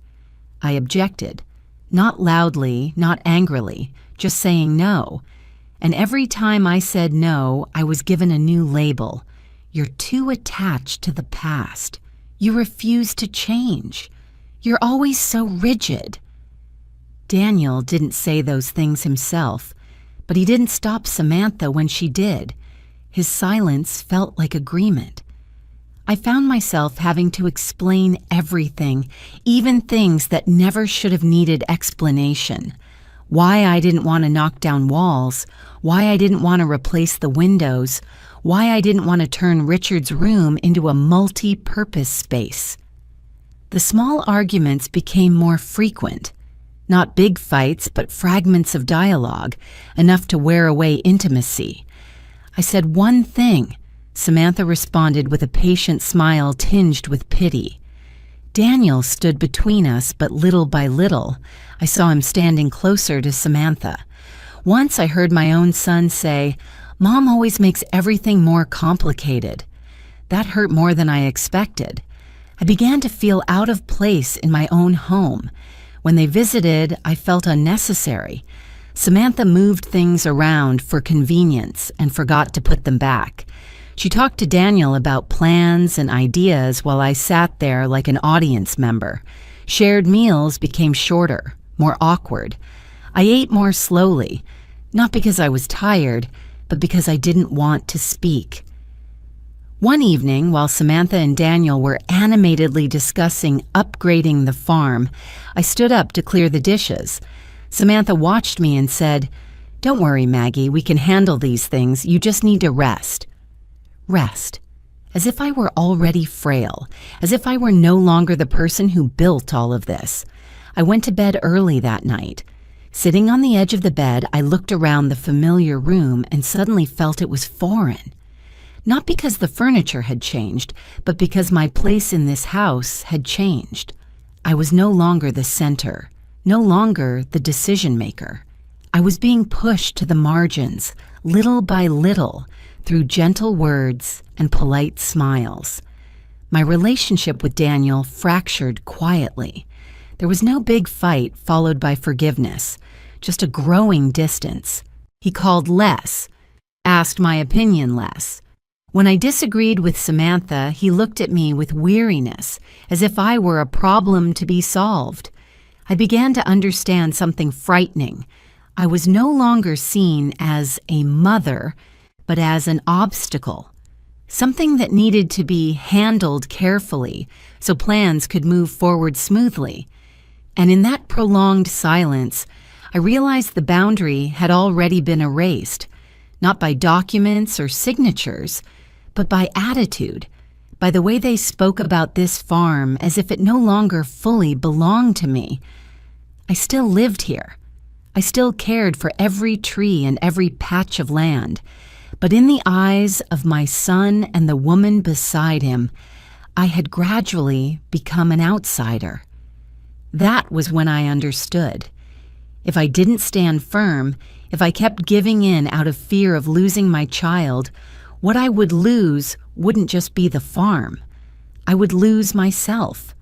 I objected, not loudly, not angrily, just saying no. And every time I said no, I was given a new label. "You're too attached to the past. You refuse to change. You're always so rigid." Daniel didn't say those things himself, but he didn't stop Samantha when she did. His silence felt like agreement. I found myself having to explain everything, even things that never should have needed explanation. Why I didn't want to knock down walls, why I didn't want to replace the windows, why I didn't want to turn Richard's room into a multi-purpose space. The small arguments became more frequent. Not big fights, but fragments of dialogue, enough to wear away intimacy. I said one thing. Samantha responded with a patient smile tinged with pity. Daniel stood between us, but little by little, I saw him standing closer to Samantha. Once I heard my own son say, "Mom always makes everything more complicated." That hurt more than I expected. I began to feel out of place in my own home. When they visited, I felt unnecessary. Samantha moved things around for convenience and forgot to put them back. She talked to Daniel about plans and ideas while I sat there like an audience member. Shared meals became shorter, more awkward. I ate more slowly, not because I was tired, but because I didn't want to speak. One evening, while Samantha and Daniel were animatedly discussing upgrading the farm, I stood up to clear the dishes. Samantha watched me and said, "Don't worry, Maggie, we can handle these things. You just need to rest." Rest. As if I were already frail, as if I were no longer the person who built all of this. I went to bed early that night. Sitting on the edge of the bed, I looked around the familiar room and suddenly felt it was foreign. Not because the furniture had changed, but because my place in this house had changed. I was no longer the center, no longer the decision maker. I was being pushed to the margins, little by little, through gentle words and polite smiles. My relationship with Daniel fractured quietly. There was no big fight followed by forgiveness, just a growing distance. He called less, asked my opinion less. When I disagreed with Samantha, he looked at me with weariness, as if I were a problem to be solved. I began to understand something frightening. I was no longer seen as a mother, but as an obstacle, something that needed to be handled carefully so plans could move forward smoothly. And in that prolonged silence, I realized the boundary had already been erased, not by documents or signatures, but by attitude, by the way they spoke about this farm as if it no longer fully belonged to me. I still lived here. I still cared for every tree and every patch of land. But in the eyes of my son and the woman beside him, I had gradually become an outsider. That was when I understood. If I didn't stand firm, if I kept giving in out of fear of losing my child, what I would lose wouldn't just be the farm. I would lose myself.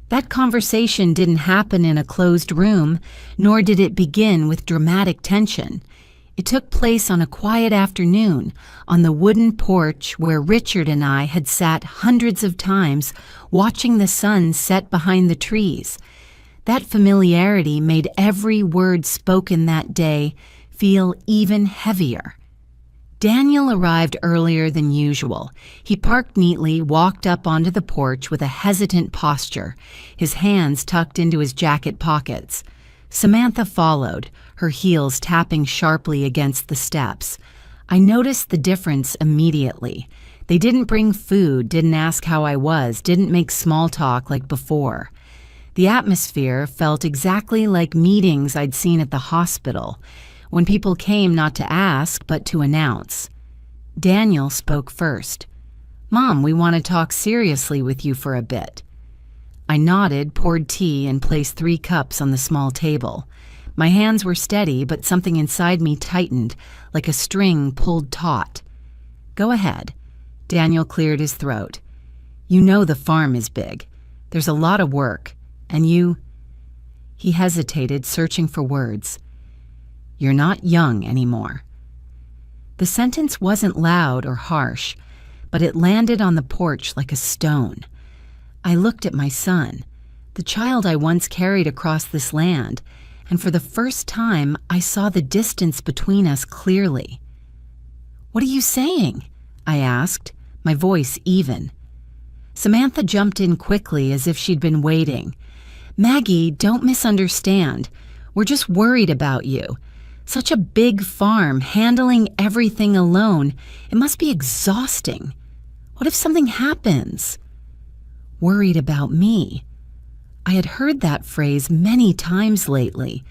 That conversation didn't happen in a closed room, nor did it begin with dramatic tension. It took place on a quiet afternoon on the wooden porch where Richard and I had sat hundreds of times watching the sun set behind the trees. That familiarity made every word spoken that day feel even heavier. Daniel arrived earlier than usual. He parked neatly, walked up onto the porch with a hesitant posture, his hands tucked into his jacket pockets. Samantha followed, her heels tapping sharply against the steps. I noticed the difference immediately. They didn't bring food, didn't ask how I was, didn't make small talk like before. The atmosphere felt exactly like meetings I'd seen at the hospital, when people came not to ask, but to announce. Daniel spoke first. "Mom, we want to talk seriously with you for a bit." I nodded, poured tea, and placed 3 cups on the small table. My hands were steady, but something inside me tightened, like a string pulled taut. "Go ahead." Daniel cleared his throat. "You know the farm is big. There's a lot of work, and you—" He hesitated, searching for words. "You're not young anymore." The sentence wasn't loud or harsh, but it landed on the porch like a stone. I looked at my son, the child I once carried across this land, and for the first time I saw the distance between us clearly. "What are you saying?" I asked, my voice even. Samantha jumped in quickly as if she'd been waiting. "Maggie, don't misunderstand. We're just worried about you. Such a big farm, handling everything alone. It must be exhausting. What if something happens?" Worried about me. I had heard that phrase many times lately,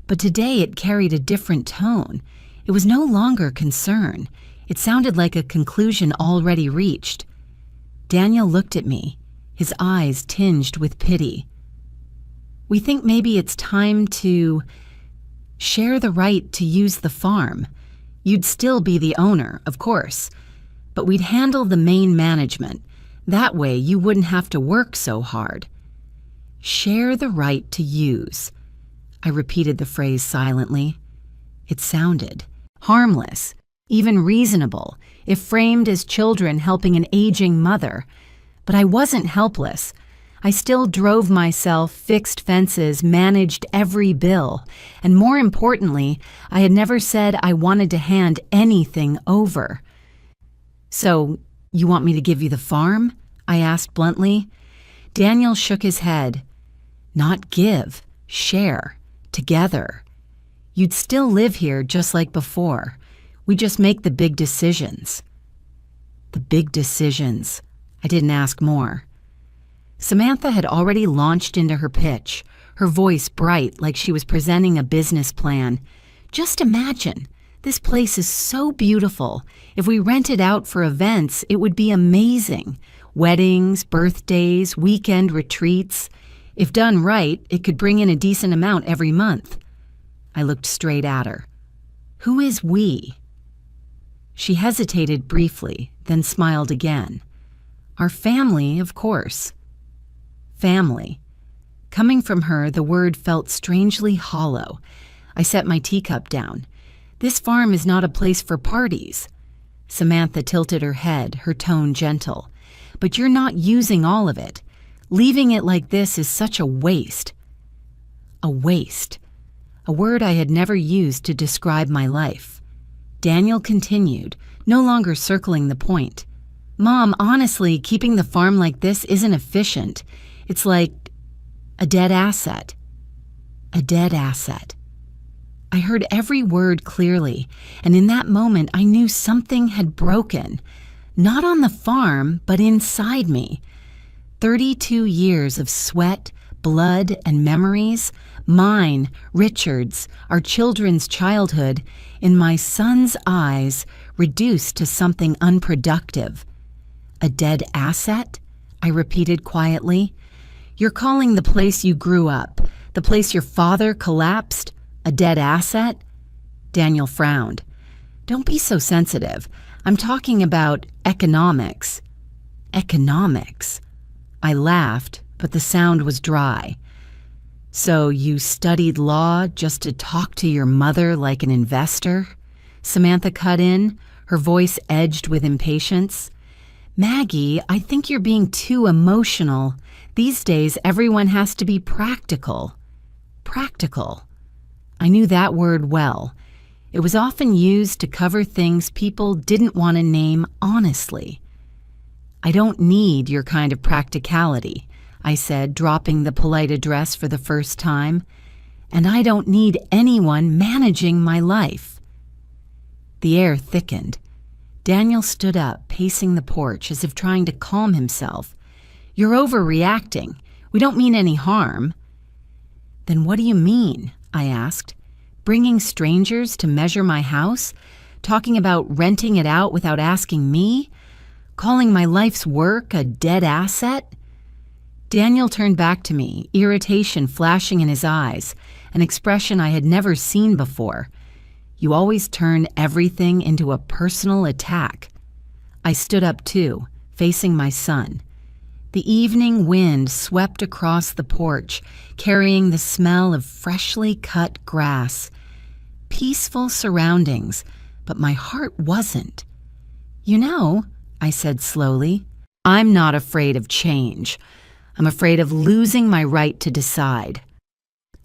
but today it carried a different tone. It was no longer concern. It sounded like a conclusion already reached. Daniel looked at me, his eyes tinged with pity. "We think maybe it's time to share the right to use the farm. You'd still be the owner, of course, but we'd handle the main management. That way you wouldn't have to work so hard." Share the right to use. I repeated the phrase silently. It sounded harmless, even reasonable, if framed as children helping an aging mother. But I wasn't helpless. I still drove myself, fixed fences, managed every bill, and more importantly, I had never said I wanted to hand anything over. "So, you want me to give you the farm?" I asked bluntly. Daniel shook his head. "Not give, share, together. You'd still live here just like before. We just make the big decisions." The big decisions. I didn't ask more. Samantha had already launched into her pitch, her voice bright like she was presenting a business plan. "Just imagine, this place is so beautiful. If we rent it out for events, it would be amazing. Weddings, birthdays, weekend retreats. If done right, it could bring in a decent amount every month." I looked straight at her. "Who is we?" She hesitated briefly, then smiled again. "Our family, of course." Family. Coming from her, the word felt strangely hollow. I set my teacup down. "This farm is not a place for parties." Samantha tilted her head, her tone gentle. "But you're not using all of it. Leaving it like this is such a waste." A waste. A word I had never used to describe my life. Daniel continued, no longer circling the point. "Mom, honestly, keeping the farm like this isn't efficient. It's like a dead asset." A dead asset. I heard every word clearly, and in that moment I knew something had broken. Not on the farm, but inside me. 32 years of sweat, blood, and memories, mine, Richard's, our children's childhood, in my son's eyes, reduced to something unproductive. "A dead asset?" I repeated quietly. "You're calling the place you grew up, the place your father collapsed, a dead asset?" Daniel frowned. "Don't be so sensitive. I'm talking about economics." Economics? I laughed, but the sound was dry. "So you studied law just to talk to your mother like an investor?" Samantha cut in, her voice edged with impatience. "Maggie, I think you're being too emotional. These days, everyone has to be practical." Practical. I knew that word well. It was often used to cover things people didn't want to name honestly. "I don't need your kind of practicality," I said, dropping the polite address for the first time. "And I don't need anyone managing my life." The air thickened. Daniel stood up, pacing the porch as if trying to calm himself. "You're overreacting. We don't mean any harm." "Then what do you mean?" I asked. "Bringing strangers to measure my house? Talking about renting it out without asking me? Calling my life's work a dead asset?" Daniel turned back to me, irritation flashing in his eyes, an expression I had never seen before. "You always turn everything into a personal attack." I stood up too, facing my son. The evening wind swept across the porch, carrying the smell of freshly cut grass. Peaceful surroundings, but my heart wasn't. "You know," I said slowly, "I'm not afraid of change. I'm afraid of losing my right to decide."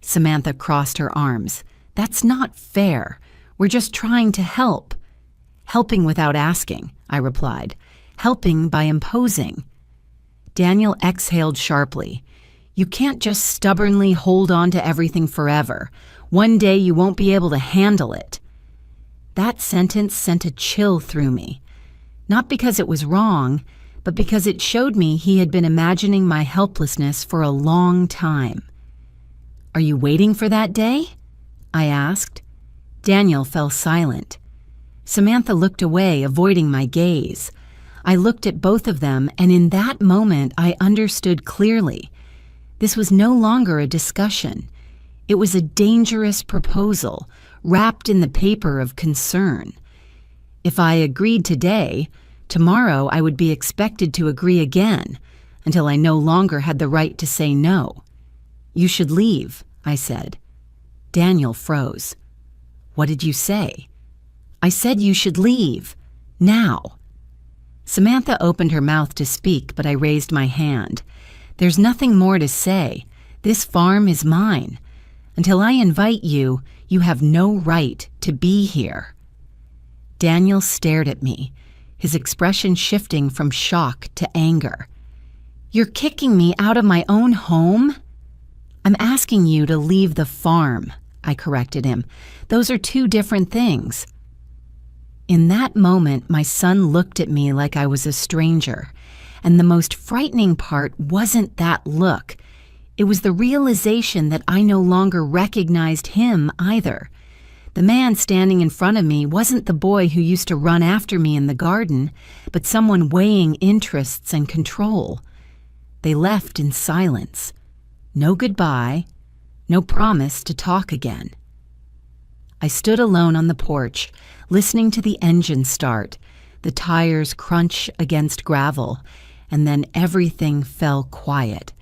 Samantha crossed her arms. "That's not fair. We're just trying to help." "Helping without asking," I replied. "Helping by imposing." Daniel exhaled sharply. "You can't just stubbornly hold on to everything forever. One day you won't be able to handle it." That sentence sent a chill through me. Not because it was wrong, but because it showed me he had been imagining my helplessness for a long time. "Are you waiting for that day?" I asked. Daniel fell silent. Samantha looked away, avoiding my gaze. I looked at both of them, and in that moment I understood clearly. This was no longer a discussion. It was a dangerous proposal, wrapped in the paper of concern. If I agreed today, tomorrow I would be expected to agree again, until I no longer had the right to say no. "You should leave," I said. Daniel froze. "What did you say?" I said you should leave. Now." Samantha opened her mouth to speak, but I raised my hand. "There's nothing more to say. This farm is mine. Until I invite you, you have no right to be here." Daniel stared at me, his expression shifting from shock to anger. "You're kicking me out of my own home?" "I'm asking you to leave the farm," I corrected him. "Those are two different things." In that moment, my son looked at me like I was a stranger, and the most frightening part wasn't that look. It was the realization that I no longer recognized him either. The man standing in front of me wasn't the boy who used to run after me in the garden, but someone weighing interests and control. They left in silence. No goodbye, no promise to talk again. I stood alone on the porch, listening to the engine start, the tires crunch against gravel, and then everything fell quiet.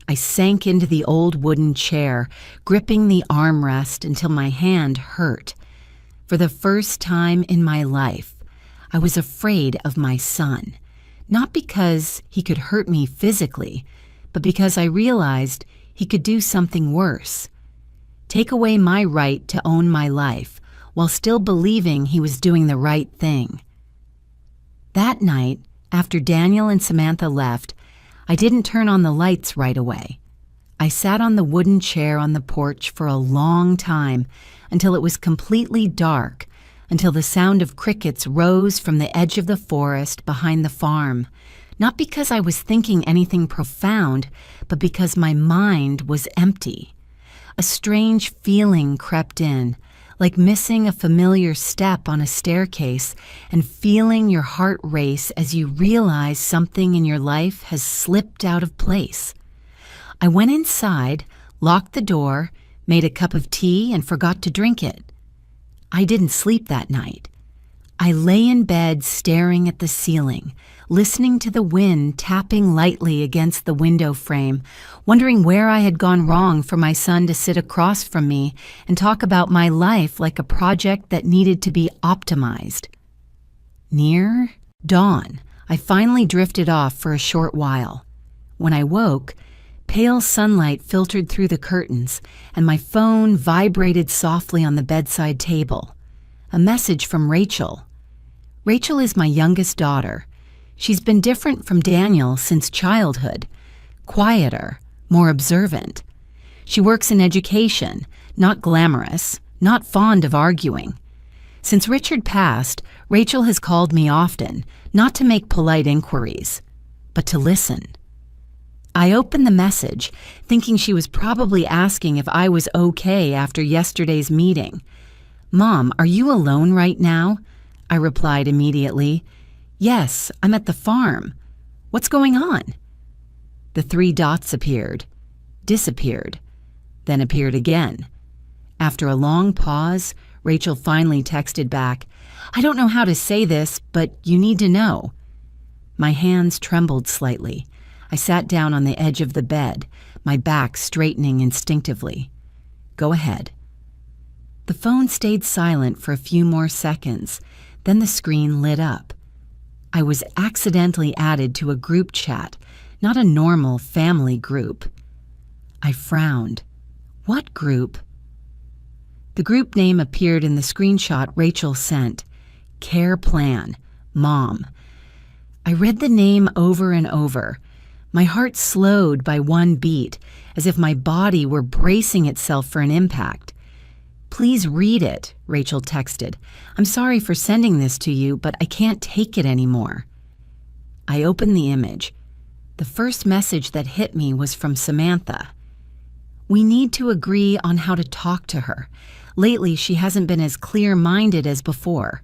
I sank into the old wooden chair, gripping the armrest until my hand hurt. For the first time in my life, I was afraid of my son, not because he could hurt me physically, but because I realized he could do something worse. Take away my right to own my life while still believing he was doing the right thing. That night, after Daniel and Samantha left, I didn't turn on the lights right away. I sat on the wooden chair on the porch for a long time until it was completely dark, until the sound of crickets rose from the edge of the forest behind the farm, not because I was thinking anything profound, but because my mind was empty. A strange feeling crept in, like missing a familiar step on a staircase and feeling your heart race as you realize something in your life has slipped out of place. I went inside, locked the door, made a cup of tea, and forgot to drink it. I didn't sleep that night. I lay in bed staring at the ceiling, listening to the wind tapping lightly against the window frame, wondering where I had gone wrong for my son to sit across from me and talk about my life like a project that needed to be optimized. Near dawn, I finally drifted off for a short while. When I woke, pale sunlight filtered through the curtains, and my phone vibrated softly on the bedside table. A message from Rachel. Rachel is my youngest daughter. She's been different from Daniel since childhood. Quieter, more observant. She works in education, not glamorous, not fond of arguing. Since Richard passed, Rachel has called me often, not to make polite inquiries, but to listen. I opened the message, thinking she was probably asking if I was okay after yesterday's meeting. "Mom, are you alone right now?" I replied immediately. "Yes, I'm at the farm. What's going on?" The 3 dots appeared, disappeared, then appeared again. After a long pause, Rachel finally texted back, "I don't know how to say this, but you need to know." My hands trembled slightly. I sat down on the edge of the bed, my back straightening instinctively. "Go ahead." The phone stayed silent for a few more seconds, then the screen lit up. I was accidentally added to a group chat, not a normal family group. I frowned. What group? The group name appeared in the screenshot Rachel sent. Care Plan, Mom. I read the name over and over. My heart slowed by one beat, as if my body were bracing itself for an impact. "Please read it," Rachel texted. "I'm sorry for sending this to you, but I can't take it anymore." I opened the image. The first message that hit me was from Samantha. "We need to agree on how to talk to her. Lately, she hasn't been as clear-minded as before."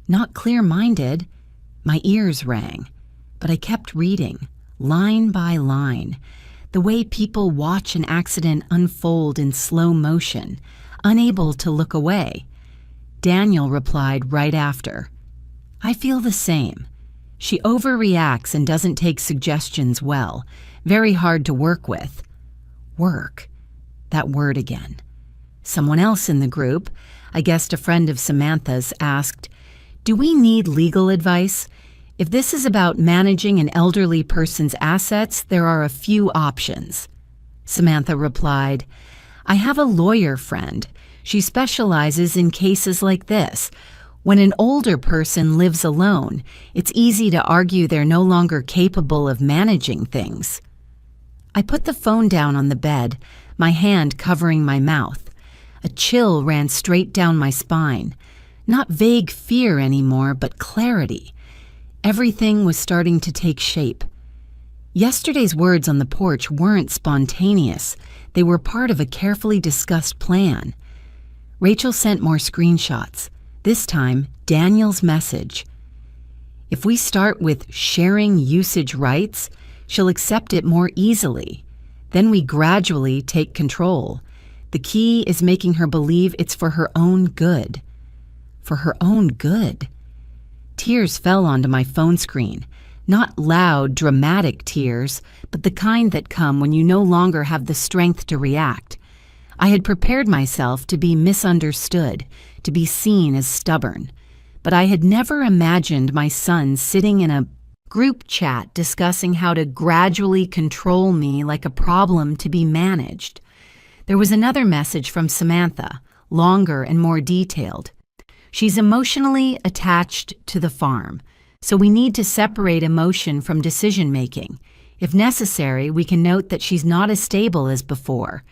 Not clear-minded. My ears rang, but I kept reading, line by line, the way people watch an accident unfold in slow motion, unable to look away. Daniel replied right after, "I feel the same. She overreacts and doesn't take suggestions well. Very hard to work with." Work. That word again. Someone else in the group. I guessed a friend of Samantha's asked, "Do we need legal advice? If this is about managing an elderly person's assets, there are a few options." Samantha replied, "I have a lawyer friend. She specializes in cases like this. When an older person lives alone, it's easy to argue they're no longer capable of managing things." I put the phone down on the bed, my hand covering my mouth. A chill ran straight down my spine. Not vague fear anymore, but clarity. Everything was starting to take shape. Yesterday's words on the porch weren't spontaneous. They were part of a carefully discussed plan. Rachel sent more screenshots. This time, Daniel's message. If we start with sharing usage rights, she'll accept it more easily. Then we gradually take control. The key is making her believe it's for her own good. For her own good. Tears fell onto my phone screen. Not loud, dramatic tears, but the kind that come when you no longer have the strength to react. I had prepared myself to be misunderstood, to be seen as stubborn. But I had never imagined my son sitting in a group chat discussing how to gradually control me like a problem to be managed. There was another message from Samantha, longer and more detailed. She's emotionally attached to the farm, so we need to separate emotion from decision-making. If necessary, we can note that she's not as stable as before.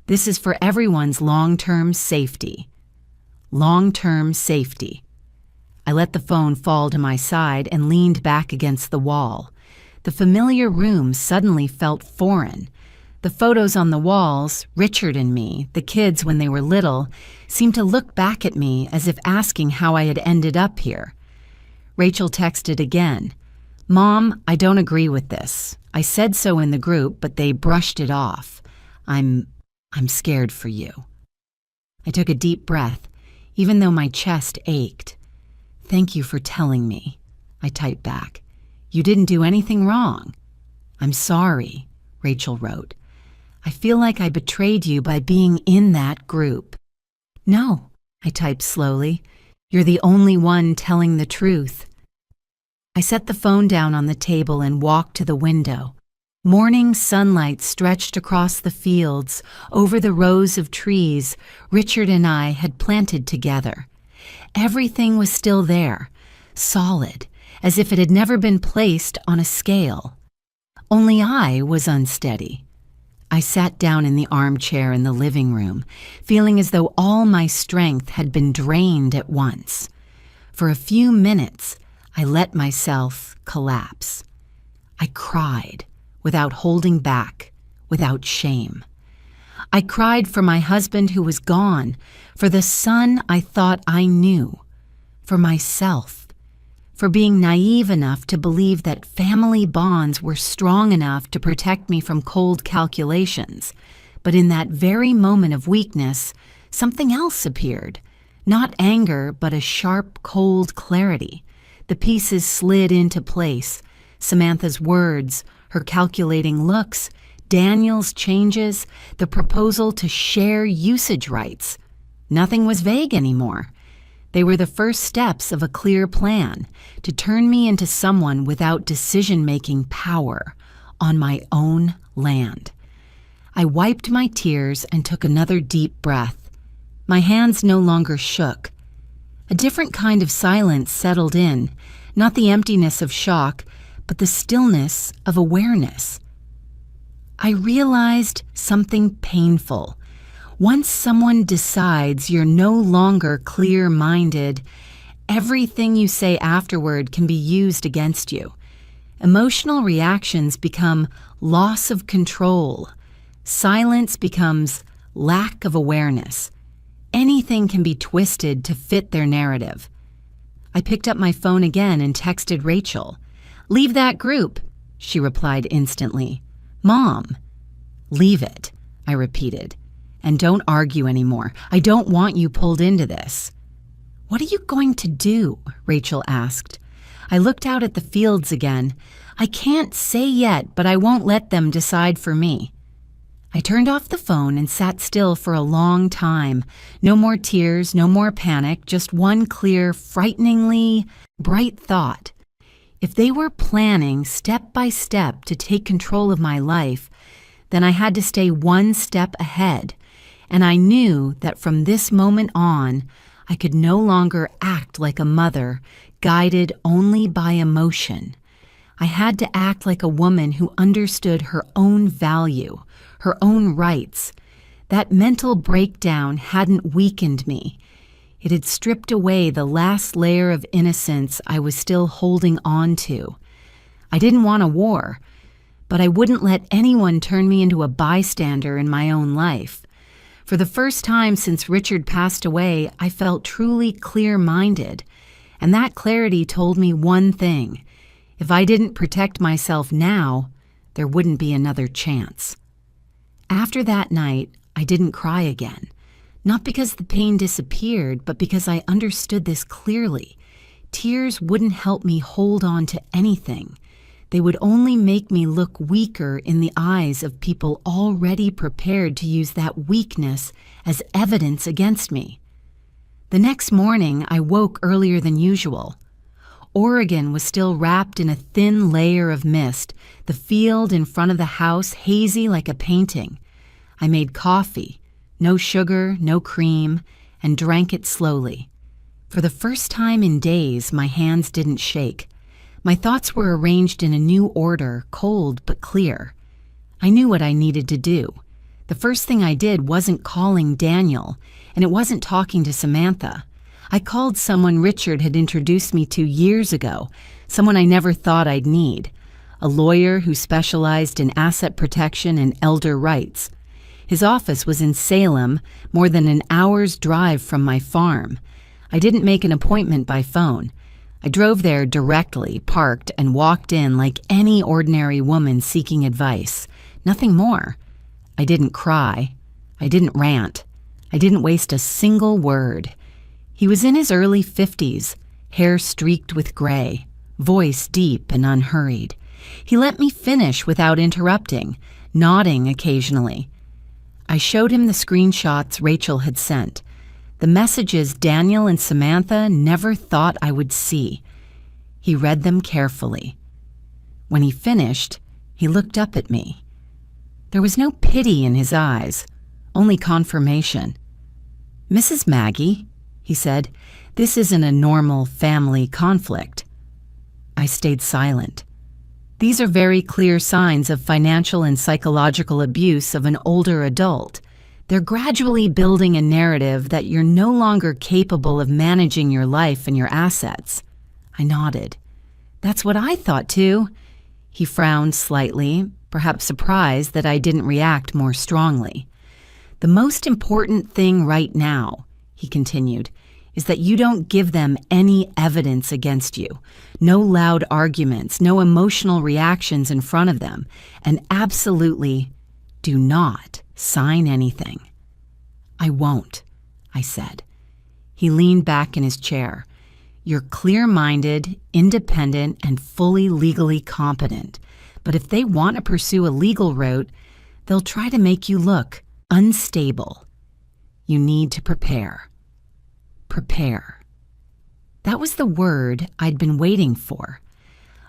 This is for everyone's long-term safety. Long-term safety. I let the phone fall to my side and leaned back against the wall. The familiar room suddenly felt foreign. The photos on the walls, Richard and me, the kids when they were little, seemed to look back at me as if asking how I had ended up here. Rachel texted again. "Mom, I don't agree with this. I said so in the group, but they brushed it off. I'm scared for you." I took a deep breath, even though my chest ached. "Thank you for telling me," I typed back. "You didn't do anything wrong." "I'm sorry," Rachel wrote. "I feel like I betrayed you by being in that group." "No," I typed slowly. "You're the only one telling the truth." I set the phone down on the table and walked to the window. Morning sunlight stretched across the fields, over the rows of trees Richard and I had planted together. Everything was still there, solid, as if it had never been placed on a scale. Only I was unsteady. I sat down in the armchair in the living room, feeling as though all my strength had been drained at once. For a few minutes, I let myself collapse. I cried, without holding back, without shame. I cried for my husband who was gone, for the son I thought I knew, for myself, for being naive enough to believe that family bonds were strong enough to protect me from cold calculations. But in that very moment of weakness, something else appeared. Not anger, but a sharp, cold clarity. The pieces slid into place. Samantha's words, her calculating looks, Daniel's changes, the proposal to share usage rights. Nothing was vague anymore. They were the first steps of a clear plan to turn me into someone without decision-making power on my own land. I wiped my tears and took another deep breath. My hands no longer shook. A different kind of silence settled in, not the emptiness of shock, but the stillness of awareness. I realized something painful. Once someone decides you're no longer clear-minded, everything you say afterward can be used against you. Emotional reactions become loss of control. Silence becomes lack of awareness. Anything can be twisted to fit their narrative. I picked up my phone again and texted Rachel. "Leave that group," she replied instantly. "Mom." "Leave it," I repeated. "And don't argue anymore. I don't want you pulled into this." "What are you going to do?" Rachel asked. I looked out at the fields again. "I can't say yet, but I won't let them decide for me." I turned off the phone and sat still for a long time. No more tears, no more panic, just one clear, frighteningly bright thought. If they were planning step by step to take control of my life, then I had to stay one step ahead. And I knew that from this moment on, I could no longer act like a mother, guided only by emotion. I had to act like a woman who understood her own value, her own rights. That mental breakdown hadn't weakened me. It had stripped away the last layer of innocence I was still holding on to. I didn't want a war, but I wouldn't let anyone turn me into a bystander in my own life. For the first time since Richard passed away, I felt truly clear-minded, and that clarity told me one thing. If I didn't protect myself now, there wouldn't be another chance. After that night, I didn't cry again. Not because the pain disappeared, but because I understood this clearly. Tears wouldn't help me hold on to anything. They would only make me look weaker in the eyes of people already prepared to use that weakness as evidence against me. The next morning, I woke earlier than usual. Oregon was still wrapped in a thin layer of mist, the field in front of the house hazy like a painting. I made coffee, no sugar, no cream, and drank it slowly. For the first time in days, my hands didn't shake. My thoughts were arranged in a new order, cold but clear. I knew what I needed to do. The first thing I did wasn't calling Daniel, and it wasn't talking to Samantha. I called someone Richard had introduced me to years ago, someone I never thought I'd need, a lawyer who specialized in asset protection and elder rights. His office was in Salem, more than an hour's drive from my farm. I didn't make an appointment by phone. I drove there directly, parked, and walked in like any ordinary woman seeking advice. Nothing more. I didn't cry. I didn't rant. I didn't waste a single word. He was in his early 50s, hair streaked with gray, voice deep and unhurried. He let me finish without interrupting, nodding occasionally. I showed him the screenshots Rachel had sent, the messages Daniel and Samantha never thought I would see. He read them carefully. When he finished, he looked up at me. There was no pity in his eyes, only confirmation. "Mrs. Maggie," he said, "this isn't a normal family conflict." I stayed silent. These are very clear signs of financial and psychological abuse of an older adult. They're gradually building a narrative that you're no longer capable of managing your life and your assets. I nodded. That's what I thought too. He frowned slightly, perhaps surprised that I didn't react more strongly. The most important thing right now, he continued, is that you don't give them any evidence against you. No loud arguments, no emotional reactions in front of them, and absolutely do not sign anything. I won't, I said. He leaned back in his chair. You're clear-minded, independent, and fully legally competent. But if they want to pursue a legal route, they'll try to make you look unstable. You need to prepare. Prepare. That was the word I'd been waiting for.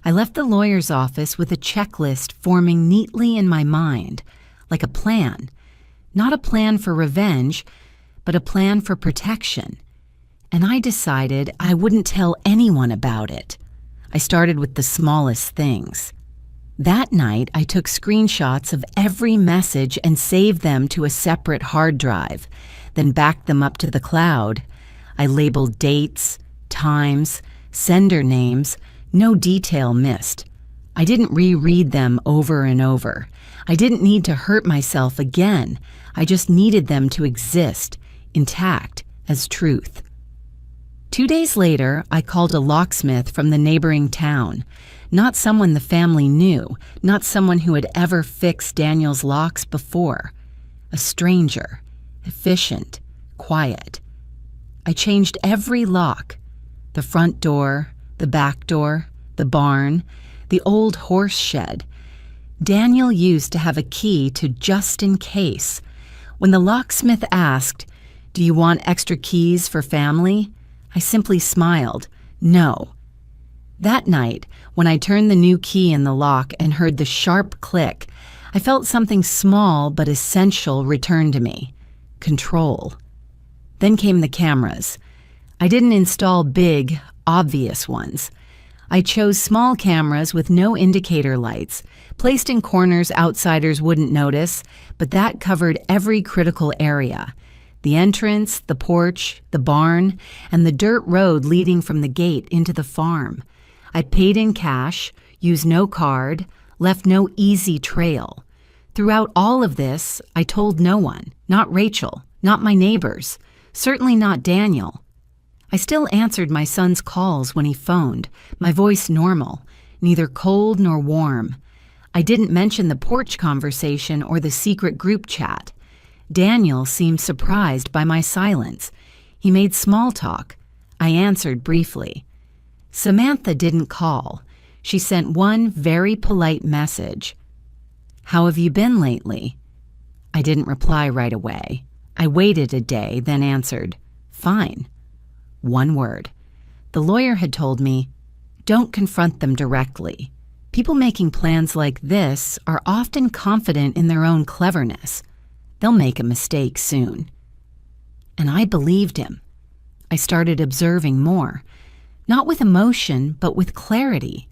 I left the lawyer's office with a checklist forming neatly in my mind, like a plan. Not a plan for revenge, but a plan for protection. And I decided I wouldn't tell anyone about it. I started with the smallest things. That night, I took screenshots of every message and saved them to a separate hard drive, then backed them up to the cloud. I labeled dates, times, sender names, no detail missed. I didn't reread them over and over. I didn't need to hurt myself again. I just needed them to exist, intact, as truth. 2 days later, I called a locksmith from the neighboring town. Not someone the family knew, not someone who had ever fixed Daniel's locks before. A stranger, efficient, quiet. I changed every lock. The front door, the back door, the barn, the old horse shed. Daniel used to have a key to just in case. When the locksmith asked, "Do you want extra keys for family?" I simply smiled, "No." That night, when I turned the new key in the lock and heard the sharp click, I felt something small but essential return to me: control. Then came the cameras. I didn't install big, obvious ones. I chose small cameras with no indicator lights, placed in corners outsiders wouldn't notice, but that covered every critical area: the entrance, the porch, the barn, and the dirt road leading from the gate into the farm. I paid in cash, used no card, left no easy trail. Throughout all of this, I told no one, not Rachel, not my neighbors, certainly not Daniel. I still answered my son's calls when he phoned, my voice normal, neither cold nor warm. I didn't mention the porch conversation or the secret group chat. Daniel seemed surprised by my silence. He made small talk. I answered briefly. Samantha didn't call. She sent one very polite message. "How have you been lately?" I didn't reply right away. I waited a day, then answered, "Fine." One word. The lawyer had told me, "Don't confront them directly. People making plans like this are often confident in their own cleverness. They'll make a mistake soon." And I believed him. I started observing more, not with emotion, but with clarity.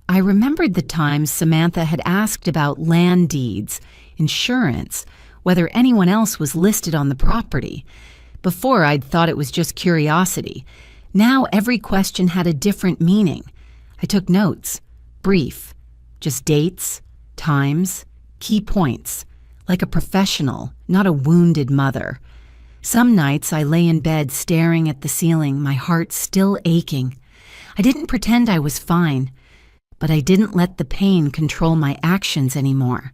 I remembered the times Samantha had asked about land deeds, insurance, whether anyone else was listed on the property. Before, I'd thought it was just curiosity. Now every question had a different meaning. I took notes, brief, just dates, times, key points, like a professional, not a wounded mother. Some nights I lay in bed staring at the ceiling, my heart still aching. I didn't pretend I was fine, but I didn't let the pain control my actions anymore.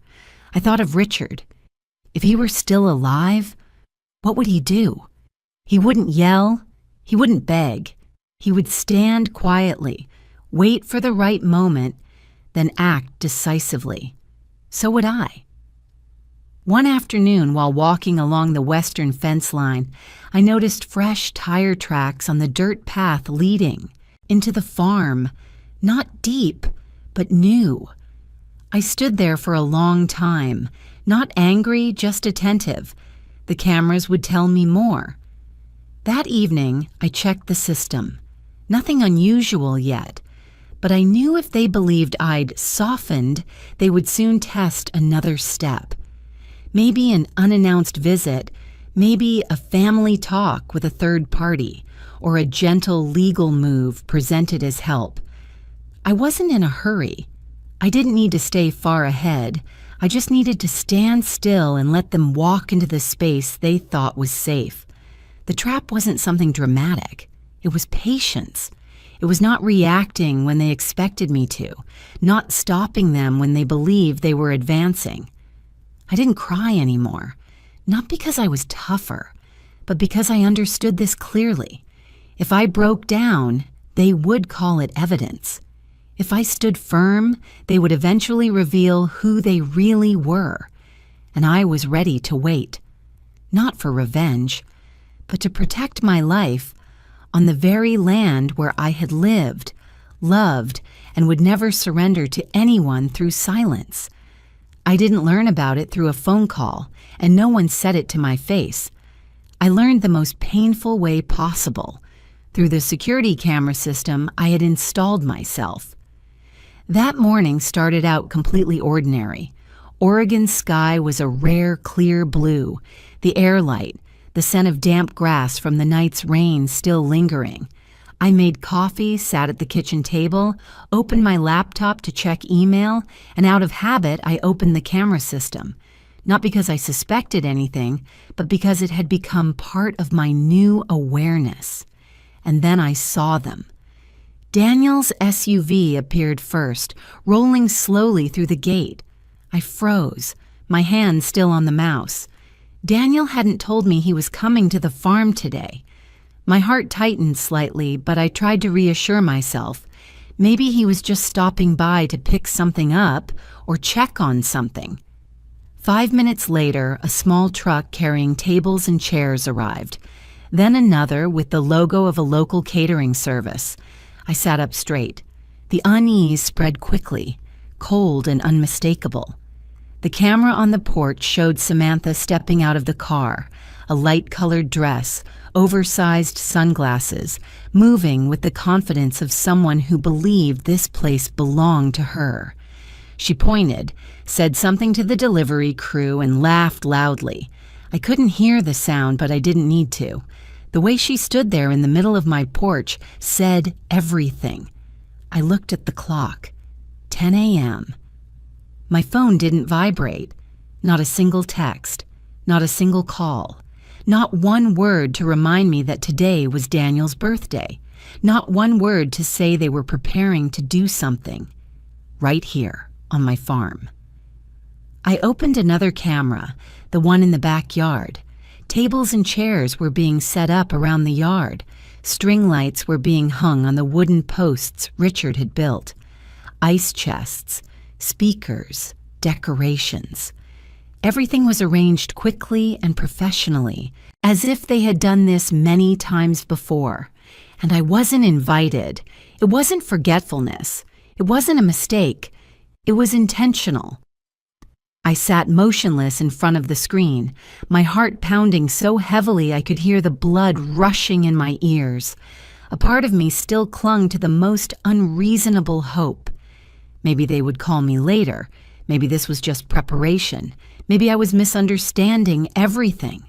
I thought of Richard. If he were still alive, what would he do? He wouldn't yell, he wouldn't beg. He would stand quietly, wait for the right moment, then act decisively. So would I. One afternoon, while walking along the western fence line, I noticed fresh tire tracks on the dirt path leading into the farm, not deep, but new. I stood there for a long time, not angry, just attentive. The cameras would tell me more. That evening, I checked the system. Nothing unusual yet, but I knew if they believed I'd softened, they would soon test another step. Maybe an unannounced visit, maybe a family talk with a third party, or a gentle legal move presented as help. I wasn't in a hurry. I didn't need to stay far ahead. I just needed to stand still and let them walk into the space they thought was safe. The trap wasn't something dramatic. It was patience. It was not reacting when they expected me to, not stopping them when they believed they were advancing. I didn't cry anymore, not because I was tougher, but because I understood this clearly. If I broke down, they would call it evidence. If I stood firm, they would eventually reveal who they really were. And I was ready to wait, not for revenge, but to protect my life on the very land where I had lived, loved, and would never surrender to anyone through silence. I didn't learn about it through a phone call, and no one said it to my face. I learned the most painful way possible, through the security camera system I had installed myself. That morning started out completely ordinary. Oregon's sky was a rare, clear blue, the air light, the scent of damp grass from the night's rain still lingering. I made coffee, sat at the kitchen table, opened my laptop to check email, and out of habit, I opened the camera system. Not because I suspected anything, but because it had become part of my new awareness. And then I saw them. Daniel's SUV appeared first, rolling slowly through the gate. I froze, my hand still on the mouse. Daniel hadn't told me he was coming to the farm today. My heart tightened slightly, but I tried to reassure myself. Maybe he was just stopping by to pick something up or check on something. 5 minutes later, a small truck carrying tables and chairs arrived. Then another with the logo of a local catering service. I sat up straight. The unease spread quickly, cold and unmistakable. The camera on the porch showed Samantha stepping out of the car, a light-colored dress, oversized sunglasses, moving with the confidence of someone who believed this place belonged to her. She pointed, said something to the delivery crew, and laughed loudly. I couldn't hear the sound, but I didn't need to. The way she stood there in the middle of my porch said everything. I looked at the clock. 10 a.m. My phone didn't vibrate. Not a single text. Not a single call. Not one word to remind me that today was Daniel's birthday. Not one word to say they were preparing to do something. Right here, on my farm. I opened another camera, the one in the backyard. Tables and chairs were being set up around the yard. String lights were being hung on the wooden posts Richard had built. Ice chests, speakers, decorations. Everything was arranged quickly and professionally, as if they had done this many times before. And I wasn't invited. It wasn't forgetfulness. It wasn't a mistake. It was intentional. I sat motionless in front of the screen, my heart pounding so heavily I could hear the blood rushing in my ears. A part of me still clung to the most unreasonable hope. Maybe they would call me later. Maybe this was just preparation. Maybe I was misunderstanding everything.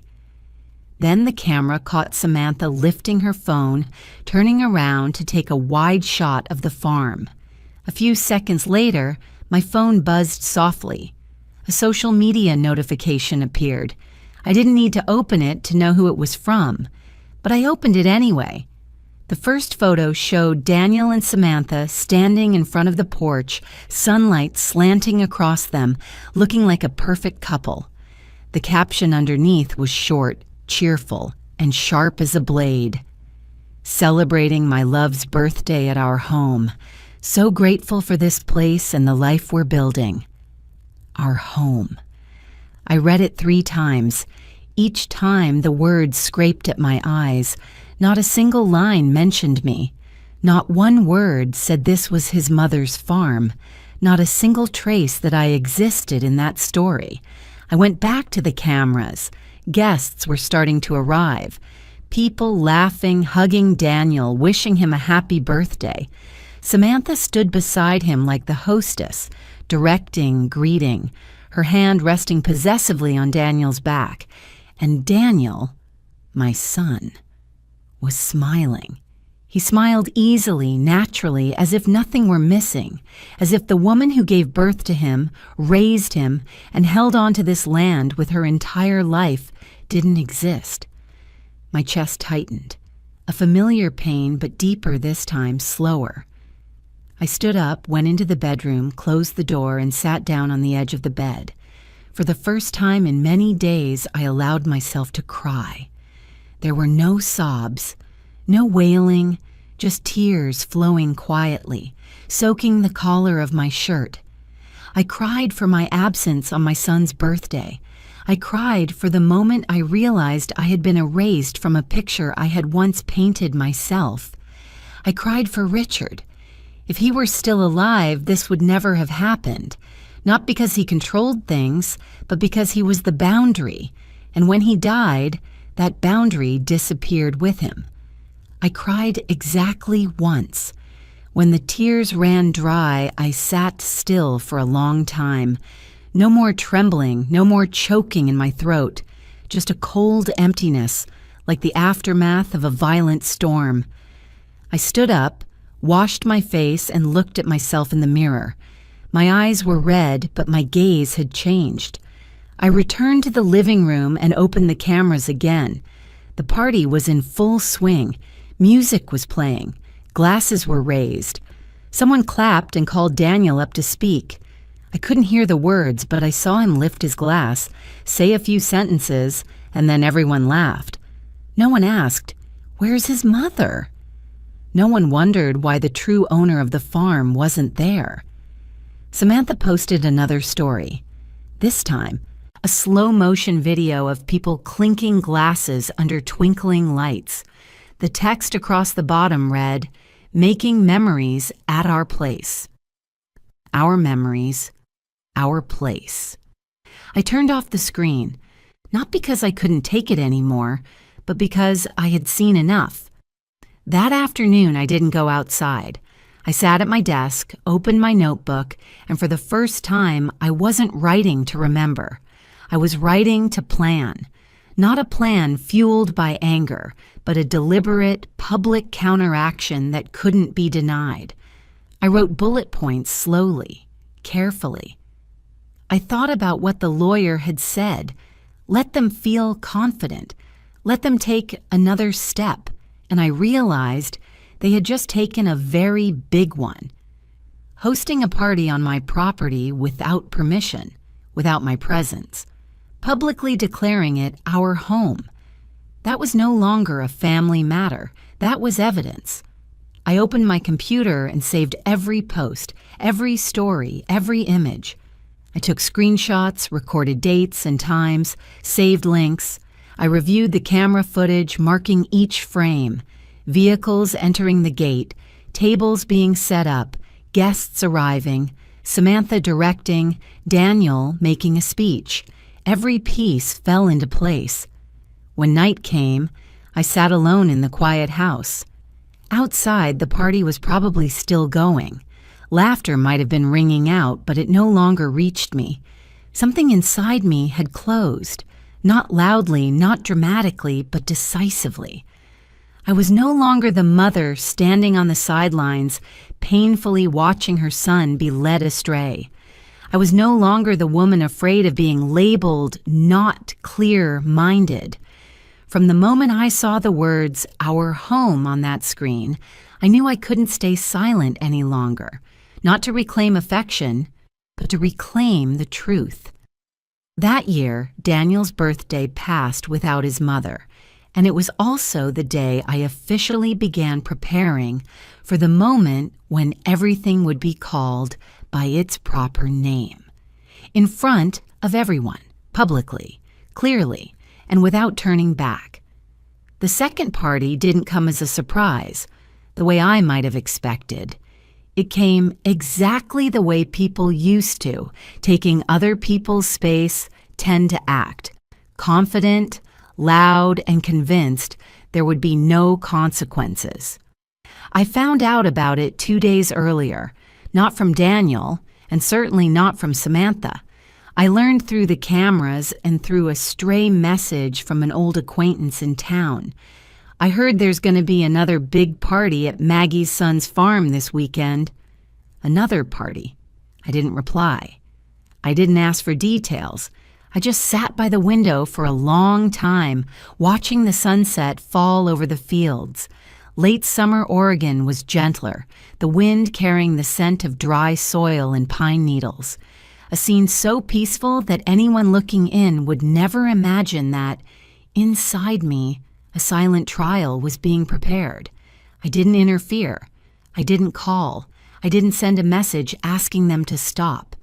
Then the camera caught Samantha lifting her phone, turning around to take a wide shot of the farm. A few seconds later, my phone buzzed softly. A social media notification appeared. I didn't need to open it to know who it was from, but I opened it anyway. The first photo showed Daniel and Samantha standing in front of the porch, sunlight slanting across them, looking like a perfect couple. The caption underneath was short, cheerful, and sharp as a blade. Celebrating my love's birthday at our home. So grateful for this place and the life we're building. Our home. I read it 3 times. Each time the words scraped at my eyes. Not a single line mentioned me. Not one word said this was his mother's farm. Not a single trace that I existed in that story. I went back to the cameras. Guests were starting to arrive. People laughing, hugging Daniel, wishing him a happy birthday. Samantha stood beside him like the hostess, directing, greeting, her hand resting possessively on Daniel's back. And Daniel, my son, was smiling. He smiled easily, naturally, as if nothing were missing, as if the woman who gave birth to him, raised him, and held on to this land with her entire life didn't exist. My chest tightened, a familiar pain, but deeper this time, slower. I stood up, went into the bedroom, closed the door, and sat down on the edge of the bed. For the first time in many days, I allowed myself to cry. There were no sobs, no wailing, just tears flowing quietly, soaking the collar of my shirt. I cried for my absence on my son's birthday. I cried for the moment I realized I had been erased from a picture I had once painted myself. I cried for Richard. If he were still alive, this would never have happened. Not because he controlled things, but because he was the boundary. And when he died, that boundary disappeared with him. I cried exactly once. When the tears ran dry, I sat still for a long time. No more trembling, no more choking in my throat. Just a cold emptiness, like the aftermath of a violent storm. I stood up, washed my face, and looked at myself in the mirror. My eyes were red, but my gaze had changed. I returned to the living room and opened the cameras again. The party was in full swing. Music was playing. Glasses were raised. Someone clapped and called Daniel up to speak. I couldn't hear the words, but I saw him lift his glass, say a few sentences, and then everyone laughed. No one asked, "Where's his mother?" No one wondered why the true owner of the farm wasn't there. Samantha posted another story. This time, a slow-motion video of people clinking glasses under twinkling lights. The text across the bottom read, "Making memories at our place." Our memories, our place. I turned off the screen, not because I couldn't take it anymore, but because I had seen enough. That afternoon, I didn't go outside. I sat at my desk, opened my notebook, and for the first time, I wasn't writing to remember. I was writing to plan. Not a plan fueled by anger, but a deliberate, public counteraction that couldn't be denied. I wrote bullet points slowly, carefully. I thought about what the lawyer had said. Let them feel confident. Let them take another step. And I realized they had just taken a very big one. Hosting a party on my property without permission, without my presence. Publicly declaring it our home. That was no longer a family matter. That was evidence. I opened my computer and saved every post, every story, every image. I took screenshots, recorded dates and times, saved links. I reviewed the camera footage, marking each frame. Vehicles entering the gate, tables being set up, guests arriving, Samantha directing, Daniel making a speech. Every piece fell into place. When night came, I sat alone in the quiet house. Outside, the party was probably still going. Laughter might have been ringing out, but it no longer reached me. Something inside me had closed, not loudly, not dramatically, but decisively. I was no longer the mother standing on the sidelines, painfully watching her son be led astray. I was no longer the woman afraid of being labeled not clear-minded. From the moment I saw the words, "our home," on that screen, I knew I couldn't stay silent any longer, not to reclaim affection, but to reclaim the truth. That year, Daniel's birthday passed without his mother, and it was also the day I officially began preparing for the moment when everything would be called by its proper name. In front of everyone, publicly, clearly, and without turning back. The second party didn't come as a surprise, the way I might have expected. It came exactly the way people used to, taking other people's space, tend to act. Confident, loud, and convinced there would be no consequences. I found out about it 2 days earlier, not from Daniel, and certainly not from Samantha. I learned through the cameras and through a stray message from an old acquaintance in town. I heard there's going to be another big party at Maggie's son's farm this weekend. Another party. I didn't reply. I didn't ask for details. I just sat by the window for a long time, watching the sunset fall over the fields. Late summer Oregon was gentler, the wind carrying the scent of dry soil and pine needles. A scene so peaceful that anyone looking in would never imagine that, inside me, a silent trial was being prepared. I didn't interfere. I didn't call. I didn't send a message asking them to stop.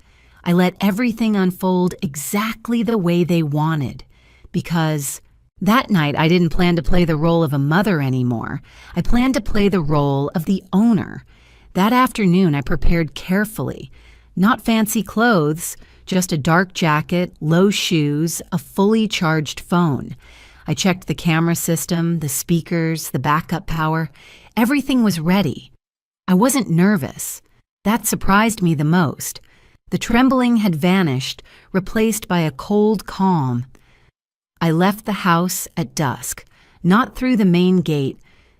I let everything unfold exactly the way they wanted, because that night I didn't plan to play the role of a mother anymore. I planned to play the role of the owner. That afternoon I prepared carefully. Not fancy clothes, just a dark jacket, low shoes, a fully charged phone. I checked the camera system, the speakers, the backup power. Everything was ready. I wasn't nervous. That surprised me the most. The trembling had vanished, replaced by a cold calm. I left the house at dusk, not through the main gate,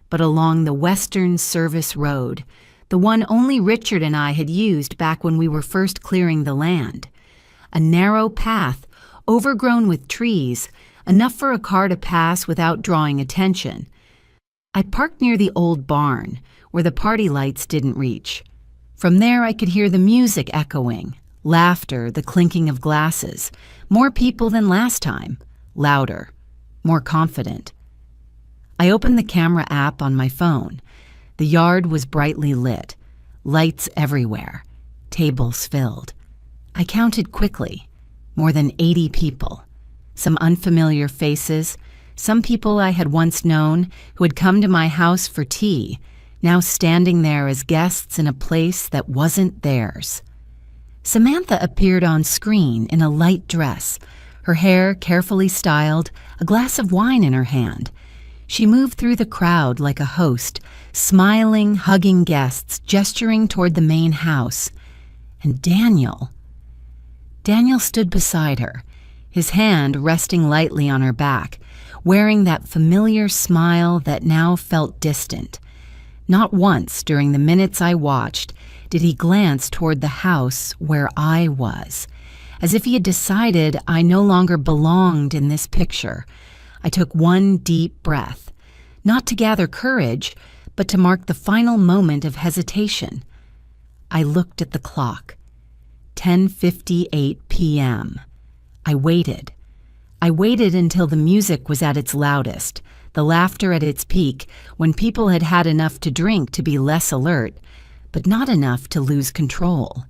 but along the Western Service Road, the one only Richard and I had used back when we were first clearing the land. A narrow path, overgrown with trees, enough for a car to pass without drawing attention. I parked near the old barn, where the party lights didn't reach. From there I could hear the music echoing, laughter, the clinking of glasses, more people than last time, louder, more confident. I opened the camera app on my phone. The yard was brightly lit, lights everywhere, tables filled. I counted quickly, more than 80 people. Some unfamiliar faces, some people I had once known who had come to my house for tea, now standing there as guests in a place that wasn't theirs. Samantha appeared on screen in a light dress, her hair carefully styled, a glass of wine in her hand. She moved through the crowd like a host, smiling, hugging guests, gesturing toward the main house. And Daniel stood beside her, his hand resting lightly on her back, wearing that familiar smile that now felt distant. Not once during the minutes I watched did he glance toward the house where I was, as if he had decided I no longer belonged in this picture. I took one deep breath, not to gather courage, but to mark the final moment of hesitation. I looked at the clock. 10:58 p.m. I waited. I waited until the music was at its loudest, the laughter at its peak, when people had had enough to drink to be less alert, but not enough to lose control.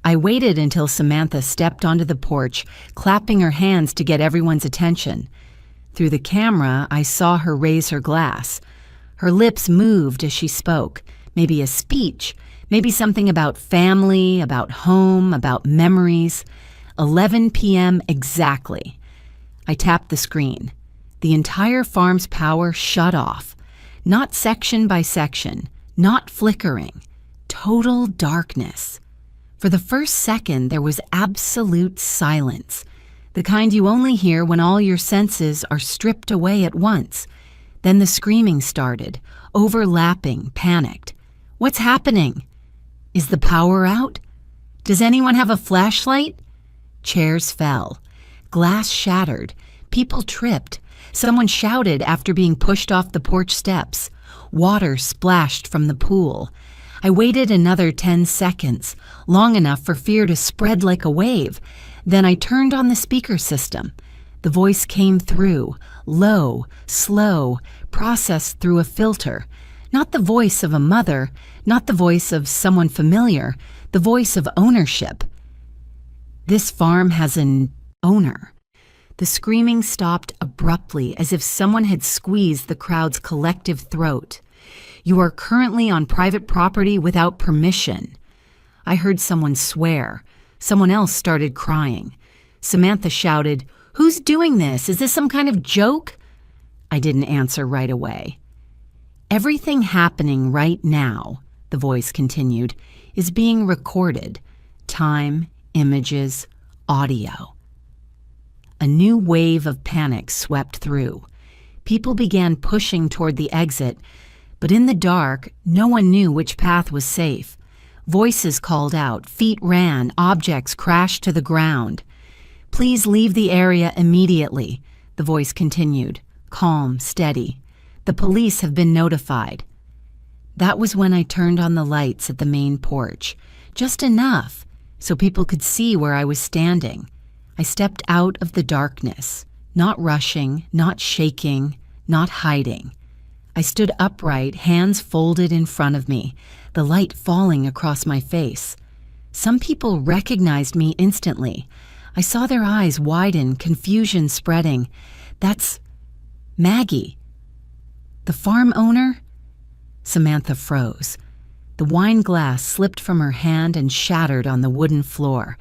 I waited until Samantha stepped onto the porch, clapping her hands to get everyone's attention. Through the camera, I saw her raise her glass. Her lips moved as she spoke, maybe a speech, maybe something about family, about home, about memories. 11 p.m. exactly. I tapped the screen. The entire farm's power shut off. Not section by section, not flickering. Total darkness. For the first second, there was absolute silence, the kind you only hear when all your senses are stripped away at once. Then the screaming started, overlapping, panicked. What's happening? Is the power out? Does anyone have a flashlight? Chairs fell. Glass shattered. People tripped. Someone shouted after being pushed off the porch steps. Water splashed from the pool. I waited another 10 seconds, long enough for fear to spread like a wave. Then I turned on the speaker system. The voice came through, low, slow, processed through a filter. Not the voice of a mother, not the voice of someone familiar, the voice of ownership. This farm has an owner. The screaming stopped abruptly, as if someone had squeezed the crowd's collective throat. You are currently on private property without permission. I heard someone swear. Someone else started crying. Samantha shouted, "Who's doing this? Is this some kind of joke?" I didn't answer right away. Everything happening right now, the voice continued, is being recorded. Time, images, audio. A new wave of panic swept through. People began pushing toward the exit, but in the dark, no one knew which path was safe. Voices called out, feet ran, objects crashed to the ground. "Please leave the area immediately," the voice continued, calm, steady. "The police have been notified." That was when I turned on the lights at the main porch, just enough so people could see where I was standing. I stepped out of the darkness, not rushing, not shaking, not hiding. I stood upright, hands folded in front of me, the light falling across my face. Some people recognized me instantly. I saw their eyes widen, confusion spreading. "That's Maggie." "The farm owner?" Samantha froze. The wine glass slipped from her hand and shattered on the wooden floor.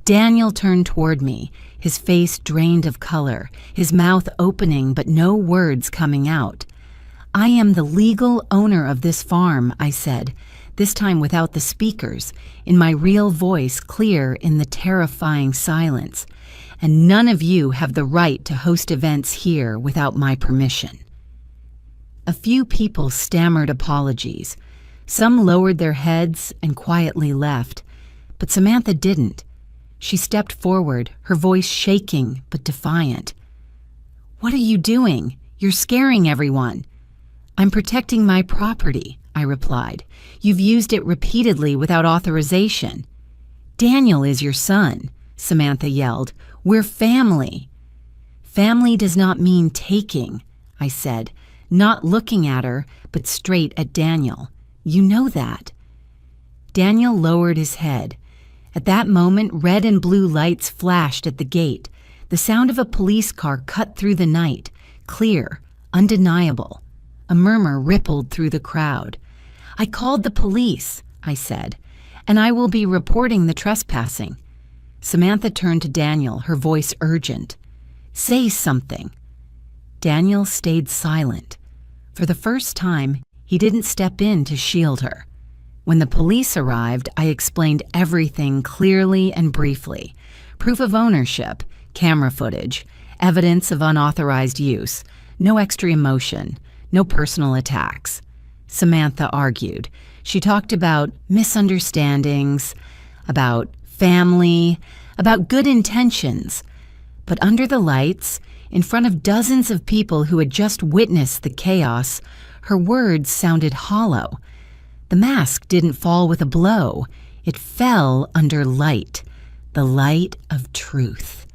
Daniel turned toward me, his face drained of color, his mouth opening but no words coming out. "I am the legal owner of this farm," I said, this time without the speakers, in my real voice clear in the terrifying silence. "And none of you have the right to host events here without my permission." A few people stammered apologies. Some lowered their heads and quietly left, but Samantha didn't. She stepped forward, her voice shaking but defiant. "What are you doing? You're scaring everyone." "I'm protecting my property," I replied. "You've used it repeatedly without authorization." "Daniel is your son," Samantha yelled. "We're family." "Family does not mean taking," I said, not looking at her, but straight at Daniel. You know that. Daniel lowered his head. At that moment, red and blue lights flashed at the gate. The sound of a police car cut through the night, clear, undeniable. A murmur rippled through the crowd. "I called the police," I said, "and I will be reporting the trespassing." Samantha turned to Daniel, her voice urgent. "Say something." Daniel stayed silent. For the first time, he didn't step in to shield her. When the police arrived, I explained everything clearly and briefly. Proof of ownership, camera footage, evidence of unauthorized use, no extra emotion, no personal attacks. Samantha argued. She talked about misunderstandings, about family, about good intentions. But under the lights, in front of dozens of people who had just witnessed the chaos, her words sounded hollow. The mask didn't fall with a blow. It fell under light, the light of truth.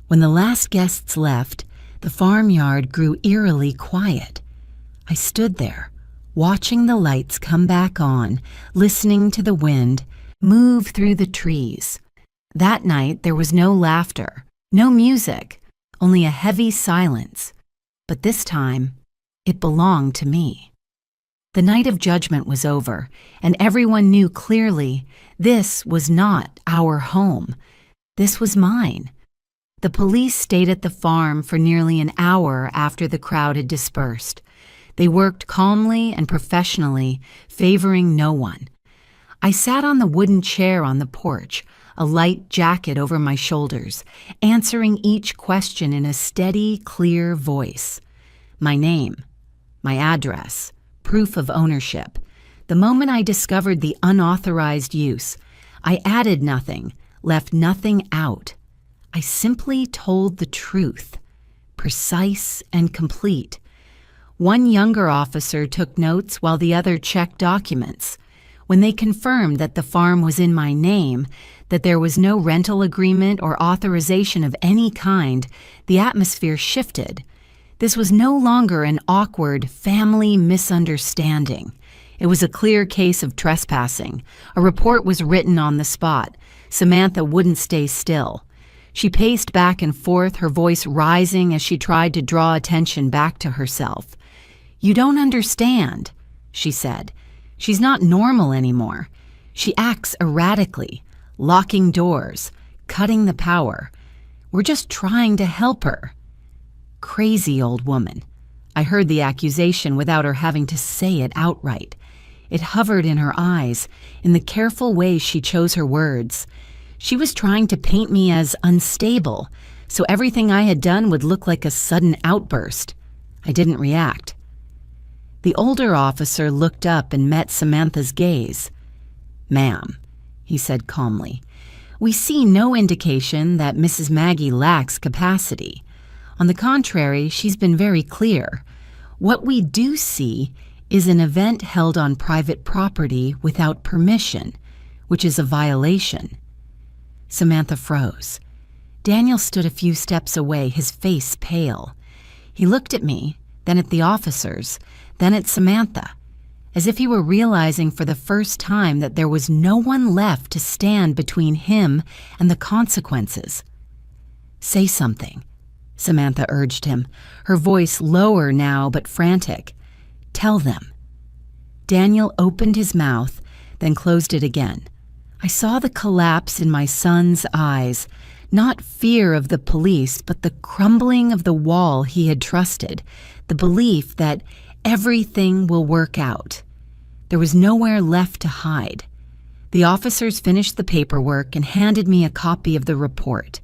When the last guests left, the farmyard grew eerily quiet. I stood there, watching the lights come back on, listening to the wind move through the trees. That night there was no laughter, no music, only a heavy silence. But this time, it belonged to me. The night of judgment was over, and everyone knew clearly this was not our home. This was mine. The police stayed at the farm for nearly an hour after the crowd had dispersed. They worked calmly and professionally, favoring no one. I sat on the wooden chair on the porch, a light jacket over my shoulders, answering each question in a steady, clear voice. My name, my address, proof of ownership. The moment I discovered the unauthorized use, I added nothing, left nothing out. I simply told the truth, precise and complete. One younger officer took notes while the other checked documents. When they confirmed that the farm was in my name, that there was no rental agreement or authorization of any kind, the atmosphere shifted. This was no longer an awkward family misunderstanding. It was a clear case of trespassing. A report was written on the spot. Samantha wouldn't stay still. She paced back and forth, her voice rising as she tried to draw attention back to herself. "You don't understand," she said. "She's not normal anymore. She acts erratically, locking doors, cutting the power. We're just trying to help her." Crazy old woman. I heard the accusation without her having to say it outright. It hovered in her eyes, in the careful way she chose her words. She was trying to paint me as unstable, so everything I had done would look like a sudden outburst. I didn't react. The older officer looked up and met Samantha's gaze. "Ma'am," he said calmly, "we see no indication that Mrs. Maggie lacks capacity. On the contrary, she's been very clear. What we do see is an event held on private property without permission, which is a violation." Samantha froze. Daniel stood a few steps away, his face pale. He looked at me, then at the officers, then at Samantha, as if he were realizing for the first time that there was no one left to stand between him and the consequences. "Say something," Samantha urged him, her voice lower now but frantic. "Tell them." Daniel opened his mouth, then closed it again. I saw the collapse in my son's eyes, not fear of the police, but the crumbling of the wall he had trusted, the belief that everything will work out. There was nowhere left to hide. The officers finished the paperwork and handed me a copy of the report.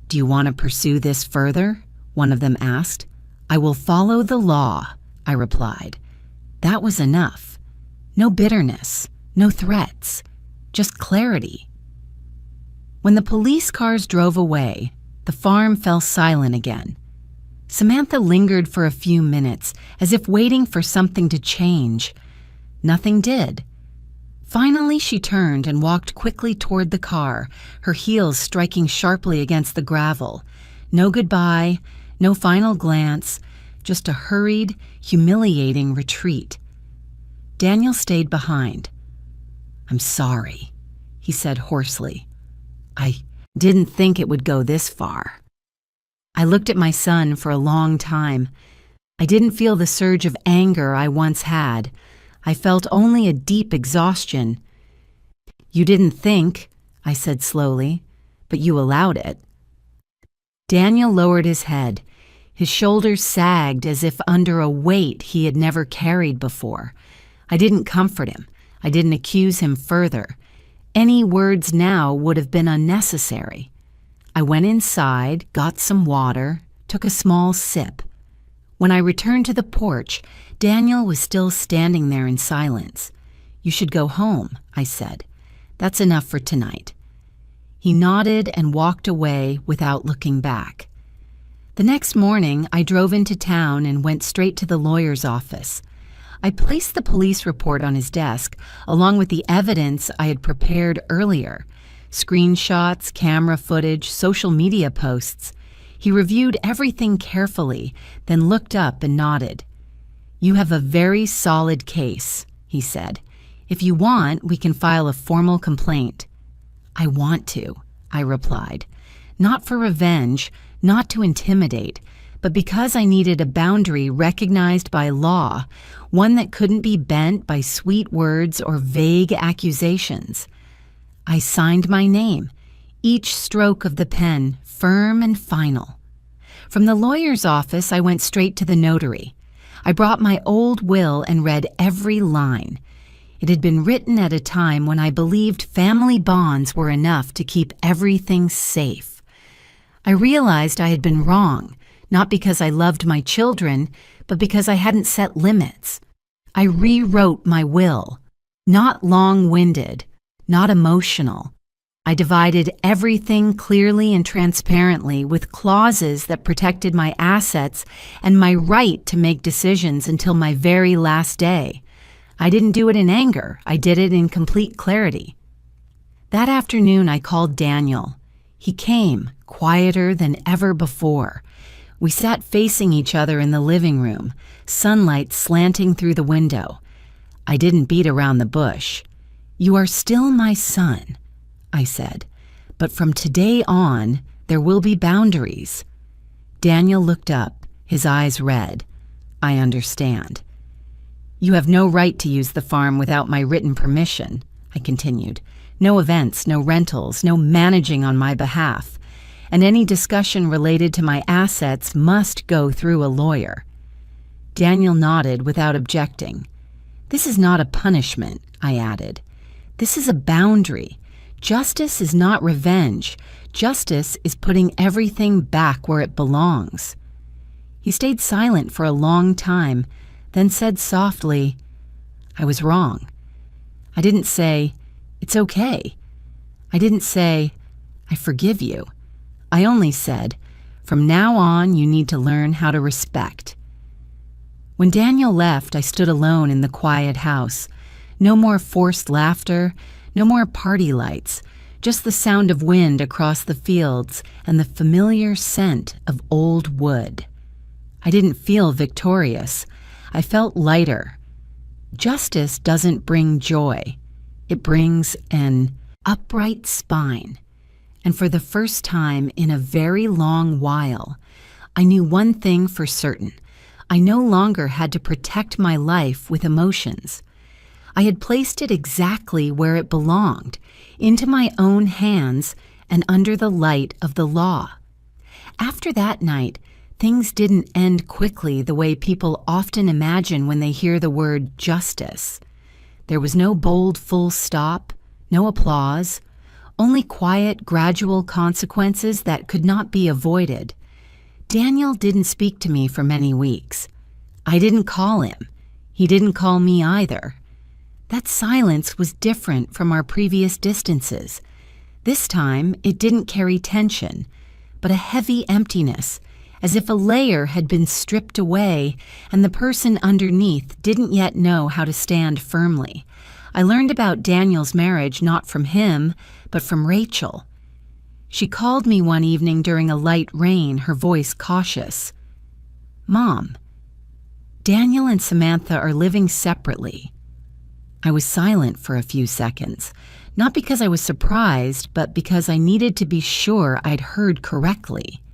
"Do you want to pursue this further?" one of them asked. "I will follow the law," I replied. That was enough. No bitterness, no threats, just clarity. When the police cars drove away, the farm fell silent again. Samantha lingered for a few minutes, as if waiting for something to change. Nothing did. Finally, she turned and walked quickly toward the car, her heels striking sharply against the gravel. No goodbye, no final glance, just a hurried, humiliating retreat. Daniel stayed behind. "I'm sorry," he said hoarsely. "I didn't think it would go this far." I looked at my son for a long time. I didn't feel the surge of anger I once had. I felt only a deep exhaustion. "You didn't think," I said slowly, "but you allowed it." Daniel lowered his head. His shoulders sagged as if under a weight he had never carried before. I didn't comfort him. I didn't accuse him further. Any words now would have been unnecessary. I went inside, got some water, took a small sip. When I returned to the porch, Daniel was still standing there in silence. "You should go home," I said. "That's enough for tonight." He nodded and walked away without looking back. The next morning, I drove into town and went straight to the lawyer's office. I placed the police report on his desk, along with the evidence I had prepared earlier: screenshots, camera footage, social media posts. He reviewed everything carefully, then looked up and nodded. "You have a very solid case," he said. "If you want, we can file a formal complaint." "I want to," I replied. Not for revenge, not to intimidate, but because I needed a boundary recognized by law, one that couldn't be bent by sweet words or vague accusations. I signed my name, each stroke of the pen firm and final. From the lawyer's office, I went straight to the notary. I brought my old will and read every line. It had been written at a time when I believed family bonds were enough to keep everything safe. I realized I had been wrong, not because I loved my children, but because I hadn't set limits. I rewrote my will, not long-winded, not emotional. I divided everything clearly and transparently with clauses that protected my assets and my right to make decisions until my very last day. I didn't do it in anger. I did it in complete clarity. That afternoon, I called Daniel. He came, quieter than ever before. We sat facing each other in the living room, sunlight slanting through the window. I didn't beat around the bush. "You are still my son," I said, "but from today on, there will be boundaries." Daniel looked up, his eyes red. "I understand." "You have no right to use the farm without my written permission," I continued. "No events, no rentals, no managing on my behalf. And any discussion related to my assets must go through a lawyer." Daniel nodded without objecting. "This is not a punishment," I added. "This is a boundary. Justice is not revenge. Justice is putting everything back where it belongs." He stayed silent for a long time, then said softly, "I was wrong." I didn't say, "It's okay." I didn't say, "I forgive you." I only said, "From now on, you need to learn how to respect." When Daniel left, I stood alone in the quiet house. No more forced laughter, no more party lights, just the sound of wind across the fields and the familiar scent of old wood. I didn't feel victorious. I felt lighter. Justice doesn't bring joy. It brings an upright spine. And for the first time in a very long while, I knew one thing for certain. I no longer had to protect my life with emotions. I had placed it exactly where it belonged, into my own hands and under the light of the law. After that night, things didn't end quickly the way people often imagine when they hear the word justice. There was no bold full stop, no applause, only quiet, gradual consequences that could not be avoided. Daniel didn't speak to me for many weeks. I didn't call him. He didn't call me either. That silence was different from our previous distances. This time, it didn't carry tension, but a heavy emptiness, as if a layer had been stripped away and the person underneath didn't yet know how to stand firmly. I learned about Daniel's marriage not from him, but from Rachel. She called me one evening during a light rain, her voice cautious. "Mom, Daniel and Samantha are living separately. I was silent for a few seconds, not because I was surprised, but because I needed to be sure I'd heard correctly.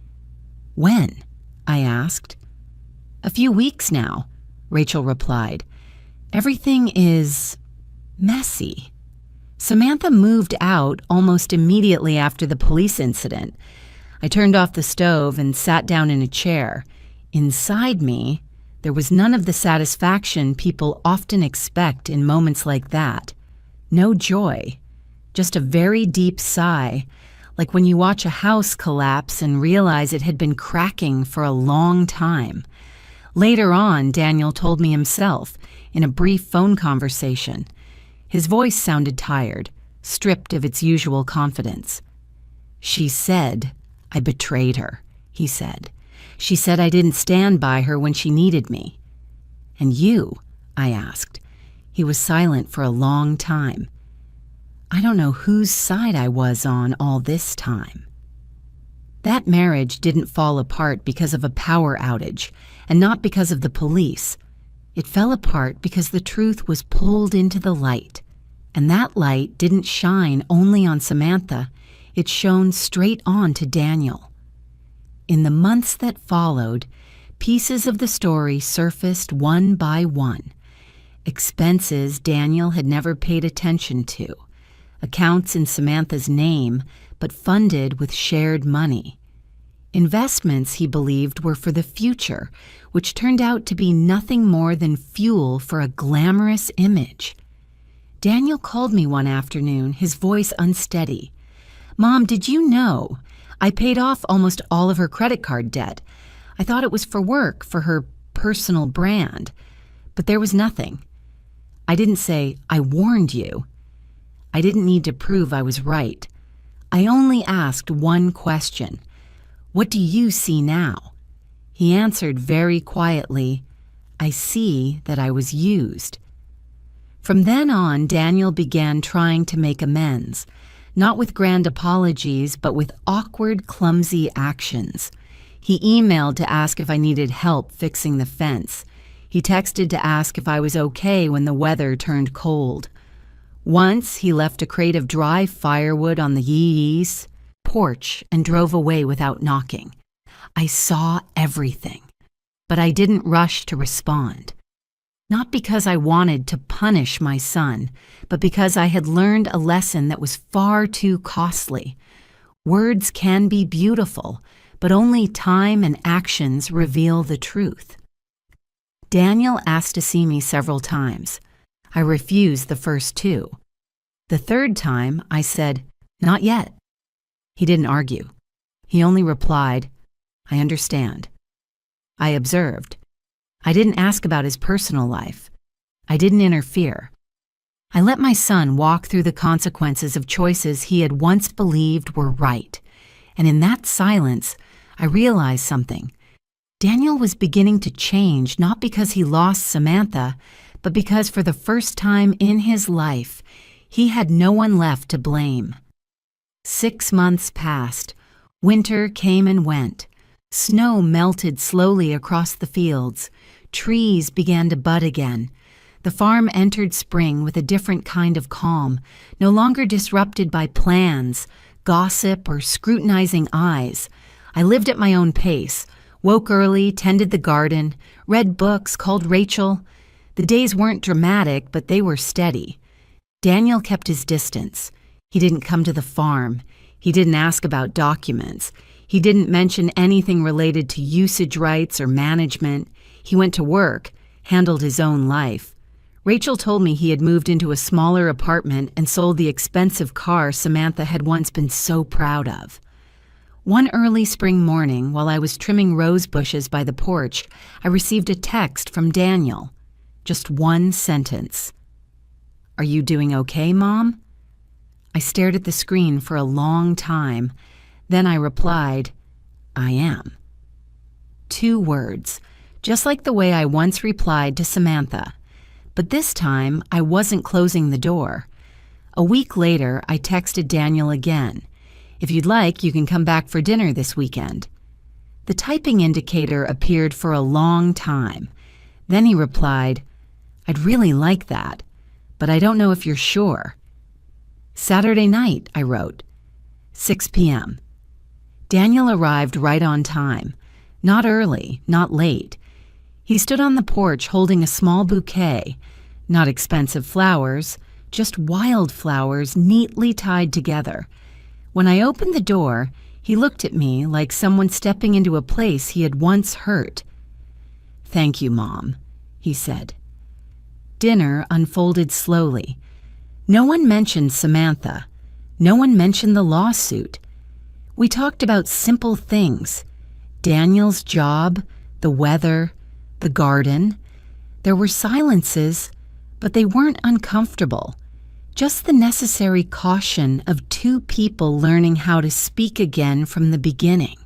When? I asked. A few weeks now, Rachel replied. Everything is messy. Samantha moved out almost immediately after the police incident. I turned off the stove and sat down in a chair. Inside me, there was none of the satisfaction people often expect in moments like that. No joy, just a very deep sigh, like when you watch a house collapse and realize it had been cracking for a long time. Later on, Daniel told me himself in a brief phone conversation. His voice sounded tired, stripped of its usual confidence. She said I betrayed her, he said. She said I didn't stand by her when she needed me. And you? I asked. He was silent for a long time. I don't know whose side I was on all this time. That marriage didn't fall apart because of a power outage, and not because of the police. It fell apart because the truth was pulled into the light, and that light didn't shine only on Samantha, it shone straight on to Daniel. In the months that followed, pieces of the story surfaced one by one. Expenses Daniel had never paid attention to, accounts in Samantha's name, but funded with shared money. Investments he believed were for the future, which turned out to be nothing more than fuel for a glamorous image. Daniel called me one afternoon, his voice unsteady. "Mom, did you know? I paid off almost all of her credit card debt. I thought it was for work, for her personal brand. But there was nothing. I didn't say, 'I warned you.' I didn't need to prove I was right. I only asked one question. 'What do you see now?' He answered very quietly, 'I see that I was used.' From then on, Daniel began trying to make amends. Not with grand apologies, but with awkward, clumsy actions. He emailed to ask if I needed help fixing the fence. He texted to ask if I was okay when the weather turned cold. Once, he left a crate of dry firewood on the Yee's porch and drove away without knocking. I saw everything, but I didn't rush to respond. Not because I wanted to punish my son, but because I had learned a lesson that was far too costly. Words can be beautiful, but only time and actions reveal the truth. Daniel asked to see me several times. I refused the first two. The third time, I said, "Not yet." He didn't argue. He only replied, "I understand." I observed. I didn't ask about his personal life. I didn't interfere. I let my son walk through the consequences of choices he had once believed were right. And in that silence, I realized something. Daniel was beginning to change, not because he lost Samantha, but because for the first time in his life, he had no one left to blame. 6 months passed. Winter came and went. Snow melted slowly across the fields. Trees began to bud again. The farm entered spring with a different kind of calm, no longer disrupted by plans, gossip, or scrutinizing eyes. I lived at my own pace, woke early, tended the garden, read books, called Rachel. The days weren't dramatic, but they were steady. Daniel kept his distance. He didn't come to the farm. He didn't ask about documents. He didn't mention anything related to usage rights or management. He went to work, handled his own life. Rachel told me he had moved into a smaller apartment and sold the expensive car Samantha had once been so proud of. One early spring morning, while I was trimming rose bushes by the porch, I received a text from Daniel. Just one sentence. "Are you doing okay, Mom?" I stared at the screen for a long time. Then I replied, "I am." 2 words, just like the way I once replied to Samantha. But this time, I wasn't closing the door. A week later, I texted Daniel again. "If you'd like, you can come back for dinner this weekend." The typing indicator appeared for a long time. Then he replied, "I'd really like that, but I don't know if you're sure." "Saturday night," I wrote. 6 p.m. Daniel arrived right on time. Not early, not late. He stood on the porch holding a small bouquet, not expensive flowers, just wild flowers neatly tied together. When I opened the door, he looked at me like someone stepping into a place he had once hurt. "Thank you, Mom," he said. Dinner unfolded slowly. No one mentioned Samantha. No one mentioned the lawsuit. We talked about simple things: Daniel's job, the weather, the garden. There were silences, but they weren't uncomfortable. Just the necessary caution of two people learning how to speak again from the beginning.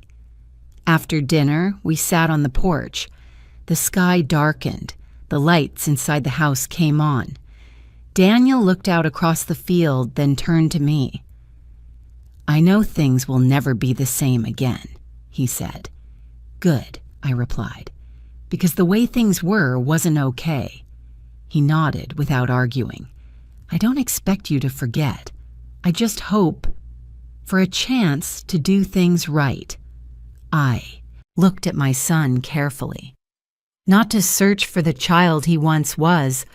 After dinner, we sat on the porch. The sky darkened. The lights inside the house came on. Daniel looked out across the field, then turned to me. "I know things will never be the same again," he said. "Good," I replied, "because the way things were wasn't okay." He nodded without arguing. "I don't expect you to forget. I just hope for a chance to do things right." I looked at my son carefully. Not to search for the child he once was,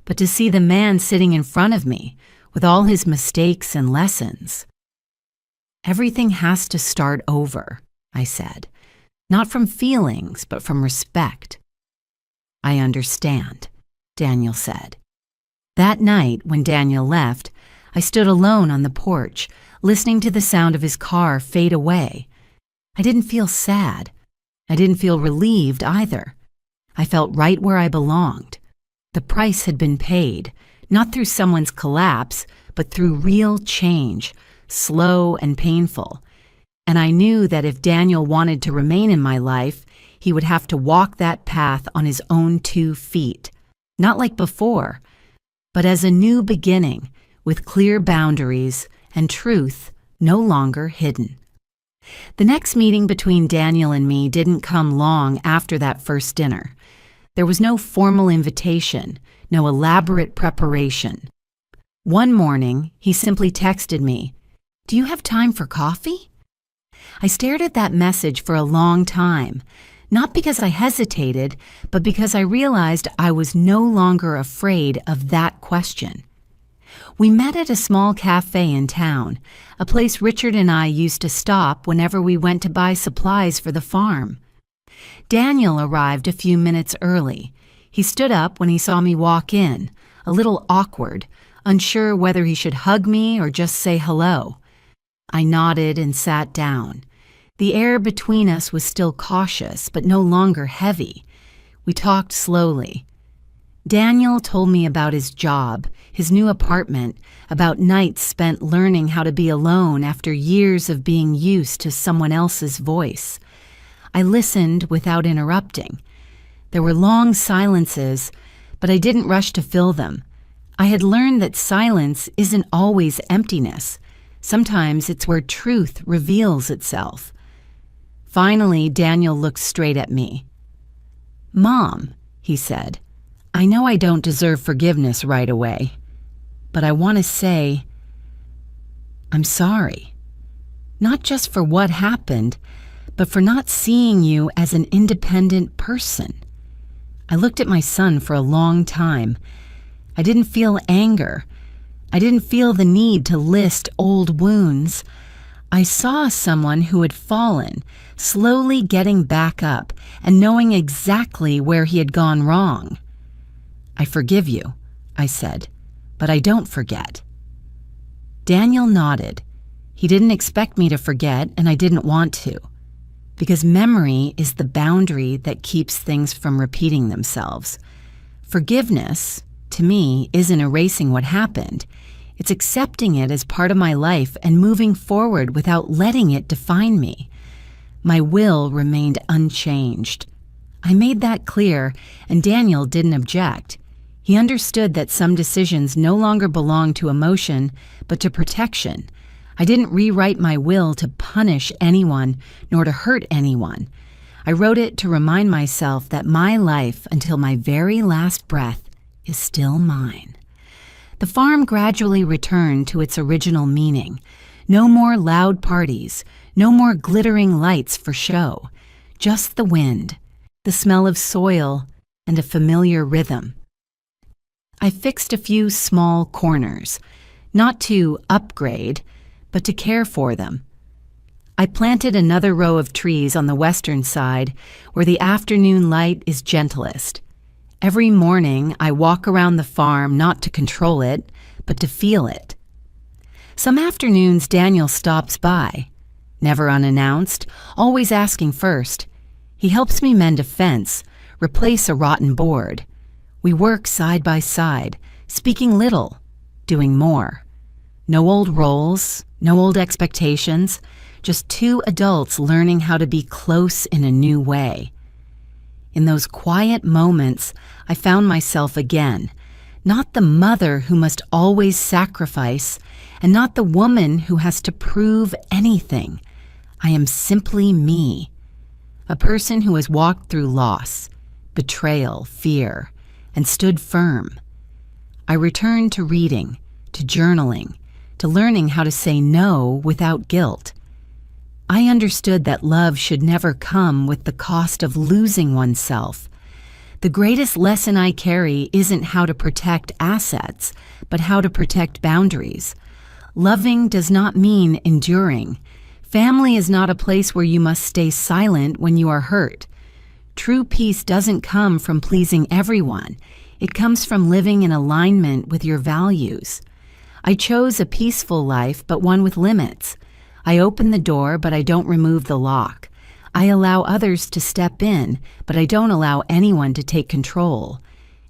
but to see the man sitting in front of me with all his mistakes and lessons. "Everything has to start over," I said, "not from feelings, but from respect." "I understand," Daniel said. That night, when Daniel left, I stood alone on the porch, listening to the sound of his car fade away. I didn't feel sad. I didn't feel relieved either. I felt right where I belonged. The price had been paid, not through someone's collapse, but through real change, slow and painful. And I knew that if Daniel wanted to remain in my life, he would have to walk that path on his own 2 feet, not like before, but as a new beginning, with clear boundaries and truth no longer hidden. The next meeting between Daniel and me didn't come long after that first dinner. There was no formal invitation, no elaborate preparation. One morning, he simply texted me, "Do you have time for coffee?" I stared at that message for a long time, not because I hesitated, but because I realized I was no longer afraid of that question. We met at a small cafe in town, a place Richard and I used to stop whenever we went to buy supplies for the farm. Daniel arrived a few minutes early. He stood up when he saw me walk in, a little awkward, unsure whether he should hug me or just say hello. I nodded and sat down. The air between us was still cautious, but no longer heavy. We talked slowly. Daniel told me about his job, his new apartment, about nights spent learning how to be alone after years of being used to someone else's voice. I listened without interrupting. There were long silences, but I didn't rush to fill them. I had learned that silence isn't always emptiness. Sometimes it's where truth reveals itself. Finally, Daniel looked straight at me. "Mom," he said, "I know I don't deserve forgiveness right away, but I want to say I'm sorry. Not just for what happened, but for not seeing you as an independent person." I looked at my son for a long time. I didn't feel anger. I didn't feel the need to list old wounds. I saw someone who had fallen, slowly getting back up and knowing exactly where he had gone wrong. "I forgive you," I said, "but I don't forget." Daniel nodded. He didn't expect me to forget, and I didn't want to, because memory is the boundary that keeps things from repeating themselves. Forgiveness, to me, isn't erasing what happened. It's accepting it as part of my life and moving forward without letting it define me. My will remained unchanged. I made that clear, and Daniel didn't object. He understood that some decisions no longer belonged to emotion, but to protection. I didn't rewrite my will to punish anyone, nor to hurt anyone. I wrote it to remind myself that my life until my very last breath is still mine. The farm gradually returned to its original meaning. No more loud parties, no more glittering lights for show, just the wind, the smell of soil, and a familiar rhythm. I fixed a few small corners, not to upgrade, but to care for them. I planted another row of trees on the western side where the afternoon light is gentlest. Every morning I walk around the farm not to control it, but to feel it. Some afternoons Daniel stops by, never unannounced, always asking first. He helps me mend a fence, replace a rotten board. We work side by side, speaking little, doing more. No old roles, no old expectations, just two adults learning how to be close in a new way. In those quiet moments, I found myself again, not the mother who must always sacrifice, and not the woman who has to prove anything. I am simply me, a person who has walked through loss, betrayal, fear, and stood firm. I returned to reading, to journaling, to learning how to say no without guilt. I understood that love should never come with the cost of losing oneself. The greatest lesson I carry isn't how to protect assets, but how to protect boundaries. Loving does not mean enduring. Family is not a place where you must stay silent when you are hurt. True peace doesn't come from pleasing everyone. It comes from living in alignment with your values. I chose a peaceful life, but one with limits. I open the door, but I don't remove the lock. I allow others to step in, but I don't allow anyone to take control.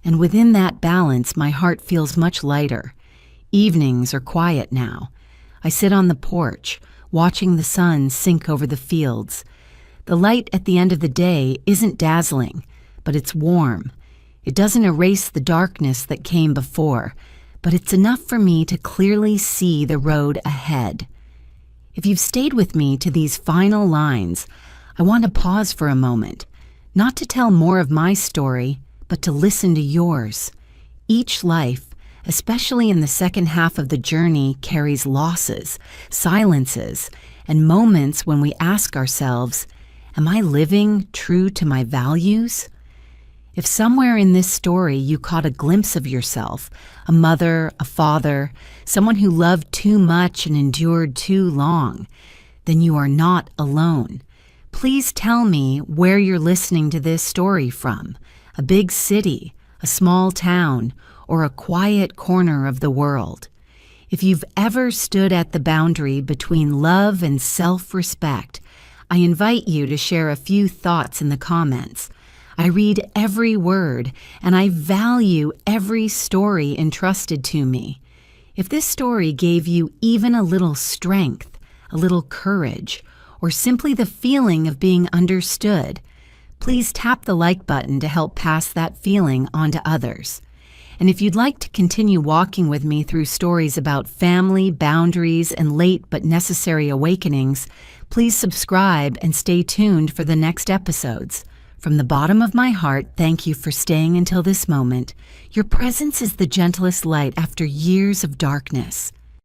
And within that balance, my heart feels much lighter. Evenings are quiet now. I sit on the porch, watching the sun sink over the fields. The light at the end of the day isn't dazzling, but it's warm. It doesn't erase the darkness that came before, but it's enough for me to clearly see the road ahead. If you've stayed with me to these final lines, I want to pause for a moment, not to tell more of my story, but to listen to yours. Each life, especially in the second half of the journey, carries losses, silences, and moments when we ask ourselves, am I living true to my values? If somewhere in this story you caught a glimpse of yourself, a mother, a father, someone who loved too much and endured too long, then you are not alone. Please tell me where you're listening to this story from, a big city, a small town, or a quiet corner of the world. If you've ever stood at the boundary between love and self-respect, I invite you to share a few thoughts in the comments. I read every word, and I value every story entrusted to me. If this story gave you even a little strength, a little courage, or simply the feeling of being understood, please tap the like button to help pass that feeling on to others. And if you'd like to continue walking with me through stories about family, boundaries, and late but necessary awakenings, please subscribe and stay tuned for the next episodes. From the bottom of my heart, thank you for staying until this moment. Your presence is the gentlest light after years of darkness.